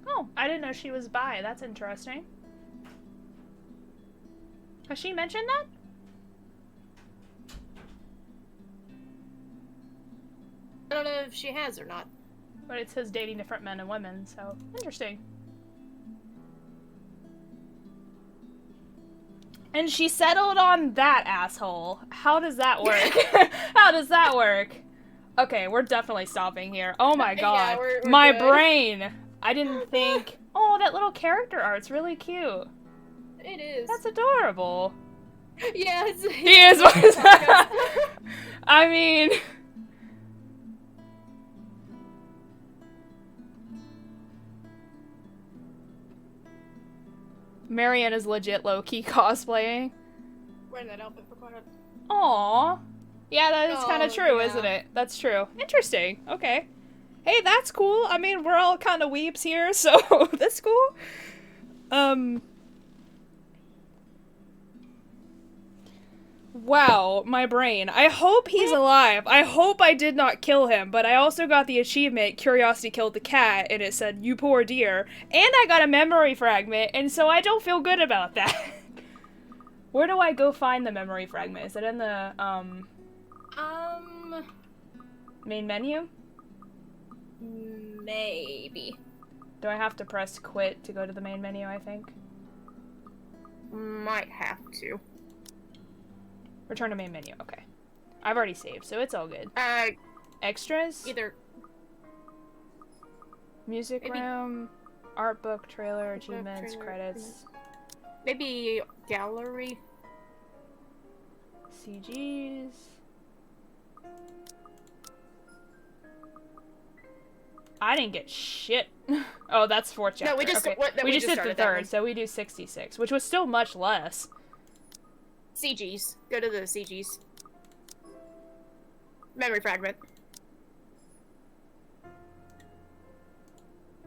[SPEAKER 1] Oh, I didn't know she was bi. That's interesting. Has she mentioned that?
[SPEAKER 2] I don't know if she has or not.
[SPEAKER 1] But it says dating different men and women, so interesting. And she settled on that asshole. How does that work? How does that work? Okay, we're definitely stopping here. Oh my god.
[SPEAKER 2] Yeah, we're
[SPEAKER 1] my
[SPEAKER 2] good.
[SPEAKER 1] brain. I didn't think... Oh, that little character art's really cute.
[SPEAKER 2] It is.
[SPEAKER 1] That's adorable.
[SPEAKER 2] Yes.
[SPEAKER 1] He is voice. I mean, Marianne is legit low-key cosplaying.
[SPEAKER 2] Wearing that outfit for quite a...
[SPEAKER 1] Aww. Yeah, that is kind of true,
[SPEAKER 2] yeah.
[SPEAKER 1] isn't it? That's true. Interesting. Okay. Hey, that's cool. I mean, we're all kind of weeps here, so that's cool. Wow, my brain. I hope he's alive. I hope I did not kill him, but I also got the achievement, Curiosity Killed the Cat, and it said, you poor dear. And I got a memory fragment, and so I don't feel good about that. Where do I go find the memory fragment? Is it in the, main menu?
[SPEAKER 2] Maybe.
[SPEAKER 1] Do I have to press quit to go to the main menu, I think?
[SPEAKER 2] Might have to.
[SPEAKER 1] Return to main menu, okay. I've already saved, so it's all good. Extras?
[SPEAKER 2] Either...
[SPEAKER 1] Music
[SPEAKER 2] maybe...
[SPEAKER 1] room, art book, trailer, achievements, credits.
[SPEAKER 2] Maybe gallery?
[SPEAKER 1] CGs. I didn't get shit. Oh, that's fourth chapter.
[SPEAKER 2] No, we just
[SPEAKER 1] okay. we just did the third, so we do 66, which was still much less.
[SPEAKER 2] CGs. Go to the CGs. Memory fragment.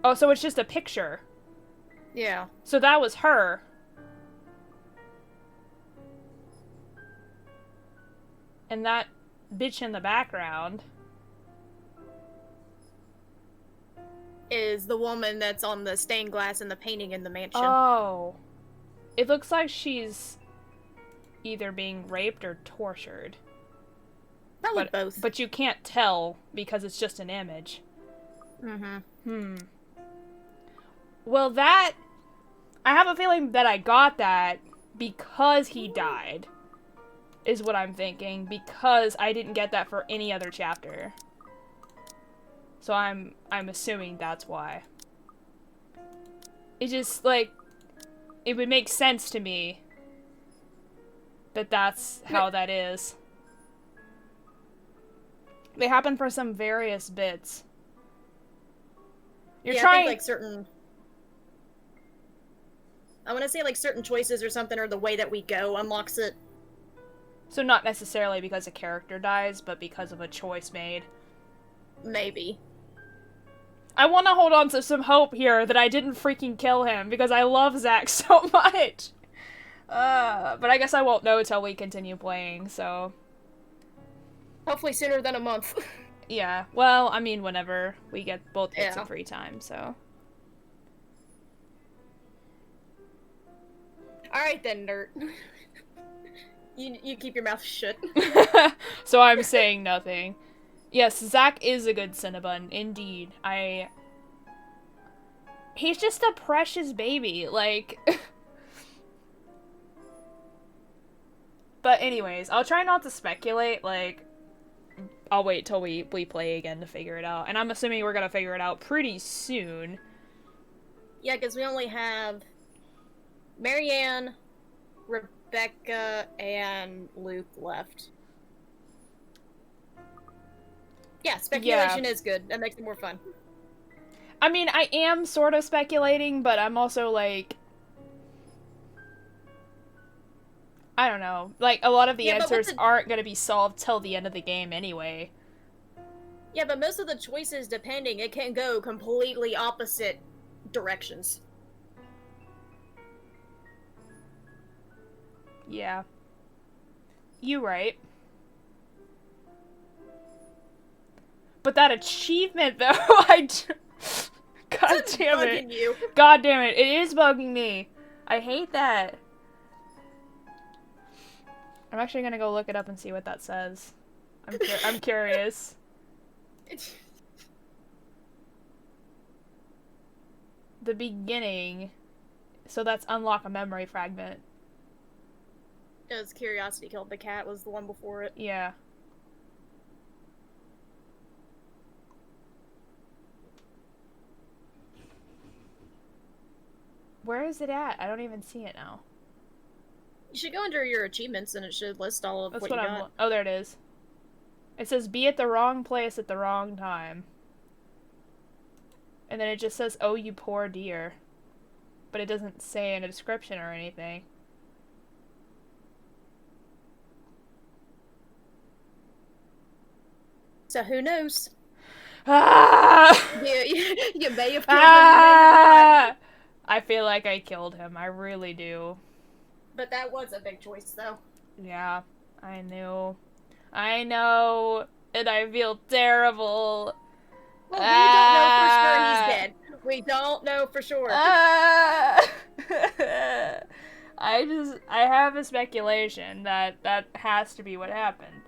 [SPEAKER 1] Oh, so it's just a picture.
[SPEAKER 2] Yeah.
[SPEAKER 1] So that was her. And that bitch in the background
[SPEAKER 2] is the woman that's on the stained glass and the painting in the mansion.
[SPEAKER 1] Oh. It looks like she's either being raped or tortured.
[SPEAKER 2] Probably both.
[SPEAKER 1] But you can't tell because it's just an image.
[SPEAKER 2] Mm-hmm.
[SPEAKER 1] Well, that... I have a feeling that I got that because he died. Is what I'm thinking. Because I didn't get that for any other chapter. So I'm assuming that's why. It just, like... It would make sense to me that that's how that is. They happen for some various bits. You're trying...
[SPEAKER 2] I think, like, certain... I want to say, like, certain choices or something, or the way that we go unlocks it.
[SPEAKER 1] So not necessarily because a character dies, but because of a choice made.
[SPEAKER 2] Maybe.
[SPEAKER 1] I want to hold on to some hope here that I didn't freaking kill him, because I love Zack so much. But I guess I won't know until we continue playing, so...
[SPEAKER 2] Hopefully sooner than a month.
[SPEAKER 1] Yeah, well, I mean, whenever we get both some free time, so...
[SPEAKER 2] Alright then, nerd. You keep your mouth shut.
[SPEAKER 1] So I'm saying nothing. Yes, Zack is a good Cinnabon, indeed. He's just a precious baby, like... But anyways, I'll try not to speculate, like... I'll wait till we play again to figure it out. And I'm assuming we're gonna figure it out pretty soon.
[SPEAKER 2] Yeah, because we only have... Marianne, Rebecca, and Luke left. Yeah, speculation is good. That makes it more fun.
[SPEAKER 1] I mean, I am sort of speculating, but I'm also, like... I don't know. Like, a lot of the answers aren't gonna be solved till the end of the game anyway.
[SPEAKER 2] Yeah, but most of the choices, depending, it can go completely opposite directions.
[SPEAKER 1] Yeah. You right. But that achievement, though, God damn it.
[SPEAKER 2] You.
[SPEAKER 1] God damn it. It is bugging me. I hate that. I'm actually gonna go look it up and see what that says. I'm curious. The beginning. So that's unlock a memory fragment.
[SPEAKER 2] As Curiosity Killed the Cat was the one before it.
[SPEAKER 1] Yeah. Where is it at? I don't even see it now.
[SPEAKER 2] You should go under your achievements and it should list all of
[SPEAKER 1] That's
[SPEAKER 2] what
[SPEAKER 1] what
[SPEAKER 2] you
[SPEAKER 1] I'm.
[SPEAKER 2] got.
[SPEAKER 1] Oh, there it is. It says be at the wrong place at the wrong time. And then it just says, oh, you poor dear. But it doesn't say in a description or anything.
[SPEAKER 2] So who knows?
[SPEAKER 1] Ah!
[SPEAKER 2] You may have killed him, you may have not.
[SPEAKER 1] I feel like I killed him. I really do.
[SPEAKER 2] But that was a big choice, though.
[SPEAKER 1] Yeah, I knew. I know. And I feel terrible.
[SPEAKER 2] Well, we don't know for sure he's dead. We don't know for sure.
[SPEAKER 1] I have a speculation that that has to be what happened.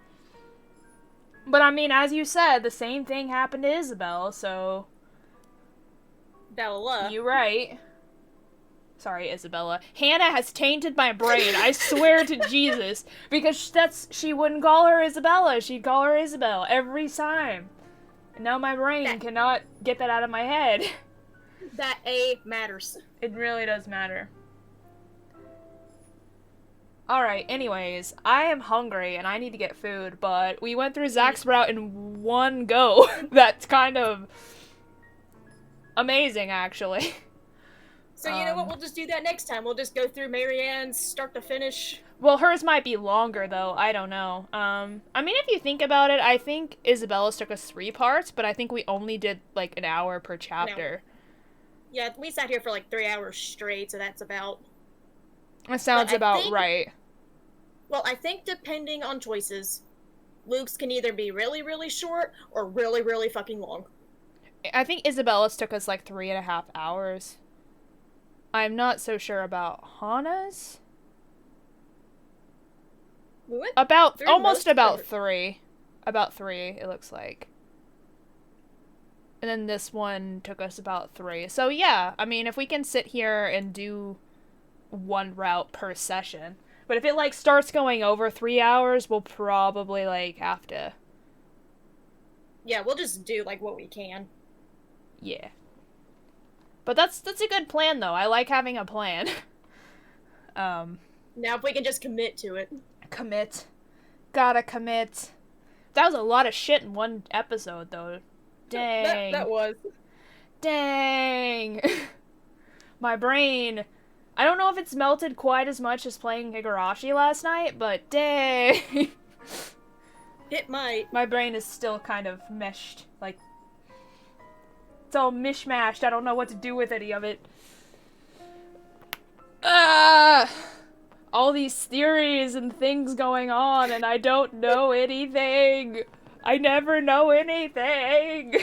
[SPEAKER 1] But I mean, as you said, the same thing happened to Isabel, so...
[SPEAKER 2] Bella.
[SPEAKER 1] You're right. Sorry, Isabella. Hannah has tainted my brain, I swear to Jesus. Because she wouldn't call her Isabella, she'd call her Isabel every time. And now my brain cannot get that out of my head.
[SPEAKER 2] That A matters.
[SPEAKER 1] It really does matter. Alright, anyways, I am hungry and I need to get food, but we went through Zach's route in one go. That's kind of amazing, actually.
[SPEAKER 2] So you know what, we'll just do that next time. We'll just go through Marianne's start to finish.
[SPEAKER 1] Well, hers might be longer, though. I don't know. I mean, if you think about it, I think Isabella's took us 3 parts, but I think we only did, like, an hour per chapter.
[SPEAKER 2] Yeah, we sat here for, like, 3 hours straight, so that's about...
[SPEAKER 1] That sounds about right.
[SPEAKER 2] Well, I think depending on choices, Luke's can either be really, really short or really, really fucking long.
[SPEAKER 1] I think Isabella's took us, like, 3.5 hours. I'm not so sure about Hana's.
[SPEAKER 2] We went
[SPEAKER 1] about almost about 3. About 3, it looks like. And then this one took us about 3. So yeah, I mean, if we can sit here and do 1 route per session. But if it, like, starts going over 3 hours, we'll probably, like, have to...
[SPEAKER 2] Yeah, we'll just do, like, what we can.
[SPEAKER 1] Yeah. But that's a good plan, though. I like having a plan.
[SPEAKER 2] Now if we can just commit to it.
[SPEAKER 1] Commit. Gotta commit. That was a lot of shit in one episode, though. Dang.
[SPEAKER 2] That was.
[SPEAKER 1] Dang. My brain... I don't know if it's melted quite as much as playing Higurashi last night, but dang.
[SPEAKER 2] It might.
[SPEAKER 1] My brain is still kind of meshed. Like, it's all mishmashed. I don't know what to do with any of it. All these theories and things going on, and I don't know anything. I never know anything.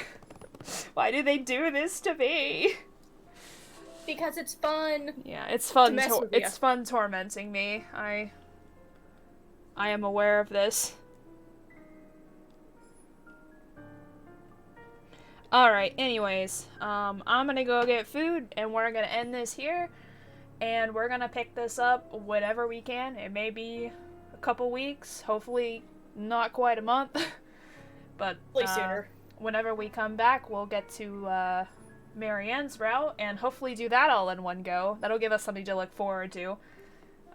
[SPEAKER 1] Why do they do this to me?
[SPEAKER 2] Because it's fun.
[SPEAKER 1] Yeah, it's fun.
[SPEAKER 2] It's
[SPEAKER 1] fun tormenting me. I am aware of this. Alright, anyways, I'm gonna go get food, and we're gonna end this here, and we're gonna pick this up whenever we can. It may be a couple weeks, hopefully not quite a month, but
[SPEAKER 2] sooner.
[SPEAKER 1] Whenever we come back, we'll get to Marianne's route, and hopefully do that all in one go. That'll give us something to look forward to.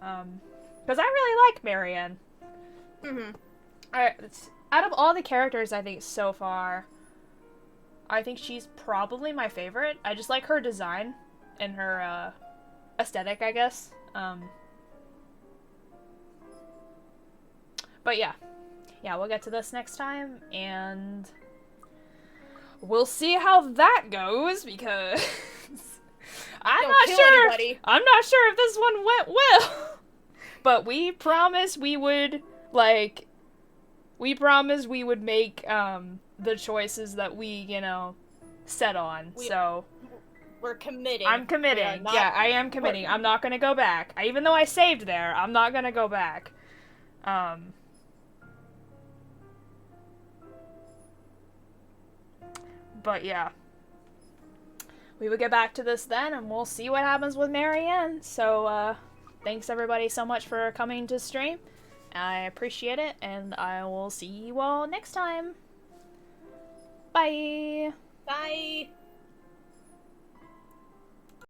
[SPEAKER 1] Because I really like Marianne. Out of all the characters, I think, so far, I think she's probably my favorite. I just like her design and her aesthetic, I guess. But yeah. Yeah, we'll get to this next time, and we'll see how that goes, because I'm not sure if this one went well. But we promised we would make the choices that we, you know, set on. So
[SPEAKER 2] we're committing.
[SPEAKER 1] I'm committing. Yeah, I am committing. I'm not gonna go back. Even though I saved there, I'm not gonna go back. But yeah. We will get back to this then, and we'll see what happens with Marianne. So, thanks everybody so much for coming to stream. I appreciate it, and I will see you all next time. Bye!
[SPEAKER 2] Bye!